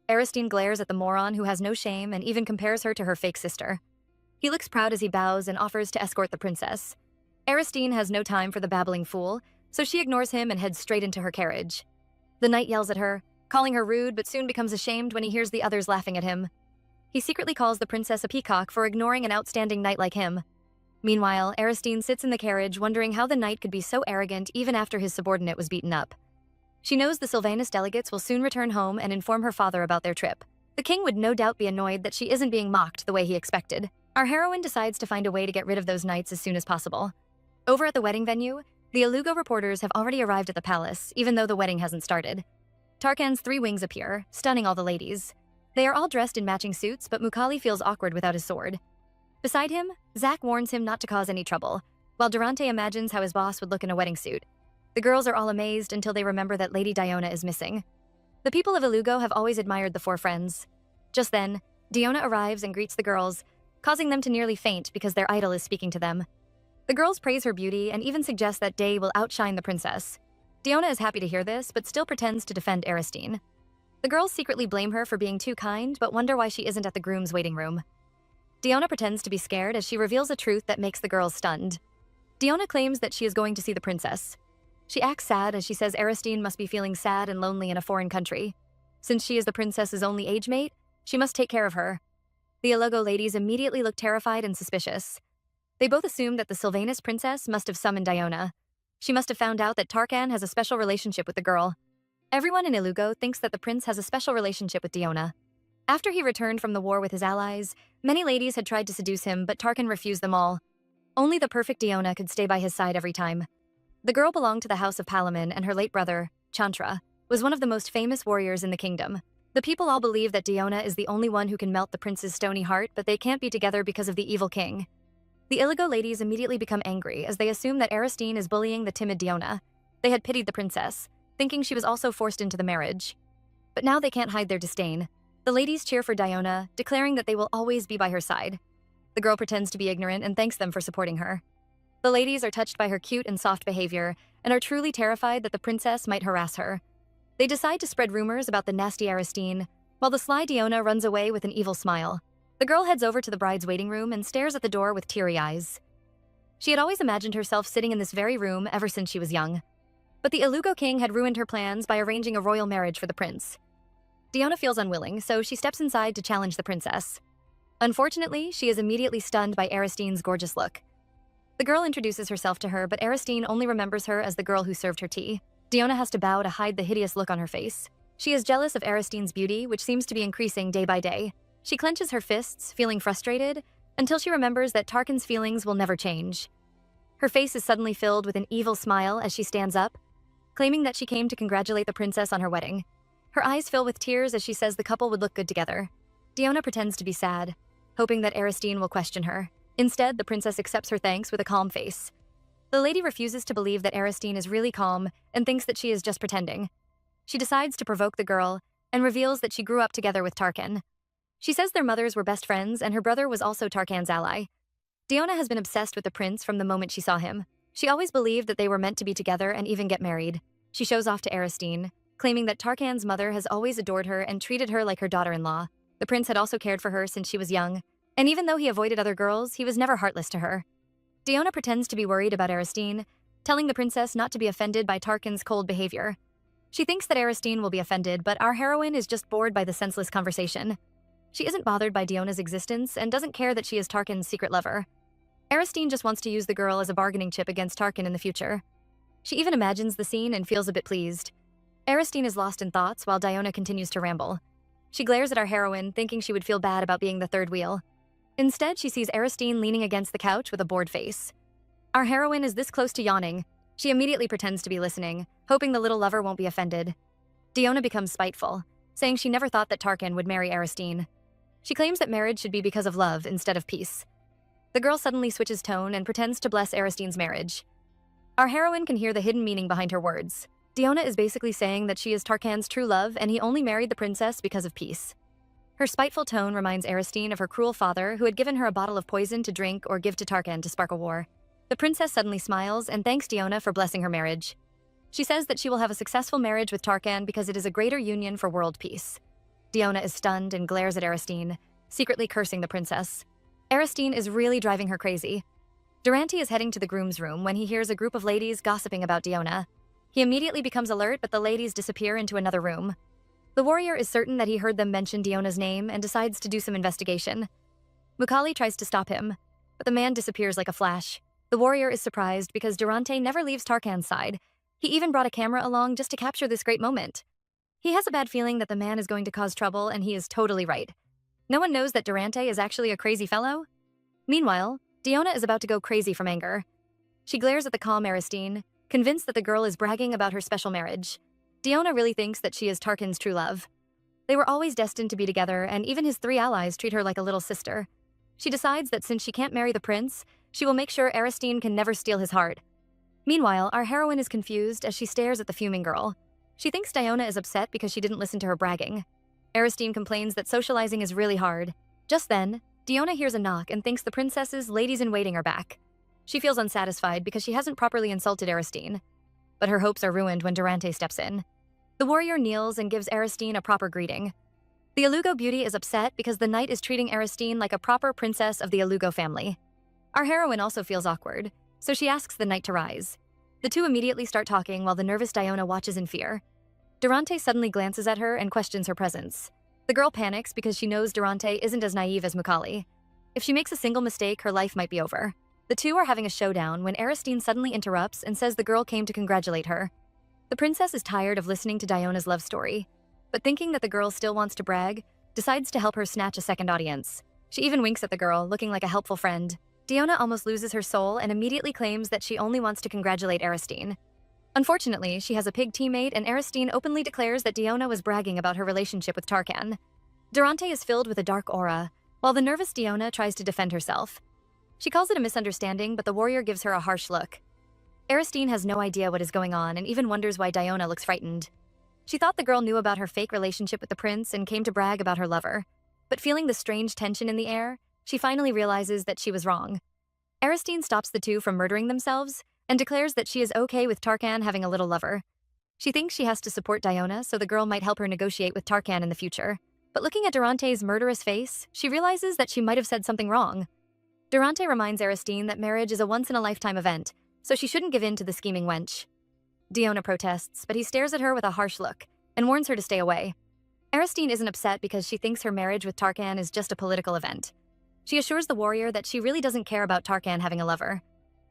Aristine glares at the moron who has no shame and even compares her to her fake sister. He looks proud as he bows and offers to escort the princess. Aristine has no time for the babbling fool, so she ignores him and heads straight into her carriage. The knight yells at her, calling her rude, but soon becomes ashamed when he hears the others laughing at him. He secretly calls the princess a peacock for ignoring an outstanding knight like him. Meanwhile, Aristine sits in the carriage wondering how the knight could be so arrogant even after his subordinate was beaten up. She knows the Sylvanus delegates will soon return home and inform her father about their trip. The king would no doubt be annoyed that she isn't being mocked the way he expected. Our heroine decides to find a way to get rid of those knights as soon as possible. Over at the wedding venue, the Alugo reporters have already arrived at the palace, even though the wedding hasn't started. Tarkan's three wings appear, stunning all the ladies. They are all dressed in matching suits, but Mukali feels awkward without his sword. Beside him, Zack warns him not to cause any trouble, while Durante imagines how his boss would look in a wedding suit. The girls are all amazed until they remember that Lady Diona is missing. The people of Alugo have always admired the four friends. Just then, Diona arrives and greets the girls, causing them to nearly faint because their idol is speaking to them. The girls praise her beauty and even suggest that Day will outshine the princess. Diona is happy to hear this, but still pretends to defend Aristine. The girls secretly blame her for being too kind, but wonder why she isn't at the groom's waiting room. Diona pretends to be scared as she reveals a truth that makes the girls stunned. Diona claims that she is going to see the princess. She acts sad as she says Aristine must be feeling sad and lonely in a foreign country. Since she is the princess's only age mate, she must take care of her. The Alugo ladies immediately look terrified and suspicious. They both assume that the Sylvanus princess must have summoned Diona. She must have found out that Tarkan has a special relationship with the girl. Everyone in Alugo thinks that the prince has a special relationship with Diona. After he returned from the war with his allies, many ladies had tried to seduce him, but Tarkan refused them all. Only the perfect Diona could stay by his side every time. The girl belonged to the house of Palamon, and her late brother, Chantra, was one of the most famous warriors in the kingdom. The people all believe that Diona is the only one who can melt the prince's stony heart, but they can't be together because of the evil king. The Iligo ladies immediately become angry as they assume that Aristine is bullying the timid Diona. They had pitied the princess, thinking she was also forced into the marriage. But now they can't hide their disdain. The ladies cheer for Diona, declaring that they will always be by her side. The girl pretends to be ignorant and thanks them for supporting her. The ladies are touched by her cute and soft behavior and are truly terrified that the princess might harass her. They decide to spread rumors about the nasty Aristine, while the sly Diona runs away with an evil smile. The girl heads over to the bride's waiting room and stares at the door with teary eyes. She had always imagined herself sitting in this very room ever since she was young. But the Ilugo king had ruined her plans by arranging a royal marriage for the prince. Diona feels unwilling, so she steps inside to challenge the princess. Unfortunately, she is immediately stunned by Aristine's gorgeous look. The girl introduces herself to her, but Aristine only remembers her as the girl who served her tea. Diona has to bow to hide the hideous look on her face. She is jealous of Aristine's beauty, which seems to be increasing day by day. She clenches her fists, feeling frustrated, until she remembers that Tarkan's feelings will never change. Her face is suddenly filled with an evil smile as she stands up, claiming that she came to congratulate the princess on her wedding. Her eyes fill with tears as she says the couple would look good together. Diona pretends to be sad, hoping that Aristine will question her. Instead, the princess accepts her thanks with a calm face. The lady refuses to believe that Aristine is really calm and thinks that she is just pretending. She decides to provoke the girl and reveals that she grew up together with Tarkan. She says their mothers were best friends and her brother was also Tarkan's ally. Diona has been obsessed with the prince from the moment she saw him. She always believed that they were meant to be together and even get married. She shows off to Aristine, claiming that Tarkan's mother has always adored her and treated her like her daughter-in-law. The prince had also cared for her since she was young, and even though he avoided other girls, he was never heartless to her. Diona pretends to be worried about Aristine, telling the princess not to be offended by Tarkan's cold behavior. She thinks that Aristine will be offended, but our heroine is just bored by the senseless conversation. She isn't bothered by Diona's existence and doesn't care that she is Tarkan's secret lover. Aristine just wants to use the girl as a bargaining chip against Tarkan in the future. She even imagines the scene and feels a bit pleased. Aristine is lost in thoughts while Diona continues to ramble. She glares at our heroine, thinking she would feel bad about being the third wheel. Instead, she sees Aristine leaning against the couch with a bored face. Our heroine is this close to yawning. She immediately pretends to be listening, hoping the little lover won't be offended. Diona becomes spiteful, saying she never thought that Tarkan would marry Aristine. She claims that marriage should be because of love instead of peace. The girl suddenly switches tone and pretends to bless Aristine's marriage. Our heroine can hear the hidden meaning behind her words. Diona is basically saying that she is Tarkan's true love and he only married the princess because of peace. Her spiteful tone reminds Aristine of her cruel father who had given her a bottle of poison to drink or give to Tarkan to spark a war. The princess suddenly smiles and thanks Diona for blessing her marriage. She says that she will have a successful marriage with Tarkan because it is a greater union for world peace. Diona is stunned and glares at Aristine, secretly cursing the princess. Aristine is really driving her crazy. Durante is heading to the groom's room when he hears a group of ladies gossiping about Diona. He immediately becomes alert, but the ladies disappear into another room. The warrior is certain that he heard them mention Diona's name and decides to do some investigation. Mukali tries to stop him, but the man disappears like a flash. The warrior is surprised because Durante never leaves Tarkan's side. He even brought a camera along just to capture this great moment. He has a bad feeling that the man is going to cause trouble, and he is totally right. No one knows that Durante is actually a crazy fellow. Meanwhile, Diona is about to go crazy from anger. She glares at the calm Aristine, convinced that the girl is bragging about her special marriage. Diona really thinks that she is Tarkan's true love. They were always destined to be together, and even his 3 allies treat her like a little sister. She decides that since she can't marry the prince, she will make sure Aristine can never steal his heart. Meanwhile, our heroine is confused as she stares at the fuming girl. She thinks Diona is upset because she didn't listen to her bragging. Aristine complains that socializing is really hard. Just then, Diona hears a knock and thinks the princess's ladies-in-waiting are back. She feels unsatisfied because she hasn't properly insulted Aristine. But her hopes are ruined when Durante steps in. The warrior kneels and gives Aristine a proper greeting. The Ilugo beauty is upset because the knight is treating Aristine like a proper princess of the Ilugo family. Our heroine also feels awkward, so she asks the knight to rise. The two immediately start talking while the nervous Diona watches in fear. Durante suddenly glances at her and questions her presence. The girl panics because she knows Durante isn't as naive as Mukali. If she makes a single mistake, her life might be over. The two are having a showdown when Aristine suddenly interrupts and says the girl came to congratulate her. The princess is tired of listening to Diona's love story, but thinking that the girl still wants to brag, decides to help her snatch a second audience. She even winks at the girl, looking like a helpful friend. Diona almost loses her soul and immediately claims that she only wants to congratulate Aristine. Unfortunately, she has a pig teammate, and Aristine openly declares that Diona was bragging about her relationship with Tarkan. Durante is filled with a dark aura, while the nervous Diona tries to defend herself. She calls it a misunderstanding, but the warrior gives her a harsh look. Aristine has no idea what is going on and even wonders why Diona looks frightened. She thought the girl knew about her fake relationship with the prince and came to brag about her lover. But feeling the strange tension in the air, she finally realizes that she was wrong. Aristine stops the two from murdering themselves and declares that she is okay with Tarkan having a little lover. She thinks she has to support Diona so the girl might help her negotiate with Tarkan in the future. But looking at Durante's murderous face, she realizes that she might have said something wrong. Durante reminds Aristine that marriage is a once-in-a-lifetime event, so she shouldn't give in to the scheming wench. Diona protests, but he stares at her with a harsh look and warns her to stay away. Aristine isn't upset because she thinks her marriage with Tarkan is just a political event. She assures the warrior that she really doesn't care about Tarkan having a lover.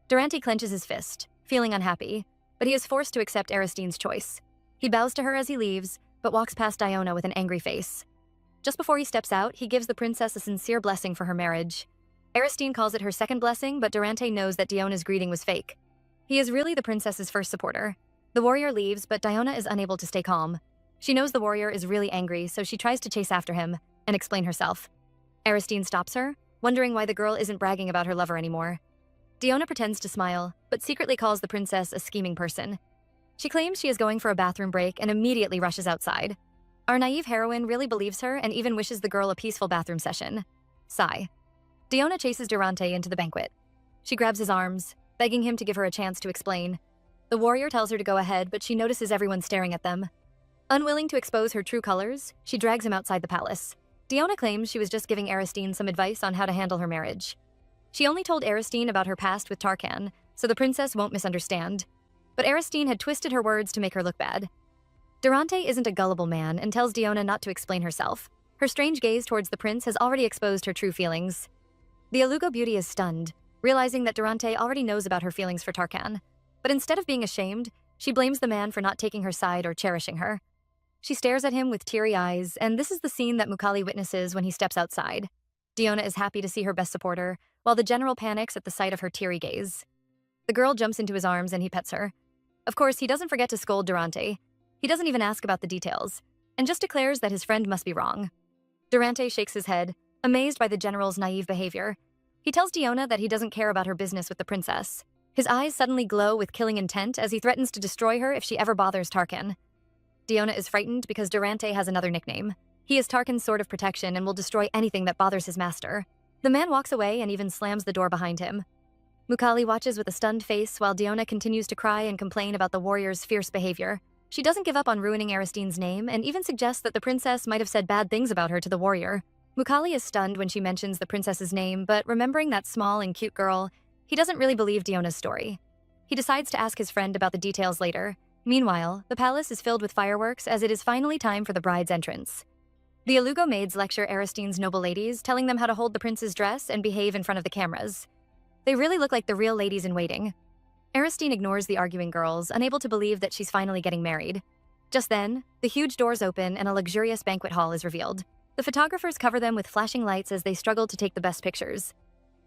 Durante clenches his fist, feeling unhappy, but he is forced to accept Aristine's choice. He bows to her as he leaves, but walks past Diona with an angry face. Just before he steps out, he gives the princess a sincere blessing for her marriage. Aristine calls it her second blessing, but Durante knows that Diona's greeting was fake. He is really the princess's first supporter. The warrior leaves, but Diona is unable to stay calm. She knows the warrior is really angry, so she tries to chase after him and explain herself. Aristine stops her, wondering why the girl isn't bragging about her lover anymore. Diona pretends to smile, but secretly calls the princess a scheming person. She claims she is going for a bathroom break and immediately rushes outside. Our naive heroine really believes her and even wishes the girl a peaceful bathroom session. Sigh. Diona chases Durante into the banquet. She grabs his arms, begging him to give her a chance to explain. The warrior tells her to go ahead, but she notices everyone staring at them. Unwilling to expose her true colors, she drags him outside the palace. Diona claims she was just giving Aristine some advice on how to handle her marriage. She only told Aristine about her past with Tarkan, so the princess won't misunderstand. But Aristine had twisted her words to make her look bad. Durante isn't a gullible man and tells Diona not to explain herself. Her strange gaze towards the prince has already exposed her true feelings. The Alugo beauty is stunned, realizing that Durante already knows about her feelings for Tarkan. But instead of being ashamed, she blames the man for not taking her side or cherishing her. She stares at him with teary eyes, and this is the scene that Mukali witnesses when he steps outside. Diona is happy to see her best supporter, while the general panics at the sight of her teary gaze. The girl jumps into his arms and he pets her. Of course, he doesn't forget to scold Durante. He doesn't even ask about the details, and just declares that his friend must be wrong. Durante shakes his head, amazed by the general's naive behavior. He tells Diona that he doesn't care about her business with the princess. His eyes suddenly glow with killing intent as he threatens to destroy her if she ever bothers Tarkan. Diona is frightened because Durante has another nickname. He is Tarkan's sword of protection and will destroy anything that bothers his master. The man walks away and even slams the door behind him. Mukali watches with a stunned face while Diona continues to cry and complain about the warrior's fierce behavior. She doesn't give up on ruining Aristine's name and even suggests that the princess might have said bad things about her to the warrior. Mukali is stunned when she mentions the princess's name, but remembering that small and cute girl, he doesn't really believe Diona's story. He decides to ask his friend about the details later. Meanwhile, the palace is filled with fireworks as it is finally time for the bride's entrance. The Alugo maids lecture Aristine's noble ladies, telling them how to hold the prince's dress and behave in front of the cameras. They really look like the real ladies in waiting. Aristine ignores the arguing girls, unable to believe that she's finally getting married. Just then, the huge doors open and a luxurious banquet hall is revealed. The photographers cover them with flashing lights as they struggle to take the best pictures.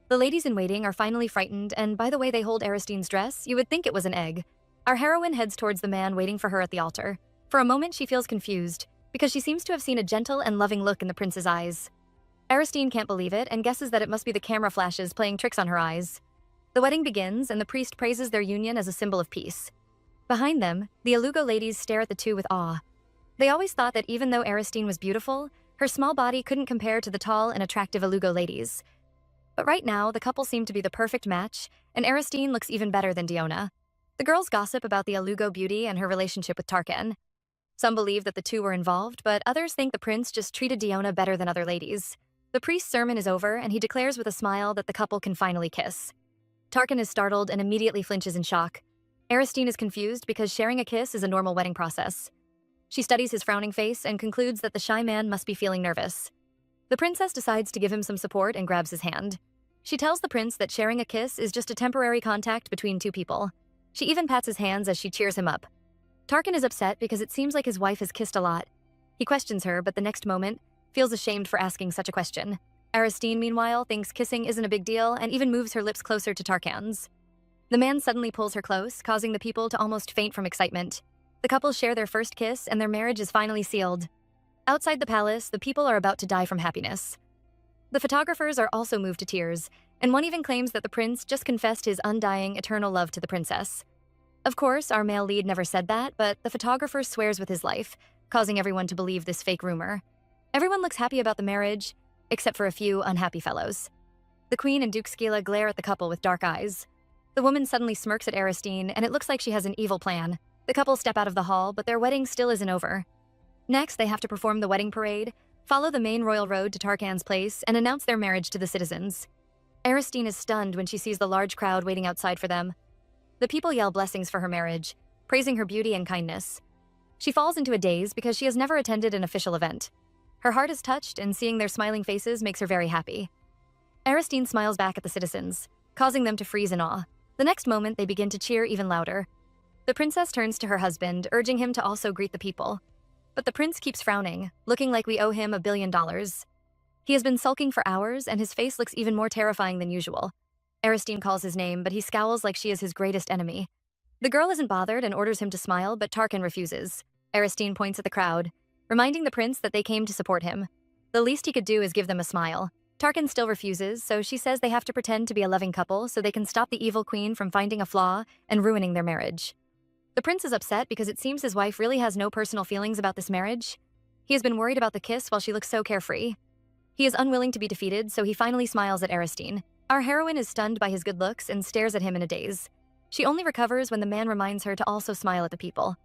The ladies in waiting are finally frightened, and by the way they hold Aristine's dress, you would think it was an egg. Our heroine heads towards the man waiting for her at the altar. For a moment, she feels confused, because she seems to have seen a gentle and loving look in the prince's eyes. Aristine can't believe it and guesses that it must be the camera flashes playing tricks on her eyes. The wedding begins, and the priest praises their union as a symbol of peace. Behind them, the Alugo ladies stare at the two with awe. They always thought that even though Aristine was beautiful, her small body couldn't compare to the tall and attractive Alugo ladies. But right now, the couple seem to be the perfect match, and Aristine looks even better than Diona. The girls gossip about the Alugo beauty and her relationship with Tarkan. Some believe that the two were involved, but others think the prince just treated Diona better than other ladies. The priest's sermon is over, and he declares with a smile that the couple can finally kiss. Tarkan is startled and immediately flinches in shock. Aristine is confused because sharing a kiss is a normal wedding process. She studies his frowning face and concludes that the shy man must be feeling nervous. The princess decides to give him some support and grabs his hand. She tells the prince that sharing a kiss is just a temporary contact between two people. She even pats his hands as she cheers him up. Tarkan is upset because it seems like his wife has kissed a lot. He questions her, but the next moment, feels ashamed for asking such a question. Aristine, meanwhile, thinks kissing isn't a big deal and even moves her lips closer to Tarkan's. The man suddenly pulls her close, causing the people to almost faint from excitement. The couple share their first kiss, and their marriage is finally sealed. Outside the palace, the people are about to die from happiness. The photographers are also moved to tears, and one even claims that the prince just confessed his undying, eternal love to the princess. Of course, our male lead never said that, but the photographer swears with his life, causing everyone to believe this fake rumor. Everyone looks happy about the marriage, except for a few unhappy fellows. The queen and Duke Skila glare at the couple with dark eyes. The woman suddenly smirks at Aristine, and it looks like she has an evil plan. The couple step out of the hall, but their wedding still isn't over. Next, they have to perform the wedding parade, follow the main royal road to Tarkan's place, and announce their marriage to the citizens. Aristine is stunned when she sees the large crowd waiting outside for them. The people yell blessings for her marriage, praising her beauty and kindness. She falls into a daze because she has never attended an official event. Her heart is touched, and seeing their smiling faces makes her very happy. Aristine smiles back at the citizens, causing them to freeze in awe. The next moment, they begin to cheer even louder. The princess turns to her husband, urging him to also greet the people. But the prince keeps frowning, looking like we owe him $1 billion. He has been sulking for hours, and his face looks even more terrifying than usual. Aristine calls his name, but he scowls like she is his greatest enemy. The girl isn't bothered and orders him to smile, but Tarkan refuses. Aristine points at the crowd, reminding the prince that they came to support him. The least he could do is give them a smile. Tarkan still refuses, so she says they have to pretend to be a loving couple so they can stop the evil queen from finding a flaw and ruining their marriage. The prince is upset because it seems his wife really has no personal feelings about this marriage. He has been worried about the kiss while she looks so carefree. He is unwilling to be defeated, so he finally smiles at Aristine. Our heroine is stunned by his good looks and stares at him in a daze. She only recovers when the man reminds her to also smile at the people.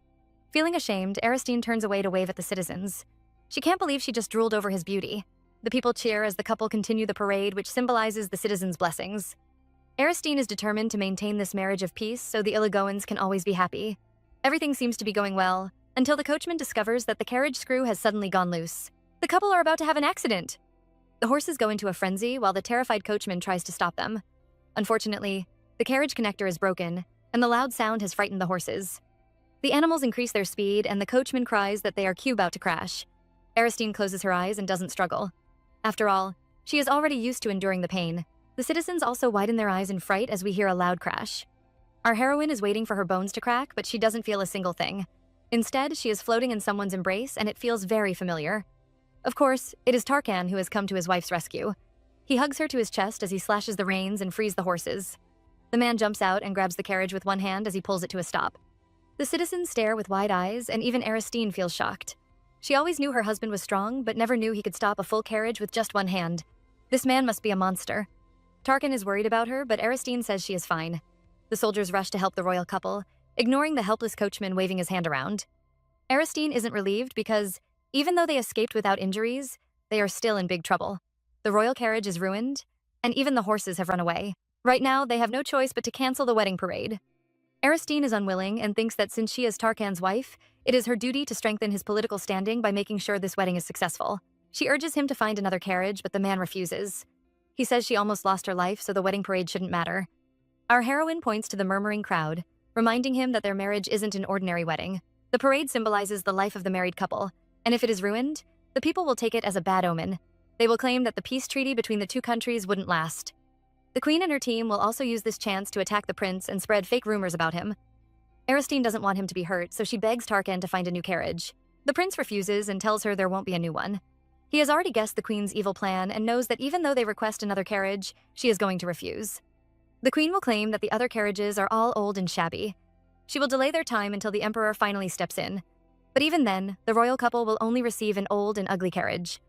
Feeling ashamed, Aristine turns away to wave at the citizens. She can't believe she just drooled over his beauty. The people cheer as the couple continue the parade, which symbolizes the citizens' blessings. Aristine is determined to maintain this marriage of peace so the Ilagoans can always be happy. Everything seems to be going well, until the coachman discovers that the carriage screw has suddenly gone loose. The couple are about to have an accident. The horses go into a frenzy while the terrified coachman tries to stop them. Unfortunately, the carriage connector is broken, and the loud sound has frightened the horses. The animals increase their speed, and the coachman cries that they are about to crash. Aristine closes her eyes and doesn't struggle. After all, she is already used to enduring the pain. The citizens also widen their eyes in fright as we hear a loud crash. Our heroine is waiting for her bones to crack, but she doesn't feel a single thing. Instead, she is floating in someone's embrace, and it feels very familiar. Of course, it is Tarkan who has come to his wife's rescue. He hugs her to his chest as he slashes the reins and frees the horses. The man jumps out and grabs the carriage with one hand as he pulls it to a stop. The citizens stare with wide eyes, and even Aristine feels shocked. She always knew her husband was strong, but never knew he could stop a full carriage with just one hand. This man must be a monster. Tarkan is worried about her, but Aristine says she is fine. The soldiers rush to help the royal couple, ignoring the helpless coachman waving his hand around. Aristine isn't relieved because, even though they escaped without injuries, they are still in big trouble. The royal carriage is ruined, and even the horses have run away. Right now, they have no choice but to cancel the wedding parade. Aristine is unwilling and thinks that since she is Tarkan's wife, it is her duty to strengthen his political standing by making sure this wedding is successful. She urges him to find another carriage, but the man refuses. He says she almost lost her life, so the wedding parade shouldn't matter. Our heroine points to the murmuring crowd, reminding him that their marriage isn't an ordinary wedding. The parade symbolizes the life of the married couple, and if it is ruined, the people will take it as a bad omen. They will claim that the peace treaty between the two countries wouldn't last. The queen and her team will also use this chance to attack the prince and spread fake rumors about him. Aristine doesn't want him to be hurt, so she begs Tarkan to find a new carriage. The prince refuses and tells her there won't be a new one. He has already guessed the queen's evil plan and knows that even though they request another carriage, she is going to refuse. The queen will claim that the other carriages are all old and shabby. She will delay their time until the emperor finally steps in. But even then, the royal couple will only receive an old and ugly carriage.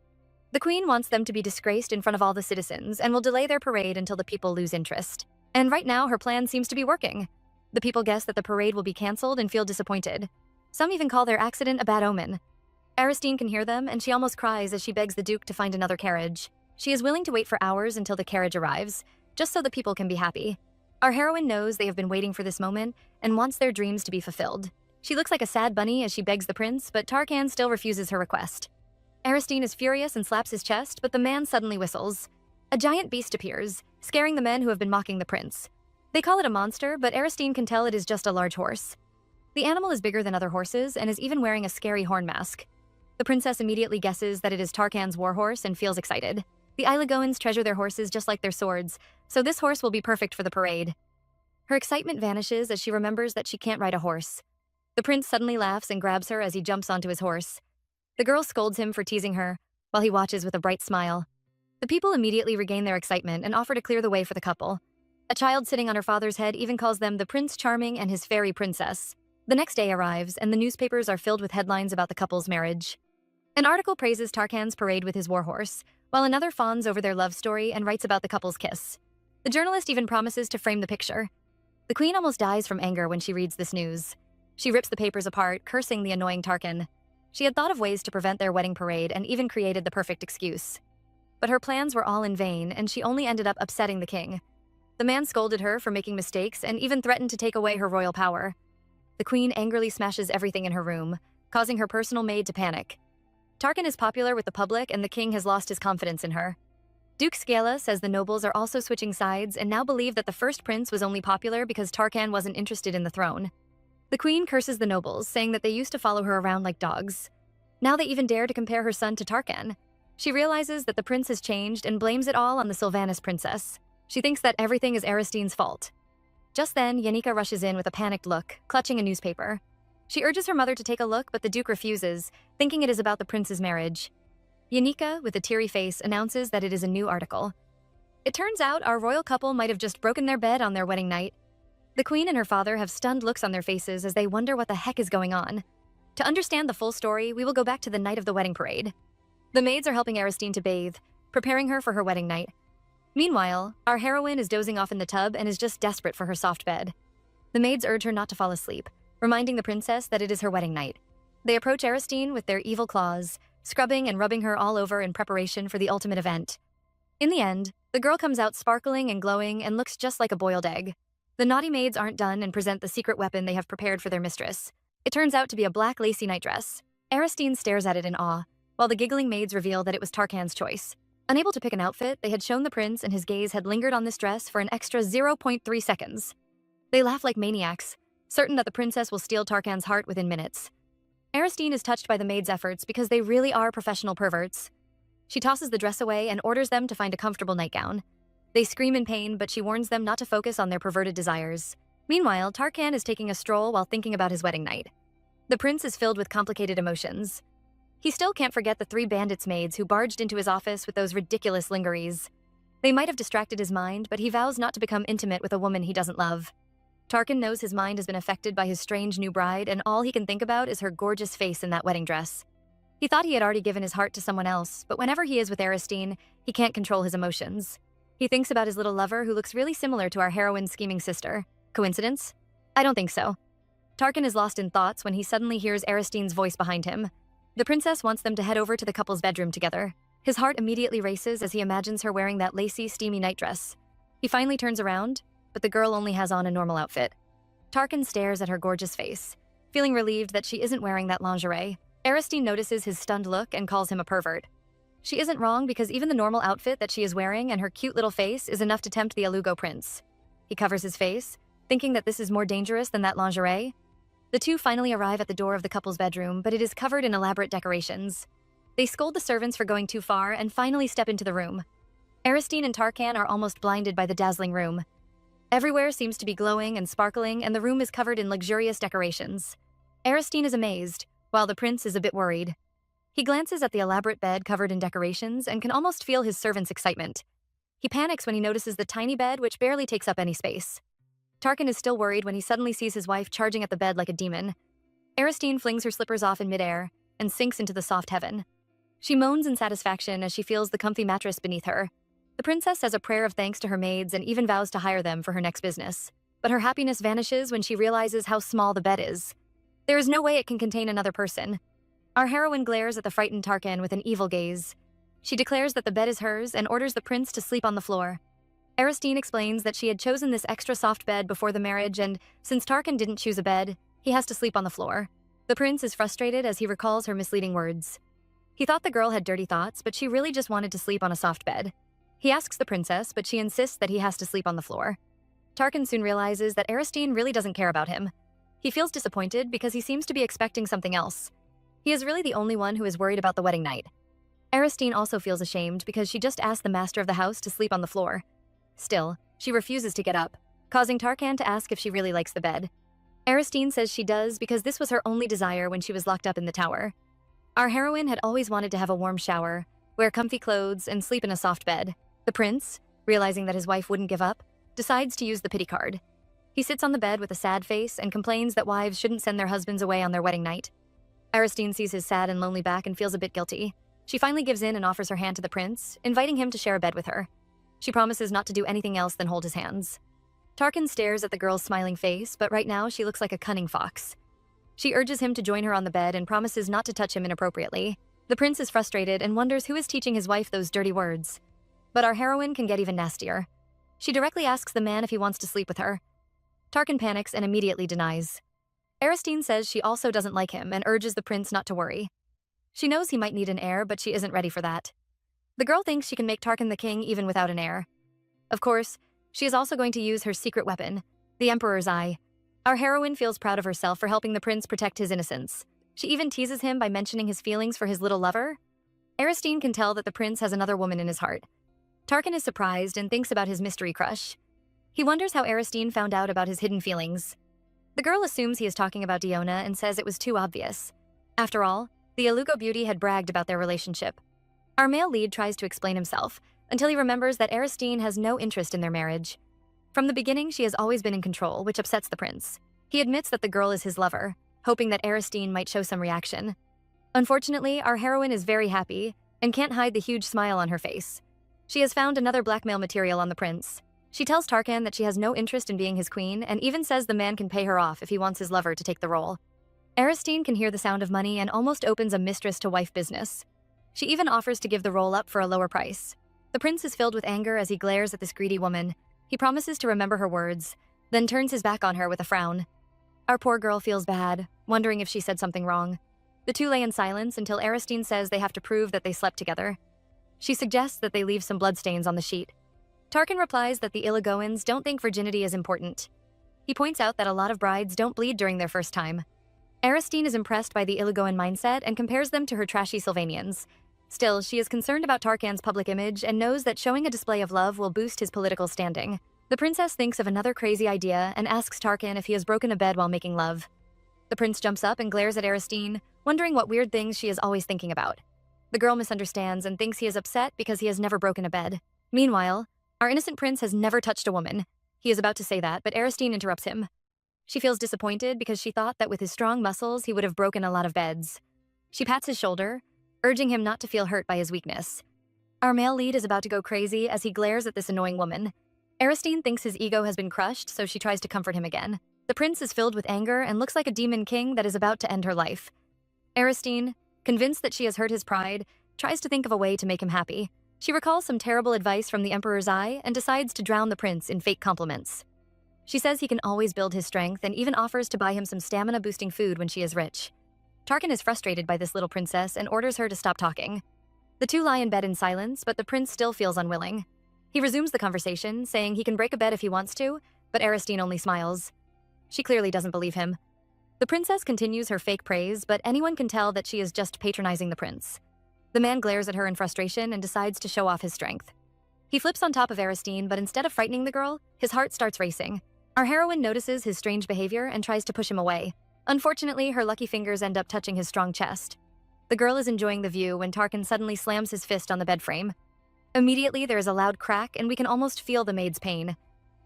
The queen wants them to be disgraced in front of all the citizens and will delay their parade until the people lose interest. And right now, her plan seems to be working. The people guess that the parade will be cancelled and feel disappointed. Some even call their accident a bad omen. Aristine can hear them, and she almost cries as she begs the duke to find another carriage. She is willing to wait for hours until the carriage arrives, just so the people can be happy. Our heroine knows they have been waiting for this moment and wants their dreams to be fulfilled. She looks like a sad bunny as she begs the prince, but Tarkan still refuses her request. Aristine is furious and slaps his chest, but the man suddenly whistles. A giant beast appears, scaring the men who have been mocking the prince. They call it a monster, but Aristine can tell it is just a large horse. The animal is bigger than other horses and is even wearing a scary horn mask. The princess immediately guesses that it is Tarkan's warhorse and feels excited. The Ilagoans treasure their horses just like their swords, so this horse will be perfect for the parade. Her excitement vanishes as she remembers that she can't ride a horse. The prince suddenly laughs and grabs her as he jumps onto his horse. The girl scolds him for teasing her, while he watches with a bright smile. The people immediately regain their excitement and offer to clear the way for the couple. A child sitting on her father's head even calls them the Prince Charming and his fairy princess. The next day arrives, and the newspapers are filled with headlines about the couple's marriage. An article praises Tarkan's parade with his warhorse, while another fawns over their love story and writes about the couple's kiss. The journalist even promises to frame the picture. The queen almost dies from anger when she reads this news. She rips the papers apart, cursing the annoying Tarkan. She had thought of ways to prevent their wedding parade and even created the perfect excuse. But her plans were all in vain, and she only ended up upsetting the king. The man scolded her for making mistakes and even threatened to take away her royal power. the queen angrily smashes everything in her room, causing her personal maid to panic. Tarkan is popular with the public and the king has lost his confidence in her. Duke Scala says the nobles are also switching sides and now believe that the first prince was only popular because Tarkan wasn't interested in the throne. The queen curses the nobles, saying that they used to follow her around like dogs. Now they even dare to compare her son to Tarkan. She realizes that the prince has changed and blames it all on the Sylvanas princess. She thinks that everything is Aristine's fault. Just then, Yanika rushes in with a panicked look, clutching a newspaper. She urges her mother to take a look, but the duke refuses, thinking it is about the prince's marriage. Yanika, with a teary face, announces that it is a new article. It turns out our royal couple might have just broken their bed on their wedding night. The queen and her father have stunned looks on their faces as they wonder what the heck is going on. To understand the full story, we will go back to the night of the wedding parade. The maids are helping Aristine to bathe, preparing her for her wedding night. Meanwhile, our heroine is dozing off in the tub and is just desperate for her soft bed. The maids urge her not to fall asleep, reminding the princess that it is her wedding night. They approach Aristine with their evil claws, scrubbing and rubbing her all over in preparation for the ultimate event. In the end, the girl comes out sparkling and glowing and looks just like a boiled egg. The naughty maids aren't done and present the secret weapon they have prepared for their mistress. It turns out to be a black lacy nightdress. Aristine stares at it in awe, while the giggling maids reveal that it was Tarkan's choice. Unable to pick an outfit, they had shown the prince and his gaze had lingered on this dress for an extra 0.3 seconds. They laugh like maniacs, certain that the princess will steal Tarkan's heart within minutes. Aristine is touched by the maids' efforts because they really are professional perverts. She tosses the dress away and orders them to find a comfortable nightgown. They scream in pain, but she warns them not to focus on their perverted desires. Meanwhile, Tarkan is taking a stroll while thinking about his wedding night. The prince is filled with complicated emotions. He still can't forget the 3 bandits maids who barged into his office with those ridiculous lingeries. They might have distracted his mind, but he vows not to become intimate with a woman he doesn't love. Tarkan knows his mind has been affected by his strange new bride, and all he can think about is her gorgeous face in that wedding dress. He thought he had already given his heart to someone else, but whenever he is with Aristine, he can't control his emotions. He thinks about his little lover who looks really similar to our heroine's scheming sister. Coincidence? I don't think so. Tarkan is lost in thoughts when he suddenly hears Aristine's voice behind him. The princess wants them to head over to the couple's bedroom together. His heart immediately races as he imagines her wearing that lacy, steamy nightdress. He finally turns around, but the girl only has on a normal outfit. Tarkan stares at her gorgeous face, feeling relieved that she isn't wearing that lingerie. Aristine notices his stunned look and calls him a pervert. She isn't wrong because even the normal outfit that she is wearing and her cute little face is enough to tempt the Alugo prince. He covers his face, thinking that this is more dangerous than that lingerie. The two finally arrive at the door of the couple's bedroom, but it is covered in elaborate decorations. They scold the servants for going too far and finally step into the room. Aristine and Tarkan are almost blinded by the dazzling room. Everywhere seems to be glowing and sparkling, and the room is covered in luxurious decorations. Aristine is amazed, while the prince is a bit worried. He glances at the elaborate bed covered in decorations and can almost feel his servant's excitement. He panics when he notices the tiny bed, which barely takes up any space. Tarkan is still worried when he suddenly sees his wife charging at the bed like a demon. Aristine flings her slippers off in midair and sinks into the soft heaven. She moans in satisfaction as she feels the comfy mattress beneath her. The princess says a prayer of thanks to her maids and even vows to hire them for her next business. But her happiness vanishes when she realizes how small the bed is. There is no way it can contain another person. Our heroine glares at the frightened Tarkan with an evil gaze. She declares that the bed is hers and orders the prince to sleep on the floor. Aristine explains that she had chosen this extra soft bed before the marriage, and since Tarkan didn't choose a bed, he has to sleep on the floor. The prince is frustrated as he recalls her misleading words. He thought the girl had dirty thoughts, but she really just wanted to sleep on a soft bed. He asks the princess, but she insists that he has to sleep on the floor. Tarkan soon realizes that Aristine really doesn't care about him. He feels disappointed because he seems to be expecting something else. He is really the only one who is worried about the wedding night. Aristine also feels ashamed because she just asked the master of the house to sleep on the floor. Still, she refuses to get up, causing Tarkan to ask if she really likes the bed. Aristine says she does because this was her only desire when she was locked up in the tower. Our heroine had always wanted to have a warm shower, wear comfy clothes, and sleep in a soft bed. The prince, realizing that his wife wouldn't give up, decides to use the pity card. He sits on the bed with a sad face and complains that wives shouldn't send their husbands away on their wedding night. Aristine sees his sad and lonely back and feels a bit guilty. She finally gives in and offers her hand to the prince, inviting him to share a bed with her. She promises not to do anything else than hold his hands. Tarkan stares at the girl's smiling face, but right now she looks like a cunning fox. She urges him to join her on the bed and promises not to touch him inappropriately. The prince is frustrated and wonders who is teaching his wife those dirty words. But our heroine can get even nastier. She directly asks the man if he wants to sleep with her. Tarkan panics and immediately denies. Aristine says she also doesn't like him and urges the prince not to worry. She knows he might need an heir, but she isn't ready for that. The girl thinks she can make Tarkan the king even without an heir. Of course, she is also going to use her secret weapon, the Emperor's Eye. Our heroine feels proud of herself for helping the prince protect his innocence. She even teases him by mentioning his feelings for his little lover. Aristine can tell that the prince has another woman in his heart. Tarkan is surprised and thinks about his mystery crush. He wonders how Aristine found out about his hidden feelings. The girl assumes he is talking about Diona and says it was too obvious. After all, the Ilugo beauty had bragged about their relationship. Our male lead tries to explain himself, until he remembers that Aristine has no interest in their marriage. From the beginning, she has always been in control, which upsets the prince. He admits that the girl is his lover, hoping that Aristine might show some reaction. Unfortunately, our heroine is very happy and can't hide the huge smile on her face. She has found another blackmail material on the prince. She tells Tarkan that she has no interest in being his queen and even says the man can pay her off if he wants his lover to take the role. Aristine can hear the sound of money and almost opens a mistress-to-wife business. She even offers to give the role up for a lower price. The prince is filled with anger as he glares at this greedy woman. He promises to remember her words, then turns his back on her with a frown. Our poor girl feels bad, wondering if she said something wrong. The two lay in silence until Aristine says they have to prove that they slept together. She suggests that they leave some bloodstains on the sheet. Tarkan replies that the Ilugoans don't think virginity is important. He points out that a lot of brides don't bleed during their first time. Aristine is impressed by the Ilugoan mindset and compares them to her trashy Sylvanians. Still, she is concerned about Tarkan's public image and knows that showing a display of love will boost his political standing. The princess thinks of another crazy idea and asks Tarkan if he has broken a bed while making love. The prince jumps up and glares at Aristine, wondering what weird things she is always thinking about. The girl misunderstands and thinks he is upset because he has never broken a bed. Meanwhile, our innocent prince has never touched a woman. He is about to say that, but Aristine interrupts him. She feels disappointed because she thought that with his strong muscles, he would have broken a lot of beds. She pats his shoulder, urging him not to feel hurt by his weakness. Our male lead is about to go crazy as he glares at this annoying woman. Aristine thinks his ego has been crushed, so she tries to comfort him again. The prince is filled with anger and looks like a demon king that is about to end her life. Aristine, convinced that she has hurt his pride, tries to think of a way to make him happy. She recalls some terrible advice from the Emperor's Eye and decides to drown the prince in fake compliments. She says he can always build his strength and even offers to buy him some stamina-boosting food when she is rich. Tarkan is frustrated by this little princess and orders her to stop talking. The two lie in bed in silence, but the prince still feels unwilling. He resumes the conversation, saying he can break a bed if he wants to, but Aristine only smiles. She clearly doesn't believe him. The princess continues her fake praise, but anyone can tell that she is just patronizing the prince. The man glares at her in frustration and decides to show off his strength. He flips on top of Aristine, but instead of frightening the girl, his heart starts racing. Our heroine notices his strange behavior and tries to push him away. Unfortunately, her lucky fingers end up touching his strong chest. The girl is enjoying the view when Tarkan suddenly slams his fist on the bed frame. Immediately, there is a loud crack, and we can almost feel the maid's pain.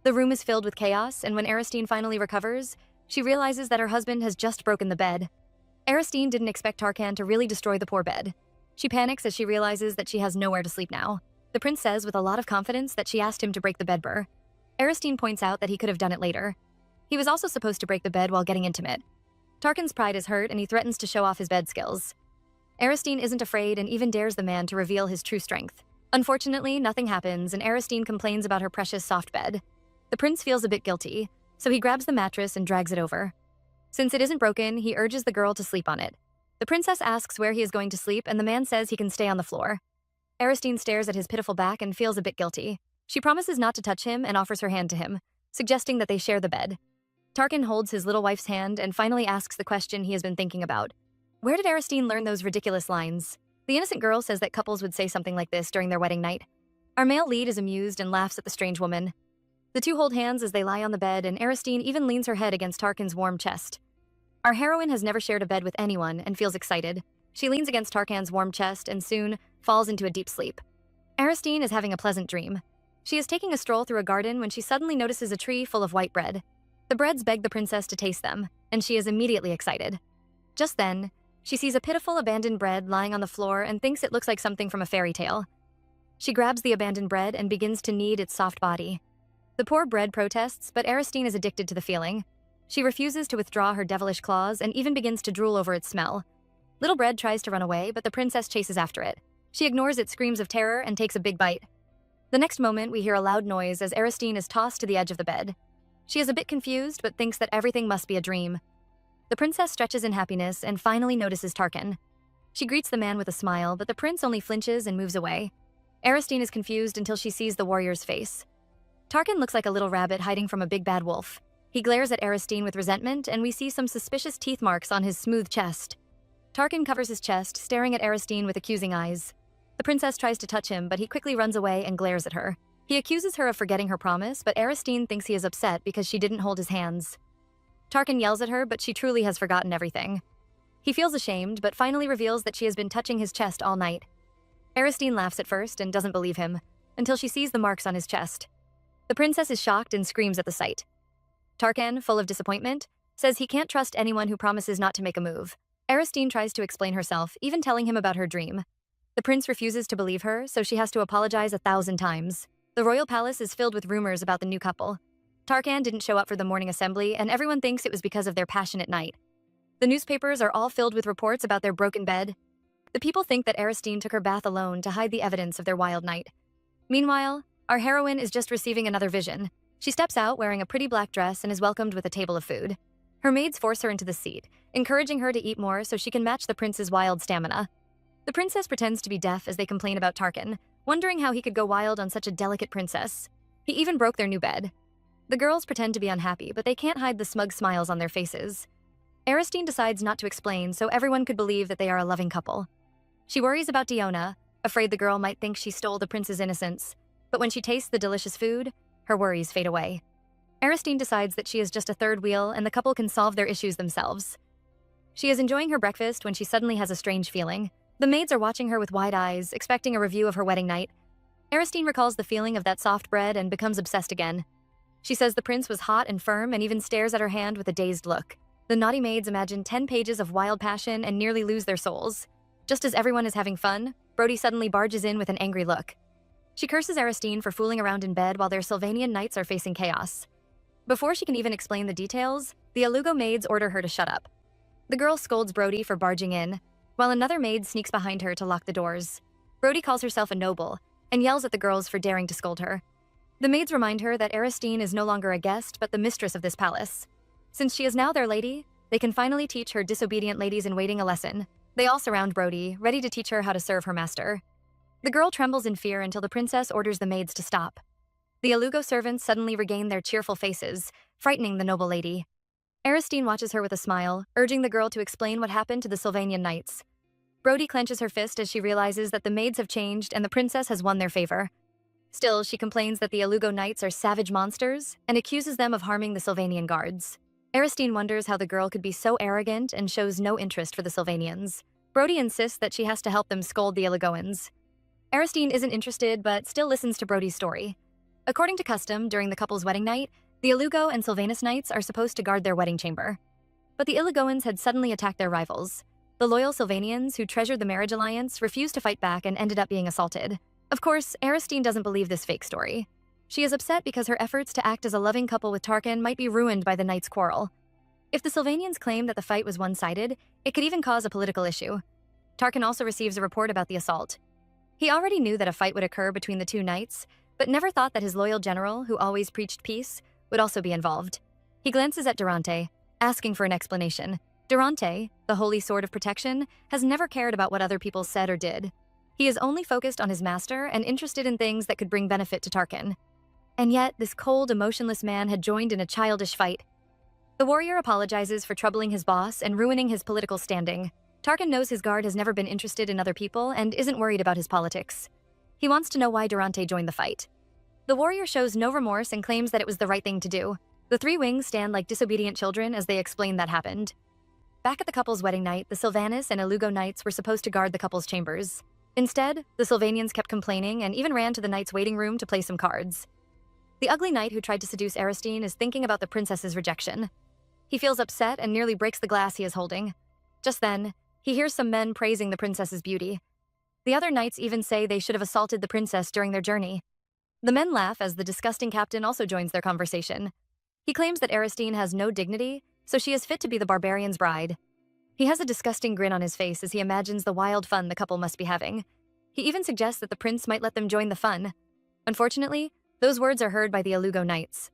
The room is filled with chaos, and when Aristine finally recovers, she realizes that her husband has just broken the bed. Aristine didn't expect Tarkan to really destroy the poor bed. She panics as she realizes that she has nowhere to sleep now. The prince says with a lot of confidence that she asked him to break the bed burr. Aristine points out that he could have done it later. He was also supposed to break the bed while getting intimate. Tarkan's pride is hurt and he threatens to show off his bed skills. Aristine isn't afraid and even dares the man to reveal his true strength. Unfortunately, nothing happens and Aristine complains about her precious soft bed. The prince feels a bit guilty, so he grabs the mattress and drags it over. Since it isn't broken, he urges the girl to sleep on it. The princess asks where he is going to sleep and the man says he can stay on the floor. Aristine stares at his pitiful back and feels a bit guilty. She promises not to touch him and offers her hand to him, suggesting that they share the bed. Tarkan holds his little wife's hand and finally asks the question he has been thinking about. Where did Aristine learn those ridiculous lines? The innocent girl says that couples would say something like this during their wedding night. Our male lead is amused and laughs at the strange woman. The two hold hands as they lie on the bed and Aristine even leans her head against Tarkan's warm chest. Our heroine has never shared a bed with anyone and feels excited. She leans against Tarkan's warm chest and soon falls into a deep sleep. Aristine is having a pleasant dream. She is taking a stroll through a garden when she suddenly notices a tree full of white bread. The breads beg the princess to taste them, and she is immediately excited. Just then, she sees a pitiful abandoned bread lying on the floor and thinks it looks like something from a fairy tale. She grabs the abandoned bread and begins to knead its soft body. The poor bread protests, but Aristine is addicted to the feeling. She refuses to withdraw her devilish claws and even begins to drool over its smell. Little bread tries to run away, but the princess chases after it. She ignores its screams of terror and takes a big bite. The next moment, we hear a loud noise as Aristine is tossed to the edge of the bed. She is a bit confused, but thinks that everything must be a dream. The princess stretches in happiness and finally notices Tarkan. She greets the man with a smile, but the prince only flinches and moves away. Aristine is confused until she sees the warrior's face. Tarkan looks like a little rabbit hiding from a big bad wolf. He glares at Aristine with resentment, and we see some suspicious teeth marks on his smooth chest. Tarkan covers his chest, staring at Aristine with accusing eyes. The princess tries to touch him, but he quickly runs away and glares at her. He accuses her of forgetting her promise, but Aristine thinks he is upset because she didn't hold his hands. Tarkan yells at her, but she truly has forgotten everything. He feels ashamed, but finally reveals that she has been touching his chest all night. Aristine laughs at first and doesn't believe him, until she sees the marks on his chest. The princess is shocked and screams at the sight. Tarkan, full of disappointment, says he can't trust anyone who promises not to make a move. Aristine tries to explain herself, even telling him about her dream. The prince refuses to believe her, so she has to apologize 1,000 times. The royal palace is filled with rumors about the new couple. Tarkan didn't show up for the morning assembly, and everyone thinks it was because of their passionate night. The newspapers are all filled with reports about their broken bed. The people think that Aristine took her bath alone to hide the evidence of their wild night. Meanwhile, our heroine is just receiving another vision. She steps out wearing a pretty black dress and is welcomed with a table of food. Her maids force her into the seat, encouraging her to eat more so she can match the prince's wild stamina. The princess pretends to be deaf as they complain about Tarkan, wondering how he could go wild on such a delicate princess. He even broke their new bed. The girls pretend to be unhappy, but they can't hide the smug smiles on their faces. Aristine decides not to explain so everyone could believe that they are a loving couple. She worries about Diona, afraid the girl might think she stole the prince's innocence, but when she tastes the delicious food, her worries fade away. Aristine decides that she is just a third wheel and the couple can solve their issues themselves. She is enjoying her breakfast when she suddenly has a strange feeling. The maids are watching her with wide eyes, expecting a review of her wedding night. Aristine recalls the feeling of that soft bread and becomes obsessed again. She says the prince was hot and firm and even stares at her hand with a dazed look. The naughty maids imagine 10 pages of wild passion and nearly lose their souls. Just as everyone is having fun, Brody suddenly barges in with an angry look. She curses Aristine for fooling around in bed while their Sylvanian knights are facing chaos. Before she can even explain the details, the Alugo maids order her to shut up. The girl scolds Brody for barging in, while another maid sneaks behind her to lock the doors. Brody calls herself a noble and yells at the girls for daring to scold her. The maids remind her that Aristine is no longer a guest but the mistress of this palace. Since she is now their lady, they can finally teach her disobedient ladies-in-waiting a lesson. They all surround Brody, ready to teach her how to serve her master. The girl trembles in fear until the princess orders the maids to stop. The Alugo servants suddenly regain their cheerful faces, frightening the noble lady. Aristine watches her with a smile, urging the girl to explain what happened to the Sylvanian knights. Brody clenches her fist as she realizes that the maids have changed and the princess has won their favor. Still, she complains that the Alugo knights are savage monsters and accuses them of harming the Sylvanian guards. Aristine wonders how the girl could be so arrogant and shows no interest for the Sylvanians. Brody insists that she has to help them scold the Alugoans. Aristine isn't interested, but still listens to Brody's story. According to custom, during the couple's wedding night, the Alugo and Sylvanus knights are supposed to guard their wedding chamber. But the Alugoans had suddenly attacked their rivals. The loyal Sylvanians, who treasured the marriage alliance, refused to fight back and ended up being assaulted. Of course, Aristine doesn't believe this fake story. She is upset because her efforts to act as a loving couple with Tarkan might be ruined by the knights' quarrel. If the Sylvanians claim that the fight was one-sided, it could even cause a political issue. Tarkan also receives a report about the assault. He already knew that a fight would occur between the two knights, but never thought that his loyal general, who always preached peace, would also be involved. He glances at Durante, asking for an explanation. Durante, the holy sword of protection, has never cared about what other people said or did. He is only focused on his master and interested in things that could bring benefit to Tarkan. And yet, this cold, emotionless man had joined in a childish fight. The warrior apologizes for troubling his boss and ruining his political standing. Tarkan knows his guard has never been interested in other people and isn't worried about his politics. He wants to know why Durante joined the fight. The warrior shows no remorse and claims that it was the right thing to do. The three wings stand like disobedient children as they explain that happened. Back at the couple's wedding night, the Sylvanus and Alugo knights were supposed to guard the couple's chambers. Instead, the Sylvanians kept complaining and even ran to the knights' waiting room to play some cards. The ugly knight who tried to seduce Aristine is thinking about the princess's rejection. He feels upset and nearly breaks the glass he is holding. Just then, he hears some men praising the princess's beauty. The other knights even say they should have assaulted the princess during their journey. The men laugh as the disgusting captain also joins their conversation. He claims that Aristine has no dignity, so she is fit to be the barbarian's bride. He has a disgusting grin on his face as he imagines the wild fun the couple must be having. He even suggests that the prince might let them join the fun. Unfortunately, those words are heard by the Alugo knights.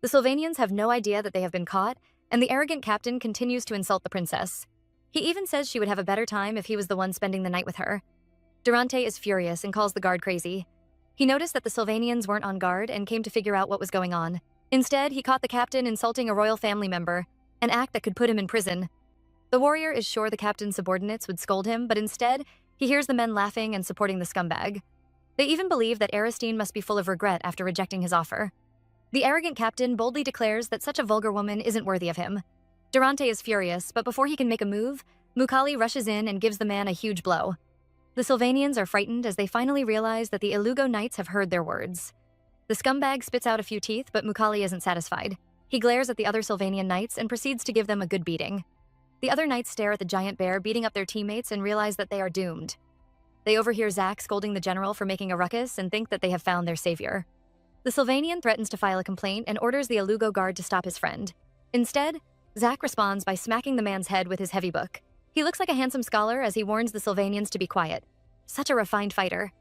The Sylvanians have no idea that they have been caught, and the arrogant captain continues to insult the princess. He even says she would have a better time if he was the one spending the night with her. Durante is furious and calls the guard crazy. He noticed that the Sylvanians weren't on guard and came to figure out what was going on. Instead, he caught the captain insulting a royal family member, an act that could put him in prison. The warrior is sure the captain's subordinates would scold him, but instead, he hears the men laughing and supporting the scumbag. They even believe that Aristine must be full of regret after rejecting his offer. The arrogant captain boldly declares that such a vulgar woman isn't worthy of him. Durante is furious, but before he can make a move, Mukali rushes in and gives the man a huge blow. The Sylvanians are frightened as they finally realize that the Ilugo knights have heard their words. The scumbag spits out a few teeth, but Mukali isn't satisfied. He glares at the other Sylvanian knights and proceeds to give them a good beating. The other knights stare at the giant bear beating up their teammates and realize that they are doomed. They overhear Zack scolding the general for making a ruckus and think that they have found their savior. The Sylvanian threatens to file a complaint and orders the Ilugo guard to stop his friend. Instead, Zack responds by smacking the man's head with his heavy book. He looks like a handsome scholar as he warns the Sylvanians to be quiet. Such a refined fighter.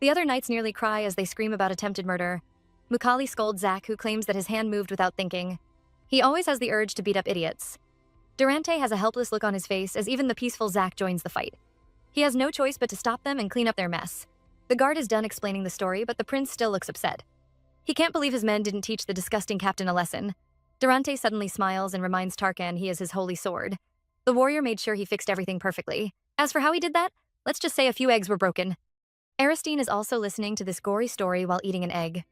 The other knights nearly cry as they scream about attempted murder. Mukali scolds Zack, who claims that his hand moved without thinking. He always has the urge to beat up idiots. Durante has a helpless look on his face as even the peaceful Zack joins the fight. He has no choice but to stop them and clean up their mess. The guard is done explaining the story, but the prince still looks upset. He can't believe his men didn't teach the disgusting captain a lesson. Durante suddenly smiles and reminds Tarkan he is his holy sword. The warrior made sure he fixed everything perfectly. As for how he did that, let's just say a few eggs were broken. Aristine is also listening to this gory story while eating an egg.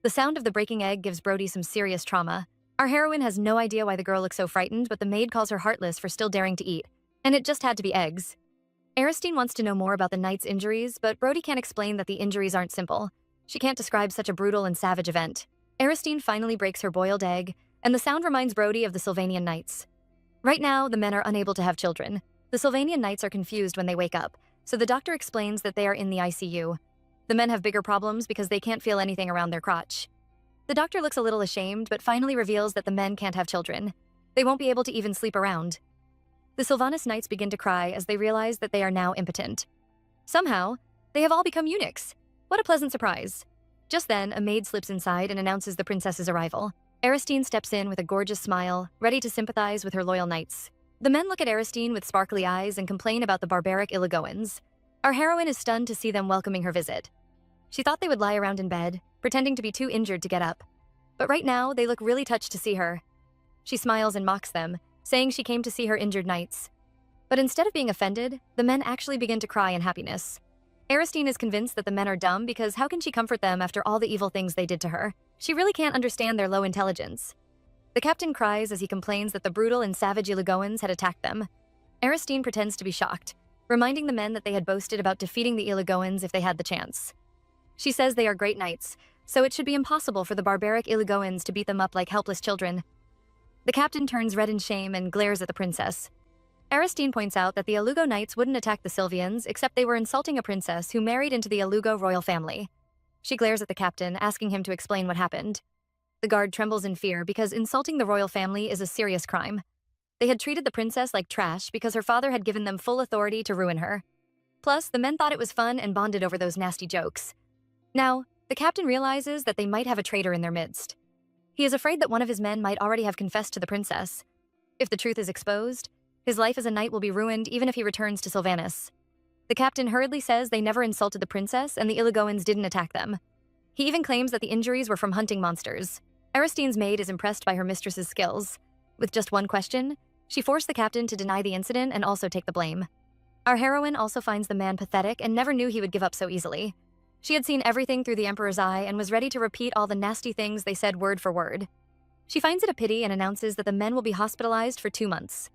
The sound of the breaking egg gives Brody some serious trauma. Our heroine has no idea why the girl looks so frightened, but the maid calls her heartless for still daring to eat. And it just had to be eggs. Aristine wants to know more about the knight's injuries, but Brody can't explain that the injuries aren't simple. She can't describe such a brutal and savage event. Aristine finally breaks her boiled egg, and the sound reminds Brody of the Sylvanian knights. Right now, the men are unable to have children. The Sylvanian knights are confused when they wake up, so the doctor explains that they are in the ICU. The men have bigger problems because they can't feel anything around their crotch. The doctor looks a little ashamed, but finally reveals that the men can't have children. They won't be able to even sleep around. The Sylvanas knights begin to cry as they realize that they are now impotent. Somehow, they have all become eunuchs. What a pleasant surprise. Just then, a maid slips inside and announces the princess's arrival. Aristine steps in with a gorgeous smile, ready to sympathize with her loyal knights. The men look at Aristine with sparkly eyes and complain about the barbaric Ilugoans. Our heroine is stunned to see them welcoming her visit. She thought they would lie around in bed, pretending to be too injured to get up. But right now, they look really touched to see her. She smiles and mocks them, saying she came to see her injured knights. But instead of being offended, the men actually begin to cry in happiness. Aristine is convinced that the men are dumb because how can she comfort them after all the evil things they did to her? She really can't understand their low intelligence. The captain cries as he complains that the brutal and savage Ilugoans had attacked them. Aristine pretends to be shocked, reminding the men that they had boasted about defeating the Ilugoans if they had the chance. She says they are great knights, so it should be impossible for the barbaric Ilugoans to beat them up like helpless children. The captain turns red in shame and glares at the princess. Aristine points out that the Ilugo knights wouldn't attack the Sylvians except they were insulting a princess who married into the Ilugo royal family. She glares at the captain, asking him to explain what happened. The guard trembles in fear because insulting the royal family is a serious crime. They had treated the princess like trash because her father had given them full authority to ruin her. Plus, the men thought it was fun and bonded over those nasty jokes. Now, the captain realizes that they might have a traitor in their midst. He is afraid that one of his men might already have confessed to the princess. If the truth is exposed, his life as a knight will be ruined even if he returns to Sylvanas. The captain hurriedly says they never insulted the princess and the Ilugoans didn't attack them. He even claims that the injuries were from hunting monsters. Aristine's maid is impressed by her mistress's skills. With just one question, she forced the captain to deny the incident and also take the blame. Our heroine also finds the man pathetic and never knew he would give up so easily. She had seen everything through the Emperor's eye and was ready to repeat all the nasty things they said word for word. She finds it a pity and announces that the men will be hospitalized for 2 months.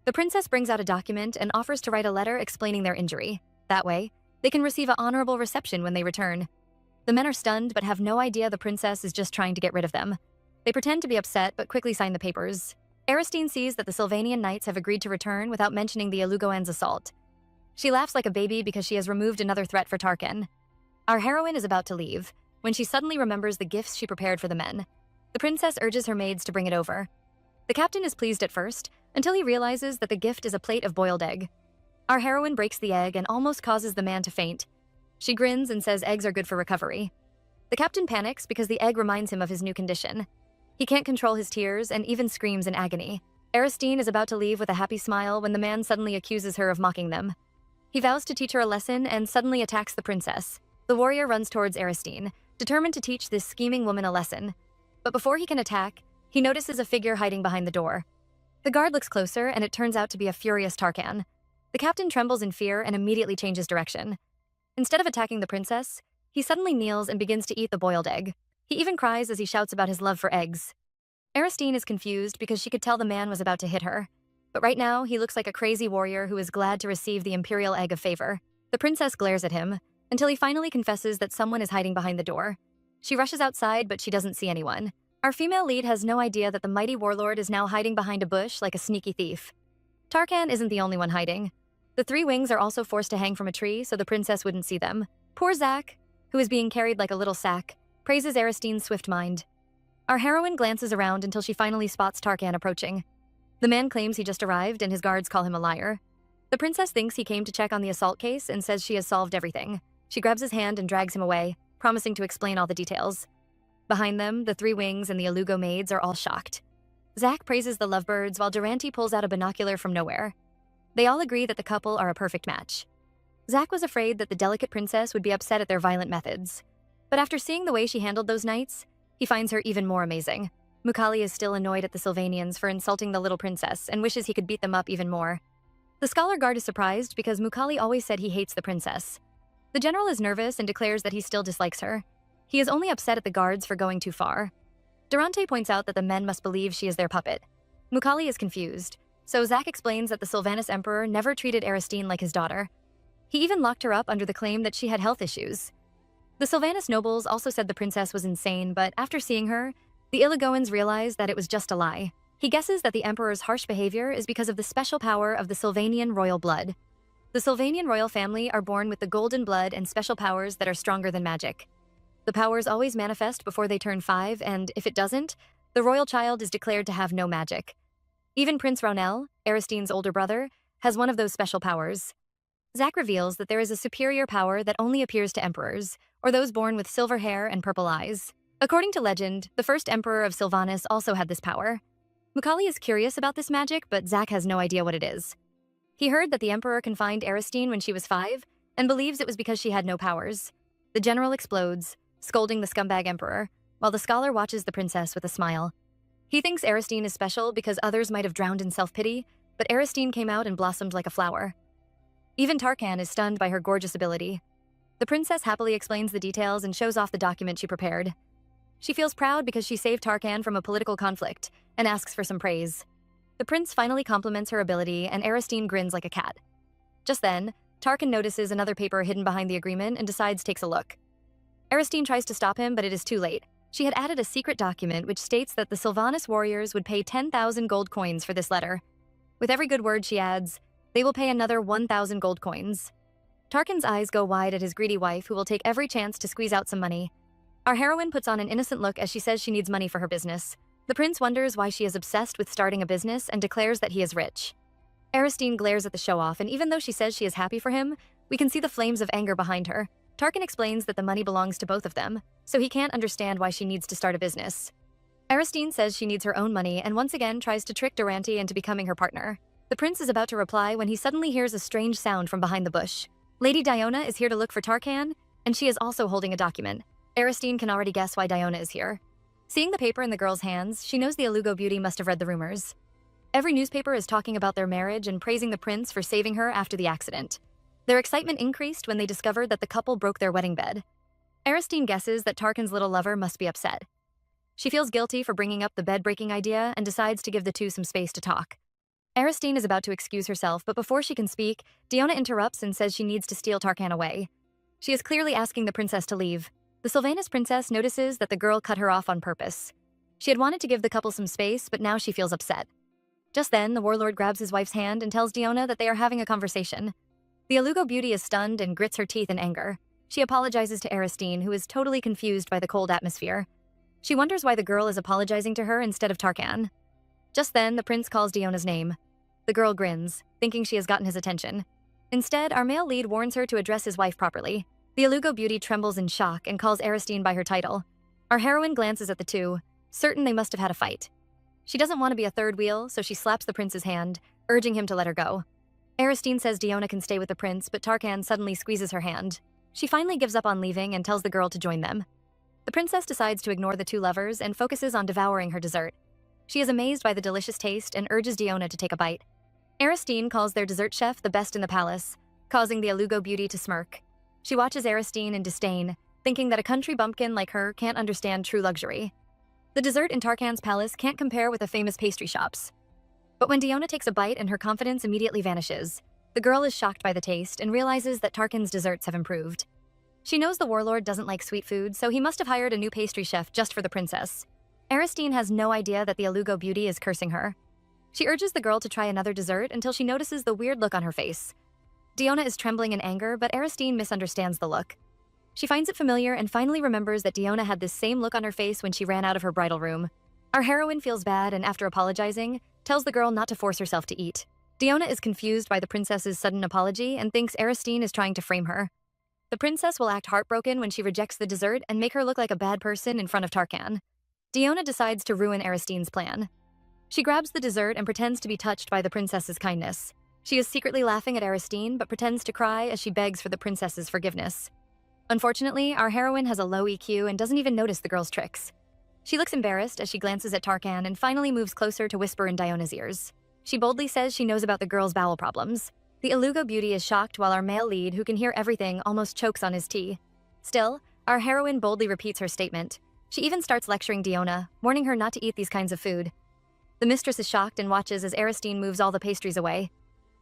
The princess brings out a document and offers to write a letter explaining their injury. That way, they can receive an honorable reception when they return. The men are stunned but have no idea the princess is just trying to get rid of them. They pretend to be upset but quickly sign the papers. Aristine sees that the Sylvanian knights have agreed to return without mentioning the Ilugoans' assault. She laughs like a baby because she has removed another threat for Tarkan. Our heroine is about to leave, when she suddenly remembers the gifts she prepared for the men. The princess urges her maids to bring it over. The captain is pleased at first, until he realizes that the gift is a plate of boiled egg. Our heroine breaks the egg and almost causes the man to faint. She grins and says eggs are good for recovery. The captain panics because the egg reminds him of his new condition. He can't control his tears and even screams in agony. Aristine is about to leave with a happy smile when the man suddenly accuses her of mocking them. He vows to teach her a lesson and suddenly attacks the princess. The warrior runs towards Aristine, determined to teach this scheming woman a lesson. But before he can attack, he notices a figure hiding behind the door. The guard looks closer, and it turns out to be a furious Tarkan. The captain trembles in fear and immediately changes direction. Instead of attacking the princess, he suddenly kneels and begins to eat the boiled egg. He even cries as he shouts about his love for eggs. Aristine is confused because she could tell the man was about to hit her. But right now, he looks like a crazy warrior who is glad to receive the imperial egg of favor. The princess glares at him, until he finally confesses that someone is hiding behind the door. She rushes outside, but she doesn't see anyone. Our female lead has no idea that the mighty warlord is now hiding behind a bush like a sneaky thief. Tarkan isn't the only one hiding. The three wings are also forced to hang from a tree so the princess wouldn't see them. Poor Zack, who is being carried like a little sack, praises Aristine's swift mind. Our heroine glances around until she finally spots Tarkan approaching. The man claims he just arrived and his guards call him a liar. The princess thinks he came to check on the assault case and says she has solved everything. She grabs his hand and drags him away, promising to explain all the details. Behind them, the three wings and the Alugo maids are all shocked. Zack praises the lovebirds while Durante pulls out a binocular from nowhere. They all agree that the couple are a perfect match. Zack was afraid that the delicate princess would be upset at their violent methods. But after seeing the way she handled those nights, he finds her even more amazing. Mukali is still annoyed at the Sylvanians for insulting the little princess and wishes he could beat them up even more. The scholar guard is surprised because Mukali always said he hates the princess. The general is nervous and declares that he still dislikes her. He is only upset at the guards for going too far. Durante points out that the men must believe she is their puppet. Mukali is confused, so Zack explains that the Sylvanas emperor never treated Aristine like his daughter. He even locked her up under the claim that she had health issues. The Sylvanas nobles also said the princess was insane, but after seeing her, the Ilagoans realized that it was just a lie. He guesses that the emperor's harsh behavior is because of the special power of the Sylvanian royal blood. The Sylvanian royal family are born with the golden blood and special powers that are stronger than magic. The powers always manifest before they turn 5, and if it doesn't, the royal child is declared to have no magic. Even Prince Raunel, Aristine's older brother, has one of those special powers. Zack reveals that there is a superior power that only appears to emperors, or those born with silver hair and purple eyes. According to legend, the first emperor of Sylvanas also had this power. Mukali is curious about this magic, but Zack has no idea what it is. He heard that the emperor confined Aristine when she was 5, and believes it was because she had no powers. The general explodes, scolding the scumbag emperor, while the scholar watches the princess with a smile. He thinks Aristine is special because others might have drowned in self-pity, but Aristine came out and blossomed like a flower. Even Tarkan is stunned by her gorgeous ability. The princess happily explains the details and shows off the document she prepared. She feels proud because she saved Tarkan from a political conflict and asks for some praise. The prince finally compliments her ability and Aristine grins like a cat. Just then, Tarkan notices another paper hidden behind the agreement and decides takes a look. Aristine tries to stop him, but it is too late. She had added a secret document which states that the Sylvanas warriors would pay 10,000 gold coins for this letter. With every good word she adds, they will pay another 1,000 gold coins. Tarkan's eyes go wide at his greedy wife, who will take every chance to squeeze out some money. Our heroine puts on an innocent look as she says she needs money for her business. The prince wonders why she is obsessed with starting a business and declares that he is rich. Aristine glares at the show-off, and even though she says she is happy for him, we can see the flames of anger behind her. Tarkan explains that the money belongs to both of them, so he can't understand why she needs to start a business. Aristine says she needs her own money and once again tries to trick Durante into becoming her partner. The prince is about to reply when he suddenly hears a strange sound from behind the bush. Lady Diona is here to look for Tarkan, and she is also holding a document. Aristine can already guess why Diona is here. Seeing the paper in the girl's hands, she knows the Alugo beauty must have read the rumors. Every newspaper is talking about their marriage and praising the prince for saving her after the accident. Their excitement increased when they discovered that the couple broke their wedding bed. Aristine guesses that Tarkan's little lover must be upset. She feels guilty for bringing up the bed-breaking idea and decides to give the two some space to talk. Aristine is about to excuse herself, but before she can speak, Diona interrupts and says she needs to steal Tarkan away. She is clearly asking the princess to leave. The Sylvanas princess notices that the girl cut her off on purpose. She had wanted to give the couple some space, but now she feels upset. Just then, the warlord grabs his wife's hand and tells Diona that they are having a conversation. The Alugo beauty is stunned and grits her teeth in anger. She apologizes to Aristine, who is totally confused by the cold atmosphere. She wonders why the girl is apologizing to her instead of Tarkan. Just then, the prince calls Diona's name. The girl grins, thinking she has gotten his attention. Instead, our male lead warns her to address his wife properly. The Alugo beauty trembles in shock and calls Aristine by her title. Our heroine glances at the two, certain they must have had a fight. She doesn't want to be a third wheel, so she slaps the prince's hand, urging him to let her go. Aristine says Diona can stay with the prince, but Tarkan suddenly squeezes her hand. She finally gives up on leaving and tells the girl to join them. The princess decides to ignore the two lovers and focuses on devouring her dessert. She is amazed by the delicious taste and urges Diona to take a bite. Aristine calls their dessert chef the best in the palace, causing the Alugo beauty to smirk. She watches Aristine in disdain, thinking that a country bumpkin like her can't understand true luxury. The dessert in Tarkan's palace can't compare with the famous pastry shops. But when Diona takes a bite and her confidence immediately vanishes, the girl is shocked by the taste and realizes that Tarkan's desserts have improved. She knows the warlord doesn't like sweet food, so he must have hired a new pastry chef just for the princess. Aristine has no idea that the Alugo beauty is cursing her. She urges the girl to try another dessert until she notices the weird look on her face. Diona is trembling in anger, but Aristine misunderstands the look. She finds it familiar and finally remembers that Diona had this same look on her face when she ran out of her bridal room. Our heroine feels bad and, after apologizing, tells the girl not to force herself to eat. Diona is confused by the princess's sudden apology and thinks Aristine is trying to frame her. The princess will act heartbroken when she rejects the dessert and make her look like a bad person in front of Tarkan. Diona decides to ruin Aristine's plan. She grabs the dessert and pretends to be touched by the princess's kindness. She is secretly laughing at Aristine but pretends to cry as she begs for the princess's forgiveness. Unfortunately, our heroine has a low EQ and doesn't even notice the girl's tricks. She looks embarrassed as she glances at Tarkan and finally moves closer to whisper in Diona's ears. She boldly says she knows about the girl's bowel problems. The Alugo beauty is shocked while our male lead, who can hear everything, almost chokes on his tea. Still, our heroine boldly repeats her statement. She even starts lecturing Diona, warning her not to eat these kinds of food. The mistress is shocked and watches as Aristine moves all the pastries away.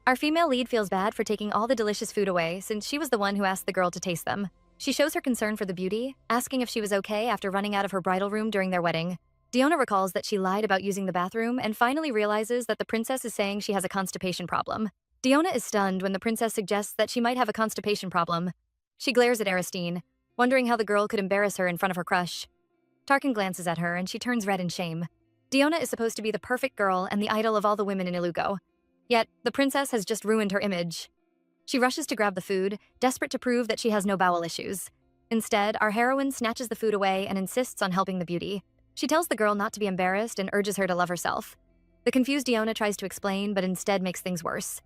Our female lead feels bad for taking all the delicious food away since she was the one who asked the girl to taste them. She shows her concern for the beauty, asking if she was okay after running out of her bridal room during their wedding. Diona recalls that she lied about using the bathroom and finally realizes that the princess is saying she has a constipation problem. Diona is stunned when the princess suggests that she might have a constipation problem. She glares at Aristine, wondering how the girl could embarrass her in front of her crush. Tarkan glances at her and she turns red in shame. Diona is supposed to be the perfect girl and the idol of all the women in Ilugo. Yet, the princess has just ruined her image. She rushes to grab the food, desperate to prove that she has no bowel issues. Instead, our heroine snatches the food away and insists on helping the beauty. She tells the girl not to be embarrassed and urges her to love herself. The confused Diona tries to explain, but instead makes things worse.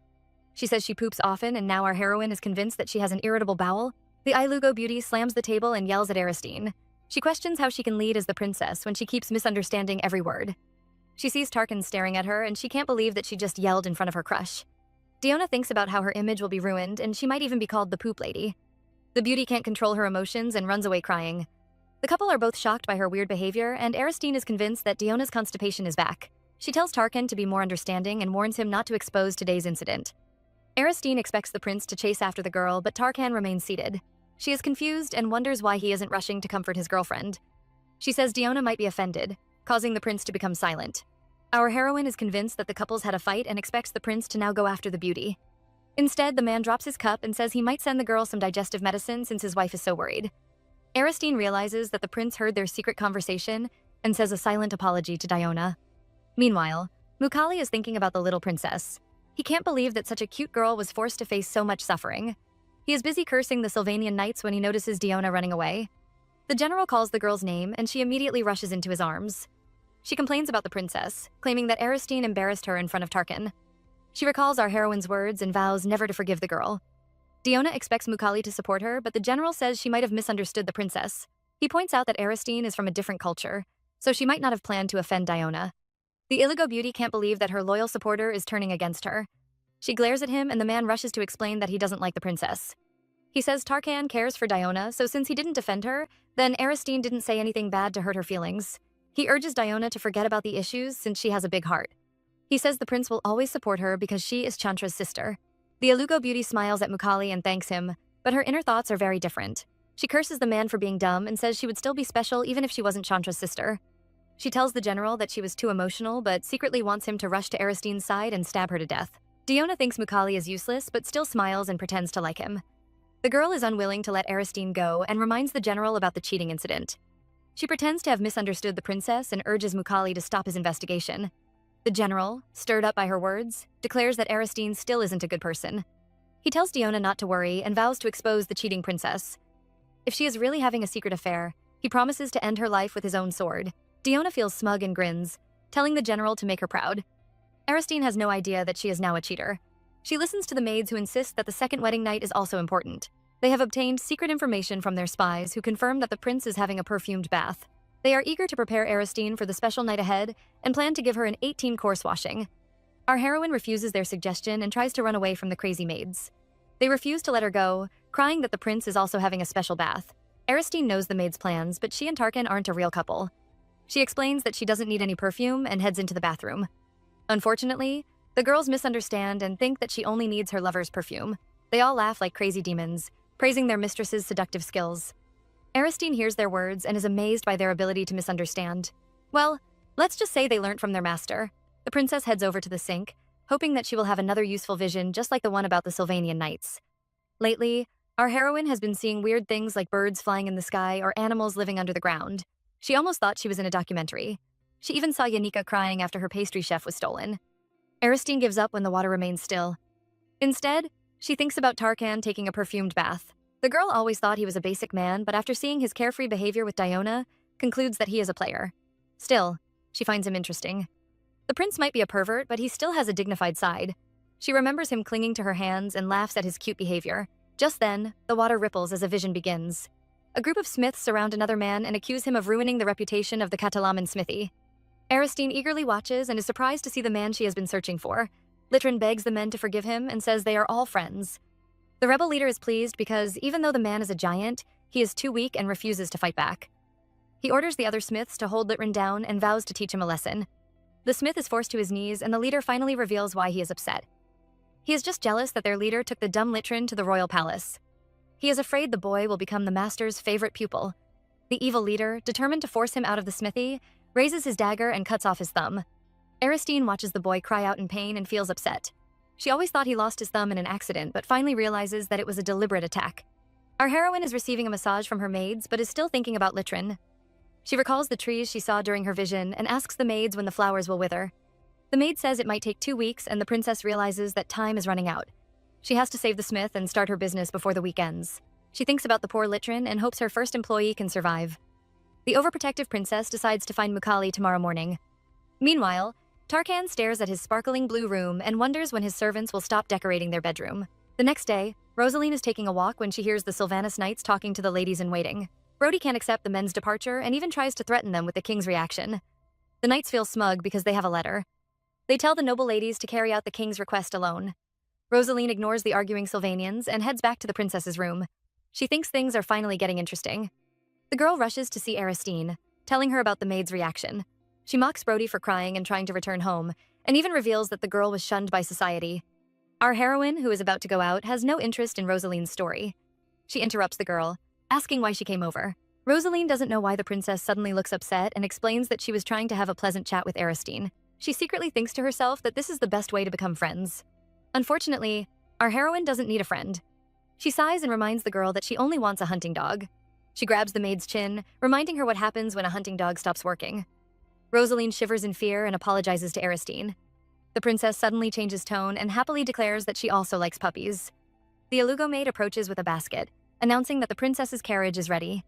She says she poops often, and now our heroine is convinced that she has an irritable bowel. The Ilugo beauty slams the table and yells at Aristine. She questions how she can lead as the princess when she keeps misunderstanding every word. She sees Tarkan staring at her, and she can't believe that she just yelled in front of her crush. Diona thinks about how her image will be ruined, and she might even be called the poop lady. The beauty can't control her emotions and runs away crying. The couple are both shocked by her weird behavior, and Aristine is convinced that Diona's constipation is back. She tells Tarkan to be more understanding and warns him not to expose today's incident. Aristine expects the prince to chase after the girl, but Tarkan remains seated. She is confused and wonders why he isn't rushing to comfort his girlfriend. She says Diona might be offended, causing the prince to become silent. Our heroine is convinced that the couples had a fight and expects the prince to now go after the beauty. Instead, the man drops his cup and says he might send the girl some digestive medicine since his wife is so worried. Aristine realizes that the prince heard their secret conversation and says a silent apology to Diona. Meanwhile, Mukali is thinking about the little princess. He can't believe that such a cute girl was forced to face so much suffering. He is busy cursing the Sylvanian knights when he notices Diona running away. The general calls the girl's name and she immediately rushes into his arms. She complains about the princess, claiming that Aristine embarrassed her in front of Tarkan. She recalls our heroine's words and vows never to forgive the girl. Diona expects Mukali to support her, but the general says she might have misunderstood the princess. He points out that Aristine is from a different culture, so she might not have planned to offend Diona. The Iligo beauty can't believe that her loyal supporter is turning against her. She glares at him and the man rushes to explain that he doesn't like the princess. He says Tarkan cares for Diona, so since he didn't defend her, then Aristine didn't say anything bad to hurt her feelings. He urges Diona to forget about the issues since she has a big heart. He says the prince will always support her because she is Chantra's sister. The Alugo beauty smiles at Mukali and thanks him, but her inner thoughts are very different. She curses the man for being dumb and says she would still be special even if she wasn't Chantra's sister. She tells the general that she was too emotional, but secretly wants him to rush to Aristine's side and stab her to death. Diona thinks Mukali is useless, but still smiles and pretends to like him. The girl is unwilling to let Aristine go and reminds the general about the cheating incident. She pretends to have misunderstood the princess and urges Mukali to stop his investigation. The general, stirred up by her words, declares that Aristine still isn't a good person. He tells Diona not to worry and vows to expose the cheating princess. If she is really having a secret affair, he promises to end her life with his own sword. Diona feels smug and grins, telling the general to make her proud. Aristine has no idea that she is now a cheater. She listens to the maids who insist that the second wedding night is also important. They have obtained secret information from their spies who confirm that the prince is having a perfumed bath. They are eager to prepare Aristine for the special night ahead and plan to give her an 18-course washing. Our heroine refuses their suggestion and tries to run away from the crazy maids. They refuse to let her go, crying that the prince is also having a special bath. Aristine knows the maids' plans, but she and Tarkan aren't a real couple. She explains that she doesn't need any perfume and heads into the bathroom. Unfortunately, the girls misunderstand and think that she only needs her lover's perfume. They all laugh like crazy demons, praising their mistress's seductive skills. Aristine hears their words and is amazed by their ability to misunderstand. Well, let's just say they learnt from their master. The princess heads over to the sink, hoping that she will have another useful vision just like the one about the Sylvanian Knights. Lately, our heroine has been seeing weird things like birds flying in the sky or animals living under the ground. She almost thought she was in a documentary. She even saw Yanika crying after her pastry chef was stolen. Aristine gives up when the water remains still. Instead, she thinks about Tarkan taking a perfumed bath. The girl always thought he was a basic man, but after seeing his carefree behavior with Diona, concludes that he is a player. Still, she finds him interesting. The prince might be a pervert, but he still has a dignified side. She remembers him clinging to her hands and laughs at his cute behavior. Just then, the water ripples as a vision begins. A group of smiths surround another man and accuse him of ruining the reputation of the Catalaman smithy. Aristine eagerly watches and is surprised to see the man she has been searching for. Litrin begs the men to forgive him and says they are all friends. The rebel leader is pleased because, even though the man is a giant, he is too weak and refuses to fight back. He orders the other smiths to hold Litrin down and vows to teach him a lesson. The smith is forced to his knees and the leader finally reveals why he is upset. He is just jealous that their leader took the dumb Litrin to the royal palace. He is afraid the boy will become the master's favorite pupil. The evil leader, determined to force him out of the smithy, raises his dagger and cuts off his thumb. Aristine watches the boy cry out in pain and feels upset. She always thought he lost his thumb in an accident, but finally realizes that it was a deliberate attack. Our heroine is receiving a massage from her maids, but is still thinking about Litrin. She recalls the trees she saw during her vision and asks the maids when the flowers will wither. The maid says it might take 2 weeks, and the princess realizes that time is running out. She has to save the smith and start her business before the week ends. She thinks about the poor Litrin and hopes her first employee can survive. The overprotective princess decides to find Mukali tomorrow morning. Meanwhile, Tarkan stares at his sparkling blue room and wonders when his servants will stop decorating their bedroom. The next day, Rosaline is taking a walk when she hears the Sylvanas Knights talking to the ladies-in-waiting. Brody can't accept the men's departure and even tries to threaten them with the king's reaction. The knights feel smug because they have a letter. They tell the noble ladies to carry out the king's request alone. Rosaline ignores the arguing Sylvanians and heads back to the princess's room. She thinks things are finally getting interesting. The girl rushes to see Aristine, telling her about the maid's reaction. She mocks Brody for crying and trying to return home, and even reveals that the girl was shunned by society. Our heroine, who is about to go out, has no interest in Rosaline's story. She interrupts the girl, asking why she came over. Rosaline doesn't know why the princess suddenly looks upset and explains that she was trying to have a pleasant chat with Aristine. She secretly thinks to herself that this is the best way to become friends. Unfortunately, our heroine doesn't need a friend. She sighs and reminds the girl that she only wants a hunting dog. She grabs the maid's chin, reminding her what happens when a hunting dog stops working. Rosaline shivers in fear and apologizes to Aristine. The princess suddenly changes tone and happily declares that she also likes puppies. The Alugo maid approaches with a basket, announcing that the princess's carriage is ready.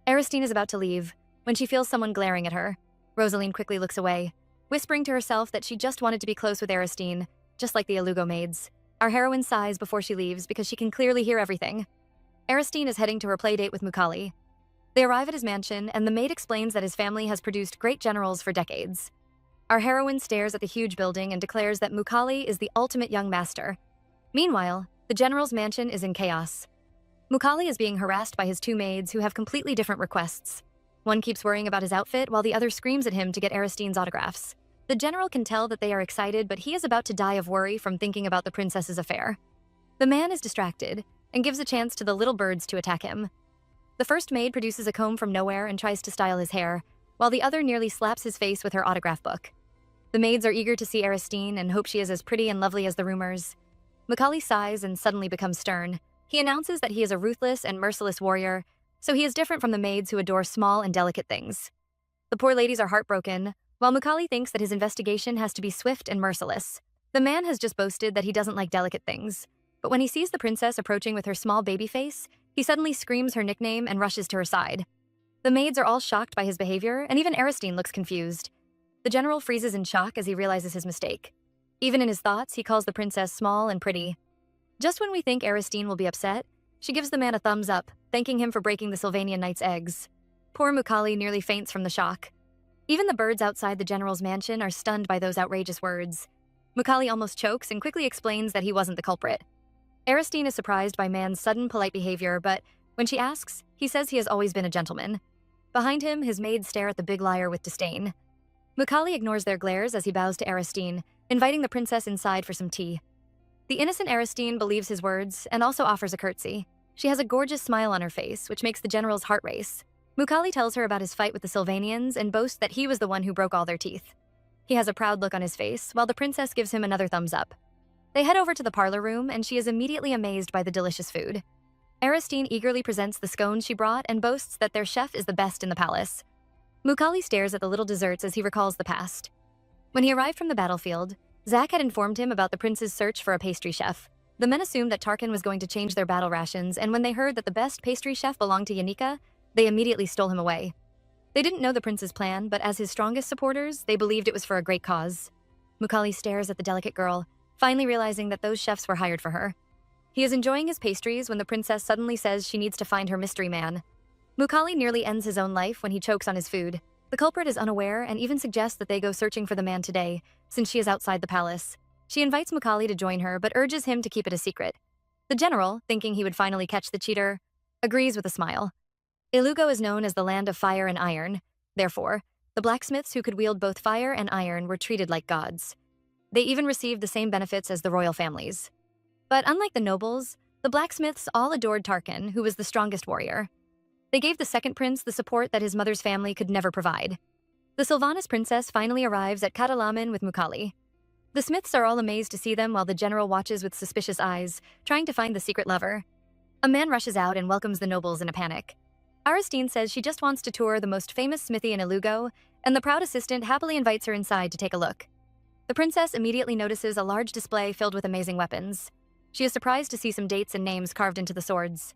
Aristine is about to leave when she feels someone glaring at her. Rosaline quickly looks away, whispering to herself that she just wanted to be close with Aristine, just like the Alugo maids. Our heroine sighs before she leaves because she can clearly hear everything. Aristine is heading to her playdate with Mukali. They arrive at his mansion, and the maid explains that his family has produced great generals for decades. Our heroine stares at the huge building and declares that Mukali is the ultimate young master. Meanwhile, the general's mansion is in chaos. Mukali is being harassed by his 2 maids who have completely different requests. One keeps worrying about his outfit while the other screams at him to get Aristine's autographs. The general can tell that they are excited, but he is about to die of worry from thinking about the princess's affair. The man is distracted and gives a chance to the little birds to attack him. The first maid produces a comb from nowhere and tries to style his hair, while the other nearly slaps his face with her autograph book. The maids are eager to see Aristine and hope she is as pretty and lovely as the rumors. Mukali sighs and suddenly becomes stern. He announces that he is a ruthless and merciless warrior, so he is different from the maids who adore small and delicate things. The poor ladies are heartbroken, while Mukali thinks that his investigation has to be swift and merciless. The man has just boasted that he doesn't like delicate things, but when he sees the princess approaching with her small baby face, he suddenly screams her nickname and rushes to her side. The maids are all shocked by his behavior, and even Aristine looks confused. The general freezes in shock as he realizes his mistake. Even in his thoughts, he calls the princess small and pretty. Just when we think Aristine will be upset, she gives the man a thumbs up, thanking him for breaking the Sylvanian knight's eggs. Poor Mukali nearly faints from the shock. Even the birds outside the general's mansion are stunned by those outrageous words. Mukali almost chokes and quickly explains that he wasn't the culprit. Aristine is surprised by man's sudden polite behavior, but when she asks, he says he has always been a gentleman. Behind him, his maids stare at the big liar with disdain. Mukali ignores their glares as he bows to Aristine, inviting the princess inside for some tea. The innocent Aristine believes his words and also offers a curtsy. She has a gorgeous smile on her face, which makes the general's heart race. Mukali tells her about his fight with the Sylvanians and boasts that he was the one who broke all their teeth. He has a proud look on his face, while the princess gives him another thumbs up. They head over to the parlor room, and she is immediately amazed by the delicious food. Aristine eagerly presents the scones she brought and boasts that their chef is the best in the palace. Mukali stares at the little desserts as he recalls the past. When he arrived from the battlefield, Zack had informed him about the prince's search for a pastry chef. The men assumed that Tarkin was going to change their battle rations, and when they heard that the best pastry chef belonged to Yanika, they immediately stole him away. They didn't know the prince's plan, but as his strongest supporters, they believed it was for a great cause. Mukali stares at the delicate girl, finally realizing that those chefs were hired for her. He is enjoying his pastries when the princess suddenly says she needs to find her mystery man. Mukali nearly ends his own life when he chokes on his food. The culprit is unaware and even suggests that they go searching for the man today, since she is outside the palace. She invites Mukali to join her, but urges him to keep it a secret. The general, thinking he would finally catch the cheater, agrees with a smile. Ilugo is known as the land of fire and iron. Therefore, the blacksmiths who could wield both fire and iron were treated like gods. They even received the same benefits as the royal families. But unlike the nobles, the blacksmiths all adored Tarkin, who was the strongest warrior. They gave the second prince the support that his mother's family could never provide. The Sylvanas princess finally arrives at Katalaman with Mukali. The smiths are all amazed to see them while the general watches with suspicious eyes, trying to find the secret lover. A man rushes out and welcomes the nobles in a panic. Aristine says she just wants to tour the most famous smithy in Ilugo, and the proud assistant happily invites her inside to take a look. The princess immediately notices a large display filled with amazing weapons. She is surprised to see some dates and names carved into the swords.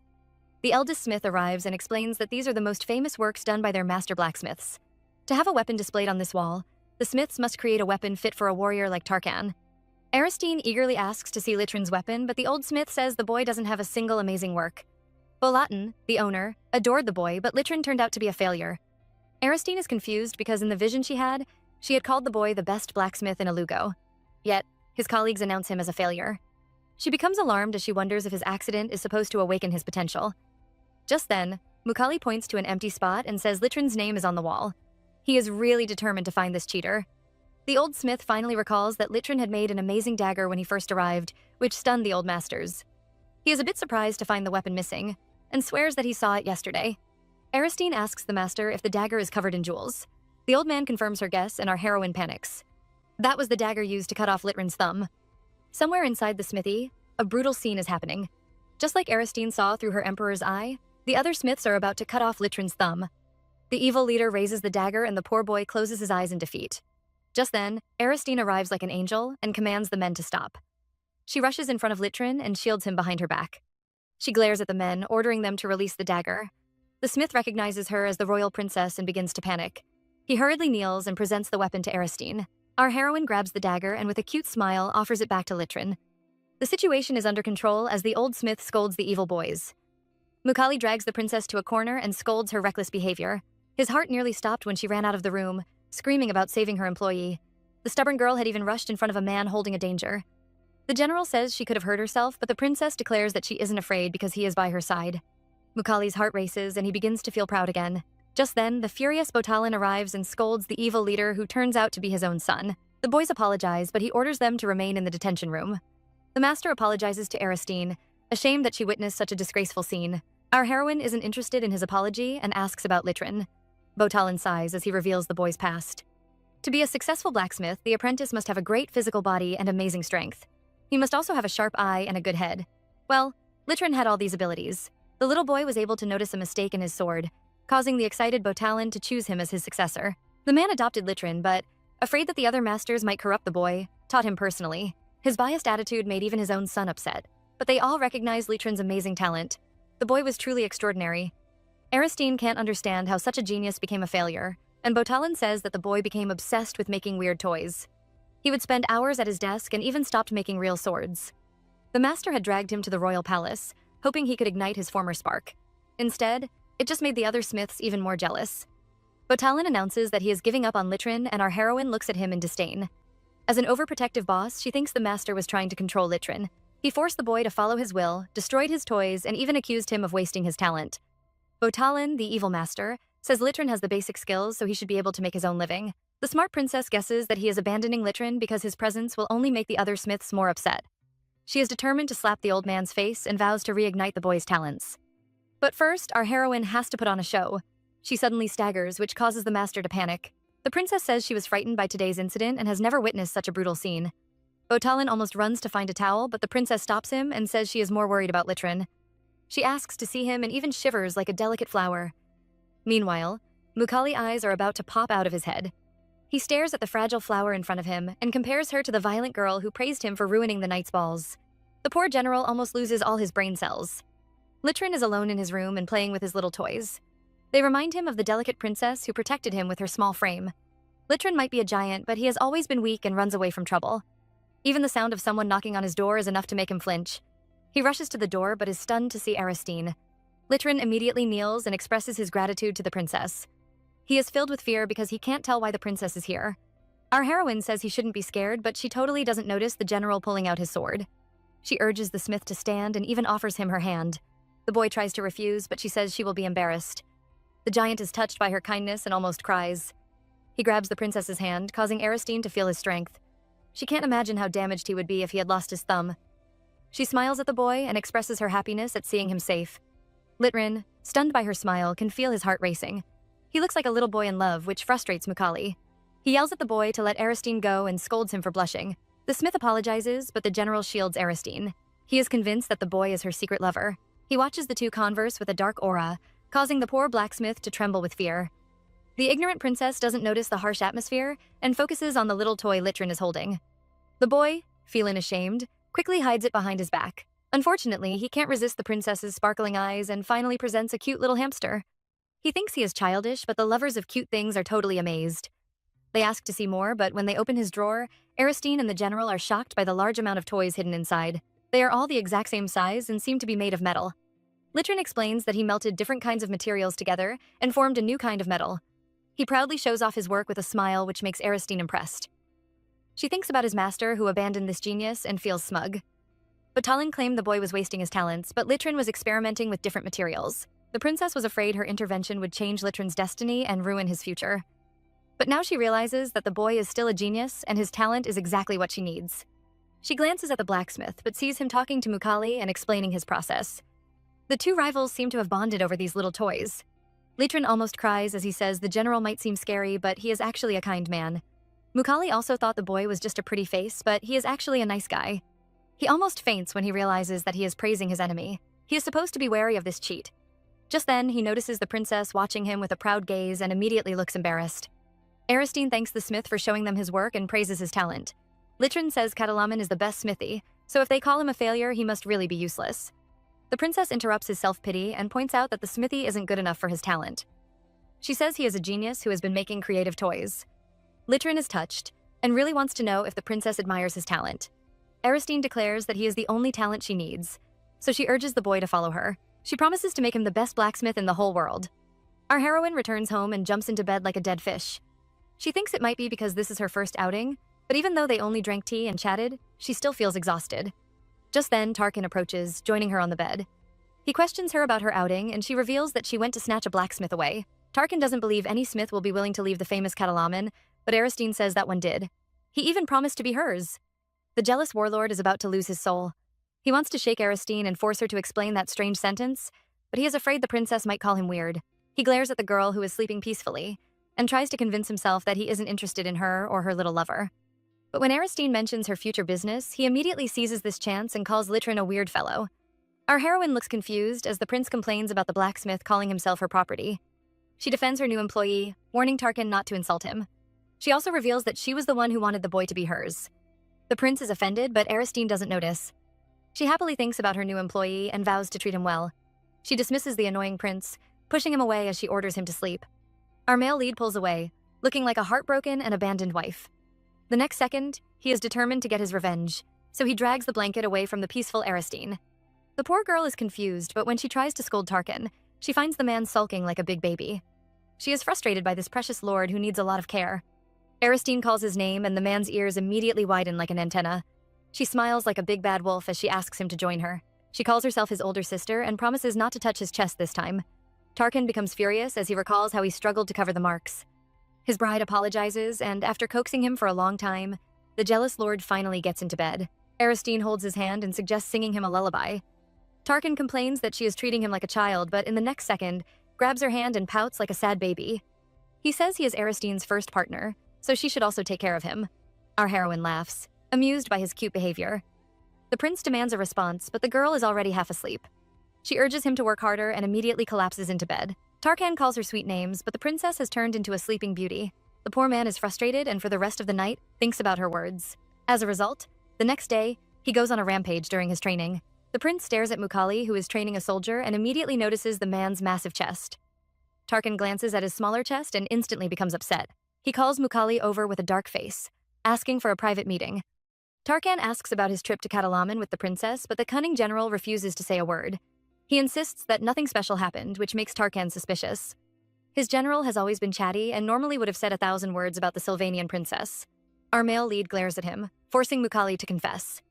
The eldest smith arrives and explains that these are the most famous works done by their master blacksmiths. To have a weapon displayed on this wall, the smiths must create a weapon fit for a warrior like Tarkan. Aristine eagerly asks to see Litrin's weapon, but the old smith says the boy doesn't have a single amazing work. Bolatan, the owner, adored the boy, but Litrin turned out to be a failure. Aristine is confused because in the vision she had called the boy the best blacksmith in Ilugo. Yet, his colleagues announce him as a failure. She becomes alarmed as she wonders if his accident is supposed to awaken his potential. Just then, Mukali points to an empty spot and says Litrin's name is on the wall. He is really determined to find this cheater. The old smith finally recalls that Litrin had made an amazing dagger when he first arrived, which stunned the old masters. He is a bit surprised to find the weapon missing, and swears that he saw it yesterday. Aristine asks the master if the dagger is covered in jewels. The old man confirms her guess, and our heroine panics. That was the dagger used to cut off Litrin's thumb. Somewhere inside the smithy, a brutal scene is happening. Just like Aristine saw through her emperor's eye, the other smiths are about to cut off Litrin's thumb. The evil leader raises the dagger and the poor boy closes his eyes in defeat. Just then, Aristine arrives like an angel and commands the men to stop. She rushes in front of Litrin and shields him behind her back. She glares at the men, ordering them to release the dagger. The smith recognizes her as the royal princess and begins to panic. He hurriedly kneels and presents the weapon to Aristine. Our heroine grabs the dagger and with a cute smile offers it back to Litrin. The situation is under control as the old smith scolds the evil boys. Mukali drags the princess to a corner and scolds her reckless behavior. His heart nearly stopped when she ran out of the room, screaming about saving her employee. The stubborn girl had even rushed in front of a man holding a danger. The general says she could have hurt herself, but the princess declares that she isn't afraid because he is by her side. Mukali's heart races and he begins to feel proud again. Just then, the furious Botalan arrives and scolds the evil leader who turns out to be his own son. The boys apologize, but he orders them to remain in the detention room. The master apologizes to Aristine, ashamed that she witnessed such a disgraceful scene. Our heroine isn't interested in his apology and asks about Litrin. Botalan sighs as he reveals the boy's past. To be a successful blacksmith, the apprentice must have a great physical body and amazing strength. He must also have a sharp eye and a good head. Well, Litrin had all these abilities. The little boy was able to notice a mistake in his sword, causing the excited Botalan to choose him as his successor. The man adopted Litrin, but, afraid that the other masters might corrupt the boy, taught him personally. His biased attitude made even his own son upset, but they all recognized Litrin's amazing talent. The boy was truly extraordinary. Aristine can't understand how such a genius became a failure, and Botalin says that the boy became obsessed with making weird toys. He would spend hours at his desk and even stopped making real swords. The master had dragged him to the royal palace, hoping he could ignite his former spark. Instead, it just made the other smiths even more jealous. Botalin announces that he is giving up on Litrin, and our heroine looks at him in disdain. As an overprotective boss, she thinks the master was trying to control Litrin. He forced the boy to follow his will, destroyed his toys, and even accused him of wasting his talent. Botalin, the evil master, says Litrin has the basic skills so he should be able to make his own living. The smart princess guesses that he is abandoning Litrin because his presence will only make the other smiths more upset. She is determined to slap the old man's face and vows to reignite the boy's talents. But first, our heroine has to put on a show. She suddenly staggers, which causes the master to panic. The princess says she was frightened by today's incident and has never witnessed such a brutal scene. Botalin almost runs to find a towel, but the princess stops him and says she is more worried about Litrin. She asks to see him and even shivers like a delicate flower. Meanwhile, Mukali's eyes are about to pop out of his head. He stares at the fragile flower in front of him and compares her to the violent girl who praised him for ruining the knight's balls. The poor general almost loses all his brain cells. Litrin is alone in his room and playing with his little toys. They remind him of the delicate princess who protected him with her small frame. Litrin might be a giant, but he has always been weak and runs away from trouble. Even the sound of someone knocking on his door is enough to make him flinch. He rushes to the door but is stunned to see Aristine. Litrin immediately kneels and expresses his gratitude to the princess. He is filled with fear because he can't tell why the princess is here. Our heroine says he shouldn't be scared, but she totally doesn't notice the general pulling out his sword. She urges the smith to stand and even offers him her hand. The boy tries to refuse, but she says she will be embarrassed. The giant is touched by her kindness and almost cries. He grabs the princess's hand, causing Aristine to feel his strength. She can't imagine how damaged he would be if he had lost his thumb. She smiles at the boy and expresses her happiness at seeing him safe. Litrin, stunned by her smile, can feel his heart racing. He looks like a little boy in love, which frustrates Mukali. He yells at the boy to let Aristine go and scolds him for blushing. The smith apologizes, but the general shields Aristine. He is convinced that the boy is her secret lover. He watches the two converse with a dark aura, causing the poor blacksmith to tremble with fear. The ignorant princess doesn't notice the harsh atmosphere and focuses on the little toy Litrin is holding. The boy, feeling ashamed, quickly hides it behind his back. Unfortunately, he can't resist the princess's sparkling eyes and finally presents a cute little hamster. He thinks he is childish, but the lovers of cute things are totally amazed. They ask to see more, but when they open his drawer, Aristine and the general are shocked by the large amount of toys hidden inside. They are all the exact same size and seem to be made of metal. Litrin explains that he melted different kinds of materials together and formed a new kind of metal. He proudly shows off his work with a smile, which makes Aristine impressed. She thinks about his master, who abandoned this genius, and feels smug. Botalin claimed the boy was wasting his talents, but Litrin was experimenting with different materials. The princess was afraid her intervention would change Litrin's destiny and ruin his future. But now she realizes that the boy is still a genius and his talent is exactly what she needs. She glances at the blacksmith, but sees him talking to Mukali and explaining his process. The two rivals seem to have bonded over these little toys. Litrin almost cries as he says the general might seem scary, but he is actually a kind man. Mukali also thought the boy was just a pretty face, but he is actually a nice guy. He almost faints when he realizes that he is praising his enemy. He is supposed to be wary of this cheat. Just then, he notices the princess watching him with a proud gaze and immediately looks embarrassed. Aristine thanks the smith for showing them his work and praises his talent. Litrin says Catalaman is the best smithy, so if they call him a failure, he must really be useless. The princess interrupts his self-pity and points out that the smithy isn't good enough for his talent. She says he is a genius who has been making creative toys. Litrin is touched and really wants to know if the princess admires his talent. Aristine declares that he is the only talent she needs, so she urges the boy to follow her. She promises to make him the best blacksmith in the whole world. Our heroine returns home and jumps into bed like a dead fish. She thinks it might be because this is her first outing, but even though they only drank tea and chatted, she still feels exhausted. Just then, Tarkin approaches, joining her on the bed. He questions her about her outing, and she reveals that she went to snatch a blacksmith away. Tarkin doesn't believe any smith will be willing to leave the famous Catalaman, but Aristine says that one did. He even promised to be hers. The jealous warlord is about to lose his soul. He wants to shake Aristine and force her to explain that strange sentence, but he is afraid the princess might call him weird. He glares at the girl who is sleeping peacefully, and tries to convince himself that he isn't interested in her or her little lover. But when Aristine mentions her future business, he immediately seizes this chance and calls Litrin a weird fellow. Our heroine looks confused as the prince complains about the blacksmith calling himself her property. She defends her new employee, warning Tarkin not to insult him. She also reveals that she was the one who wanted the boy to be hers. The prince is offended, but Aristine doesn't notice. She happily thinks about her new employee and vows to treat him well. She dismisses the annoying prince, pushing him away as she orders him to sleep. Our male lead pulls away, looking like a heartbroken and abandoned wife. The next second, he is determined to get his revenge, so he drags the blanket away from the peaceful Aristine. The poor girl is confused, but when she tries to scold Tarkan, she finds the man sulking like a big baby. She is frustrated by this precious lord who needs a lot of care. Aristine calls his name, and the man's ears immediately widen like an antenna. She smiles like a big bad wolf as she asks him to join her. She calls herself his older sister and promises not to touch his chest this time. Tarkan becomes furious as he recalls how he struggled to cover the marks. His bride apologizes, and after coaxing him for a long time, the jealous lord finally gets into bed. Aristine holds his hand and suggests singing him a lullaby. Tarkan complains that she is treating him like a child, but in the next second, grabs her hand and pouts like a sad baby. He says he is Aristine's first partner, so she should also take care of him. Our heroine laughs, amused by his cute behavior. The prince demands a response, but the girl is already half asleep. She urges him to work harder and immediately collapses into bed. Tarkan calls her sweet names, but the princess has turned into a sleeping beauty. The poor man is frustrated and for the rest of the night thinks about her words. As a result, the next day, he goes on a rampage during his training. The prince stares at Mukali, who is training a soldier, and immediately notices the man's massive chest. Tarkan glances at his smaller chest and instantly becomes upset. He calls Mukali over with a dark face, asking for a private meeting. Tarkan asks about his trip to Catalaman with the princess, but the cunning general refuses to say a word. He insists that nothing special happened, which makes Tarkan suspicious. His general has always been chatty and normally would have said 1,000 words about the Sylvanian princess. Our male lead glares at him, forcing Mukali to confess.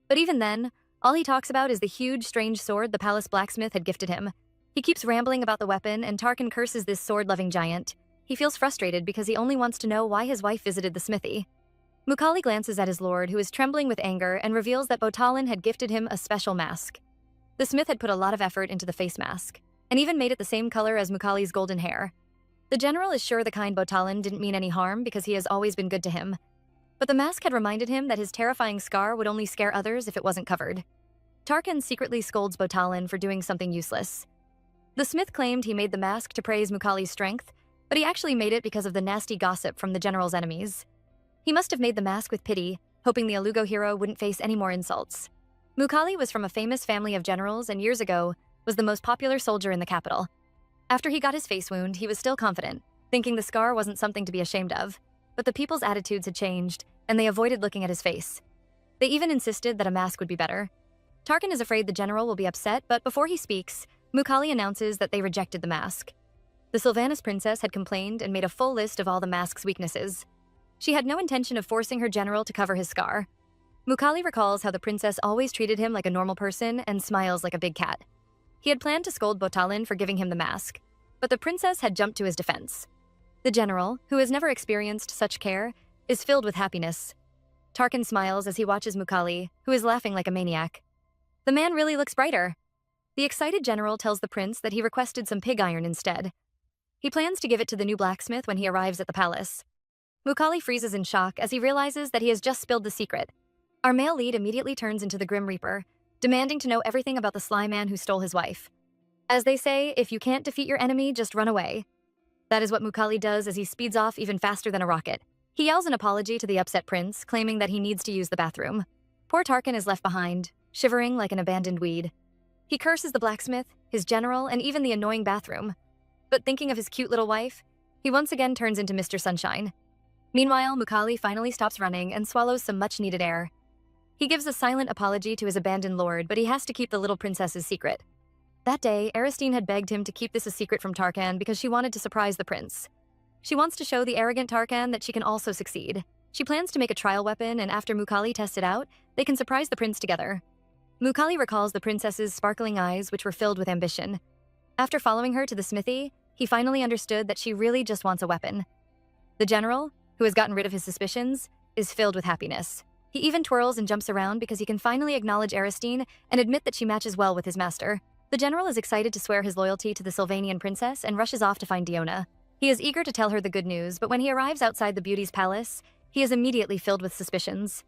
But even then, all he talks about is the huge, strange sword the palace blacksmith had gifted him. He keeps rambling about the weapon, and Tarkan curses this sword-loving giant. He feels frustrated because he only wants to know why his wife visited the smithy. Mukali glances at his lord, who is trembling with anger, and reveals that Botalin had gifted him a special mask. The smith had put a lot of effort into the face mask, and even made it the same color as Mukali's golden hair. The general is sure the kind Botalin didn't mean any harm because he has always been good to him. But the mask had reminded him that his terrifying scar would only scare others if it wasn't covered. Tarkan secretly scolds Botalin for doing something useless. The smith claimed he made the mask to praise Mukali's strength, but he actually made it because of the nasty gossip from the general's enemies. He must have made the mask with pity, hoping the Alugo hero wouldn't face any more insults. Mukali was from a famous family of generals and years ago was the most popular soldier in the capital. After he got his face wound, he was still confident, thinking the scar wasn't something to be ashamed of. But the people's attitudes had changed, and they avoided looking at his face. They even insisted that a mask would be better. Tarkan is afraid the general will be upset, but before he speaks, Mukali announces that they rejected the mask. The Sylvanas princess had complained and made a full list of all the mask's weaknesses. She had no intention of forcing her general to cover his scar. Mukali recalls how the princess always treated him like a normal person and smiles like a big cat. He had planned to scold Botalin for giving him the mask, but the princess had jumped to his defense. The general, who has never experienced such care, is filled with happiness. Tarkan smiles as he watches Mukali, who is laughing like a maniac. The man really looks brighter. The excited general tells the prince that he requested some pig iron instead. He plans to give it to the new blacksmith when he arrives at the palace. Mukali freezes in shock as he realizes that he has just spilled the secret. Our male lead immediately turns into the Grim Reaper, demanding to know everything about the sly man who stole his wife. As they say, if you can't defeat your enemy, just run away. That is what Mukali does as he speeds off even faster than a rocket. He yells an apology to the upset prince, claiming that he needs to use the bathroom. Poor Tarkan is left behind, shivering like an abandoned weed. He curses the blacksmith, his general, and even the annoying bathroom. But thinking of his cute little wife, he once again turns into Mr. Sunshine. Meanwhile, Mukali finally stops running and swallows some much-needed air. He gives a silent apology to his abandoned lord, but he has to keep the little princess's secret. That day, Aristine had begged him to keep this a secret from Tarkan because she wanted to surprise the prince. She wants to show the arrogant Tarkan that she can also succeed. She plans to make a trial weapon, and after Mukali tests it out, they can surprise the prince together. Mukali recalls the princess's sparkling eyes, which were filled with ambition. After following her to the smithy, he finally understood that she really just wants a weapon. The general, who has gotten rid of his suspicions, is filled with happiness. He even twirls and jumps around because he can finally acknowledge Aristine and admit that she matches well with his master. The general is excited to swear his loyalty to the Sylvanian princess and rushes off to find Diona. He is eager to tell her the good news, but when he arrives outside the beauty's palace, he is immediately filled with suspicions.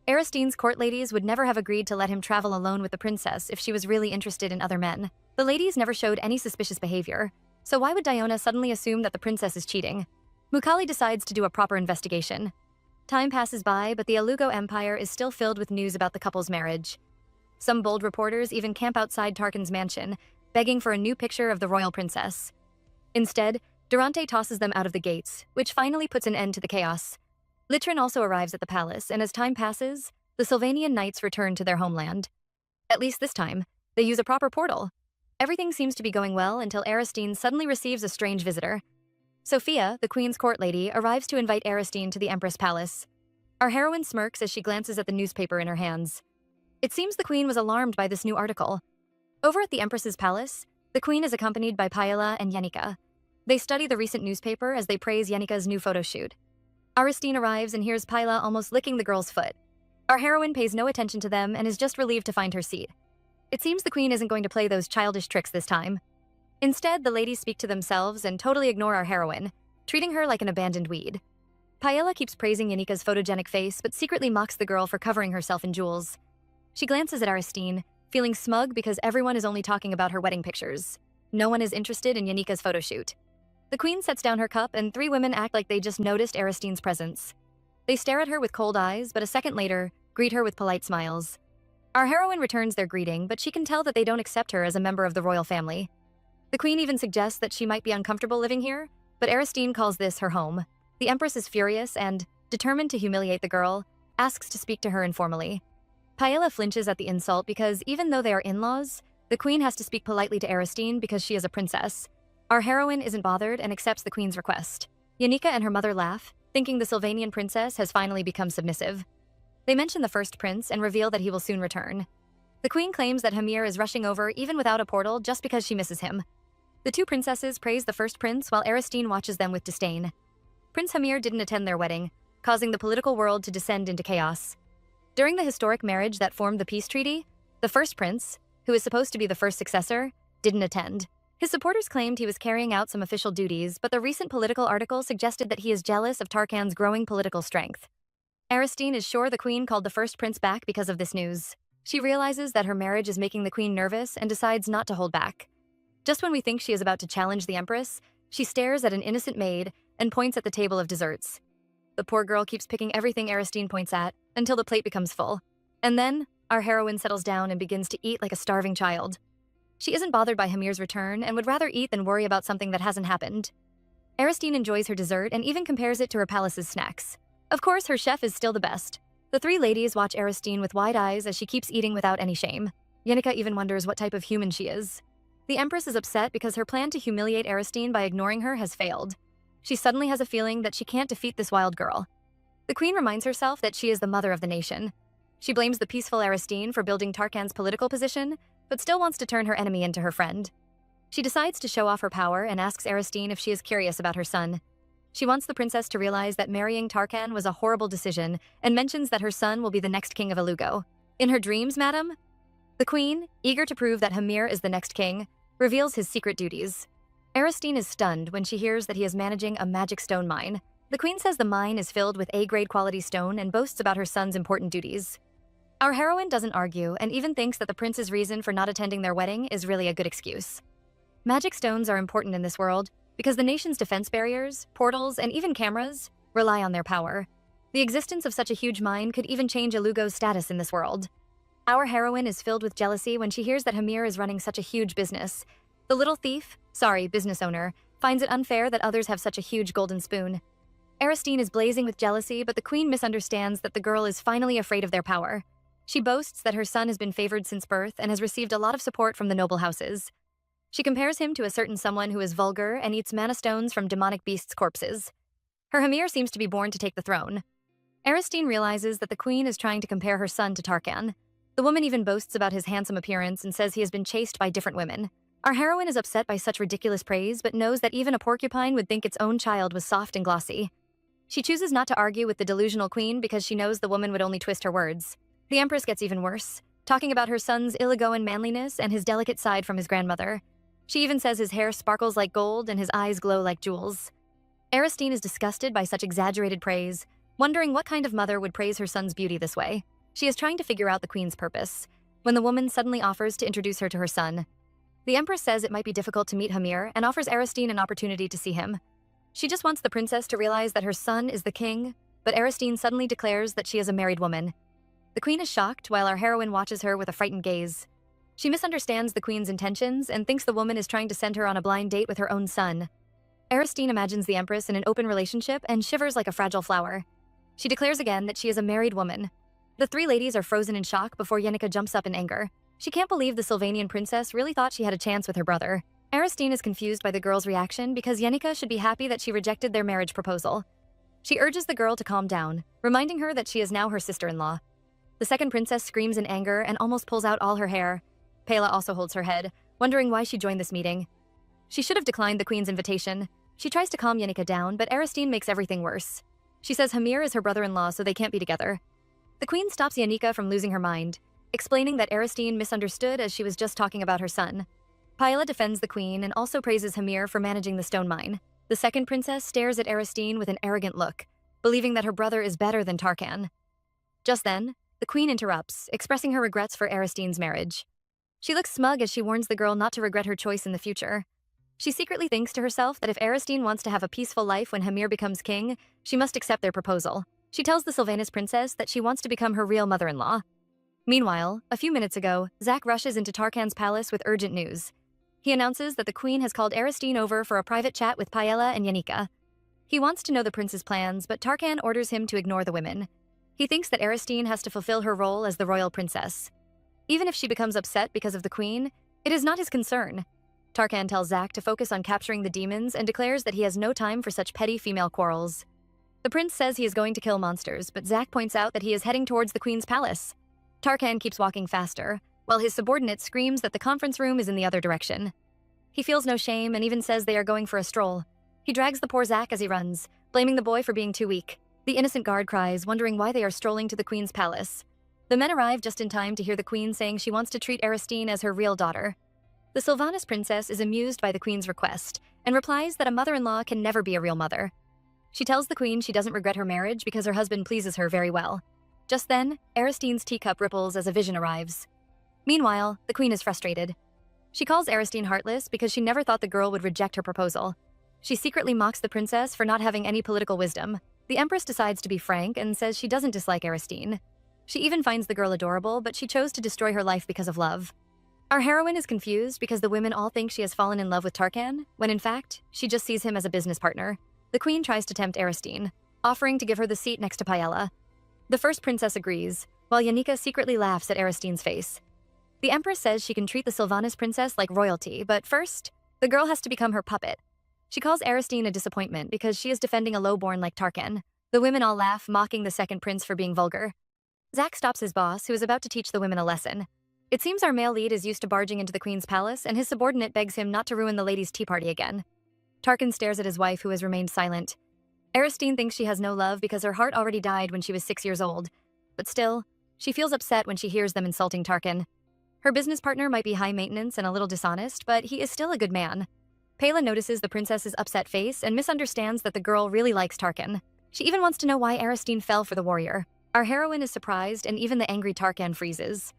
Aristine's court ladies would never have agreed to let him travel alone with the princess if she was really interested in other men. The ladies never showed any suspicious behavior, so why would Diona suddenly assume that the princess is cheating? Mukali decides to do a proper investigation. Time passes by, but the Alugo Empire is still filled with news about the couple's marriage. Some bold reporters even camp outside Tarkan's mansion, begging for a new picture of the royal princess. Instead, Durante tosses them out of the gates, which finally puts an end to the chaos. Litrin also arrives at the palace, and as time passes, the Sylvanian knights return to their homeland. At least this time, they use a proper portal. Everything seems to be going well until Aristine suddenly receives a strange visitor. Sophia, the queen's court lady, arrives to invite Aristine to the Empress Palace. Our heroine smirks as she glances at the newspaper in her hands. It seems the queen was alarmed by this new article. Over at the Empress's palace, the queen is accompanied by Paella and Yenica. They study the recent newspaper as they praise Yenica's new photo shoot. Aristine arrives and hears Paella almost licking the girl's foot. Our heroine pays no attention to them and is just relieved to find her seat. It seems the queen isn't going to play those childish tricks this time. Instead, the ladies speak to themselves and totally ignore our heroine, treating her like an abandoned weed. Paella keeps praising Yenica's photogenic face, but secretly mocks the girl for covering herself in jewels. She glances at Aristine, feeling smug because everyone is only talking about her wedding pictures. No one is interested in Yenica's photo shoot. The queen sets down her cup, and three women act like they just noticed Aristine's presence. They stare at her with cold eyes, but a second later, greet her with polite smiles. Our heroine returns their greeting, but she can tell that they don't accept her as a member of the royal family. The queen even suggests that she might be uncomfortable living here, but Aristine calls this her home. The empress is furious and, determined to humiliate the girl, asks to speak to her informally. Paella flinches at the insult because even though they are in-laws, the queen has to speak politely to Aristine because she is a princess. Our heroine isn't bothered and accepts the queen's request. Yenica and her mother laugh, thinking the Sylvanian princess has finally become submissive. They mention the first prince and reveal that he will soon return. The queen claims that Hamir is rushing over even without a portal just because she misses him. The two princesses praise the first prince while Aristine watches them with disdain. Prince Hamir didn't attend their wedding, causing the political world to descend into chaos. During the historic marriage that formed the peace treaty, the first prince, who is supposed to be the first successor, didn't attend. His supporters claimed he was carrying out some official duties, but the recent political article suggested that he is jealous of Tarkan's growing political strength. Aristine is sure the queen called the first prince back because of this news. She realizes that her marriage is making the queen nervous and decides not to hold back. Just when we think she is about to challenge the empress, she stares at an innocent maid and points at the table of desserts. The poor girl keeps picking everything Aristine points at until the plate becomes full. And then, our heroine settles down and begins to eat like a starving child. She isn't bothered by Hamir's return and would rather eat than worry about something that hasn't happened. Aristine enjoys her dessert and even compares it to her palace's snacks. Of course, her chef is still the best. The three ladies watch Aristine with wide eyes as she keeps eating without any shame. Yenica even wonders what type of human she is. The empress is upset because her plan to humiliate Aristine by ignoring her has failed. She suddenly has a feeling that she can't defeat this wild girl. The queen reminds herself that she is the mother of the nation. She blames the peaceful Aristine for building Tarkan's political position, but still wants to turn her enemy into her friend. She decides to show off her power and asks Aristine if she is curious about her son. She wants the princess to realize that marrying Tarkan was a horrible decision and mentions that her son will be the next king of Alugo. In her dreams, madam? The queen, eager to prove that Hamir is the next king, reveals his secret duties. Aristine is stunned when she hears that he is managing a magic stone mine. The queen says the mine is filled with A-grade quality stone and boasts about her son's important duties. Our heroine doesn't argue and even thinks that the prince's reason for not attending their wedding is really a good excuse. Magic stones are important in this world because the nation's defense barriers, portals, and even cameras rely on their power. The existence of such a huge mine could even change Alugo's status in this world. Our heroine is filled with jealousy when she hears that Hamir is running such a huge business. The little thief, business owner, finds it unfair that others have such a huge golden spoon. Aristine is blazing with jealousy, but the queen misunderstands that the girl is finally afraid of their power. She boasts that her son has been favored since birth and has received a lot of support from the noble houses. She compares him to a certain someone who is vulgar and eats mana stones from demonic beasts' corpses. Her Hamir seems to be born to take the throne. Aristine realizes that the queen is trying to compare her son to Tarkan. The woman even boasts about his handsome appearance and says he has been chased by different women. Our heroine is upset by such ridiculous praise, but knows that even a porcupine would think its own child was soft and glossy. She chooses not to argue with the delusional queen because she knows the woman would only twist her words. The empress gets even worse, talking about her son's illegoan manliness and his delicate side from his grandmother. She even says his hair sparkles like gold and his eyes glow like jewels. Aristine is disgusted by such exaggerated praise, wondering what kind of mother would praise her son's beauty this way. She is trying to figure out the queen's purpose, when the woman suddenly offers to introduce her to her son. The empress says it might be difficult to meet Hamir and offers Aristine an opportunity to see him. She just wants the princess to realize that her son is the king, but Aristine suddenly declares that she is a married woman. The queen is shocked while our heroine watches her with a frightened gaze. She misunderstands the queen's intentions and thinks the woman is trying to send her on a blind date with her own son. Aristine imagines the Empress in an open relationship and shivers like a fragile flower. She declares again that she is a married woman. The three ladies are frozen in shock before Yenica jumps up in anger. She can't believe the Sylvanian princess really thought she had a chance with her brother. Aristine is confused by the girl's reaction because Yenica should be happy that she rejected their marriage proposal. She urges the girl to calm down, reminding her that she is now her sister-in-law. The second princess screams in anger and almost pulls out all her hair. Pela also holds her head, wondering why she joined this meeting. She should have declined the queen's invitation. She tries to calm Yenica down, but Aristine makes everything worse. She says Hamir is her brother-in-law, so they can't be together. The queen stops Yenica from losing her mind, explaining that Aristine misunderstood as she was just talking about her son. Paella defends the queen and also praises Hamir for managing the stone mine. The second princess stares at Aristine with an arrogant look, believing that her brother is better than Tarkan. Just then, the queen interrupts, expressing her regrets for Aristine's marriage. She looks smug as she warns the girl not to regret her choice in the future. She secretly thinks to herself that if Aristine wants to have a peaceful life when Hamir becomes king, she must accept their proposal. She tells the Sylvanas princess that she wants to become her real mother-in-law. Meanwhile, a few minutes ago, Zack rushes into Tarkan's palace with urgent news. He announces that the queen has called Aristine over for a private chat with Paella and Yenica. He wants to know the prince's plans, but Tarkan orders him to ignore the women. He thinks that Aristine has to fulfill her role as the royal princess. Even if she becomes upset because of the queen, it is not his concern. Tarkan tells Zack to focus on capturing the demons and declares that he has no time for such petty female quarrels. The prince says he is going to kill monsters, but Zack points out that he is heading towards the queen's palace. Tarkan keeps walking faster, while his subordinate screams that the conference room is in the other direction. He feels no shame and even says they are going for a stroll. He drags the poor Zack as he runs, blaming the boy for being too weak. The innocent guard cries, wondering why they are strolling to the queen's palace. The men arrive just in time to hear the queen saying she wants to treat Aristine as her real daughter. The Sylvanas princess is amused by the queen's request and replies that a mother-in-law can never be a real mother. She tells the queen she doesn't regret her marriage because her husband pleases her very well. Just then, Aristine's teacup ripples as a vision arrives. Meanwhile, the queen is frustrated. She calls Aristine heartless because she never thought the girl would reject her proposal. She secretly mocks the princess for not having any political wisdom. The empress decides to be frank and says she doesn't dislike Aristine. She even finds the girl adorable, but she chose to destroy her life because of love. Our heroine is confused because the women all think she has fallen in love with Tarkan, when in fact, she just sees him as a business partner. The queen tries to tempt Aristine, offering to give her the seat next to Paella. The first princess agrees, while Yenica secretly laughs at Aristine's face. The empress says she can treat the Sylvanas princess like royalty, but first, the girl has to become her puppet. She calls Aristine a disappointment because she is defending a lowborn like Tarkan. The women all laugh, mocking the second prince for being vulgar. Zack stops his boss, who is about to teach the women a lesson. It seems our male lead is used to barging into the queen's palace, and his subordinate begs him not to ruin the ladies' tea party again. Tarkan stares at his wife, who has remained silent. Aristine thinks she has no love because her heart already died when she was 6 years old. But still, she feels upset when she hears them insulting Tarkan. Her business partner might be high maintenance and a little dishonest, but he is still a good man. Pela notices the princess's upset face and misunderstands that the girl really likes Tarkan. She even wants to know why Aristine fell for the warrior. Our heroine is surprised, and even the angry Tarkan freezes.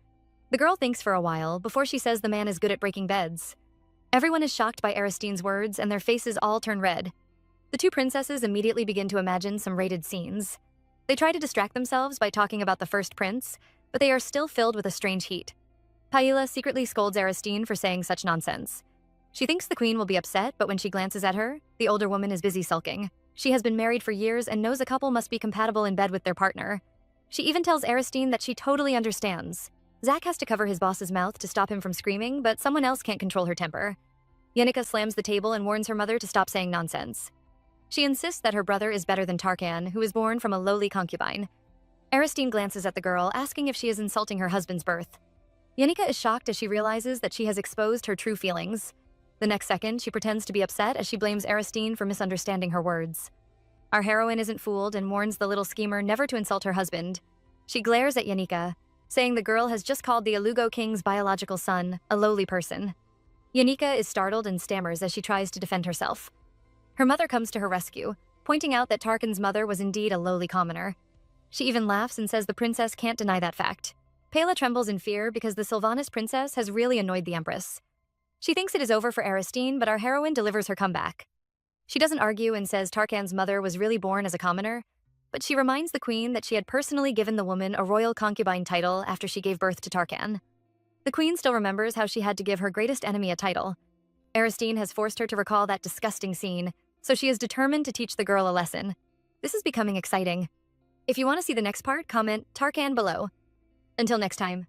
The girl thinks for a while before she says the man is good at breaking beds. Everyone is shocked by Aristine's words, and their faces all turn red. The two princesses immediately begin to imagine some rated scenes. They try to distract themselves by talking about the first prince, but they are still filled with a strange heat. Paella secretly scolds Aristine for saying such nonsense. She thinks the queen will be upset, but when she glances at her, the older woman is busy sulking. She has been married for years and knows a couple must be compatible in bed with their partner. She even tells Aristine that she totally understands. Zack has to cover his boss's mouth to stop him from screaming, but someone else can't control her temper. Yenica slams the table and warns her mother to stop saying nonsense. She insists that her brother is better than Tarkan, who is born from a lowly concubine. Aristine glances at the girl, asking if she is insulting her husband's birth. Yenica is shocked as she realizes that she has exposed her true feelings. The next second, she pretends to be upset as she blames Aristine for misunderstanding her words. Our heroine isn't fooled and warns the little schemer never to insult her husband. She glares at Yenica, saying the girl has just called the Alugo king's biological son a lowly person. Yenica is startled and stammers as she tries to defend herself. Her mother comes to her rescue, pointing out that Tarkan's mother was indeed a lowly commoner. She even laughs and says the princess can't deny that fact. Pela trembles in fear because the Sylvanas princess has really annoyed the empress. She thinks it is over for Aristine, but our heroine delivers her comeback. She doesn't argue and says Tarkan's mother was really born as a commoner, but she reminds the queen that she had personally given the woman a royal concubine title after she gave birth to Tarkan. The queen still remembers how she had to give her greatest enemy a title. Aristine has forced her to recall that disgusting scene, so she is determined to teach the girl a lesson. This is becoming exciting. If you want to see the next part, comment Tarkan below. Until next time.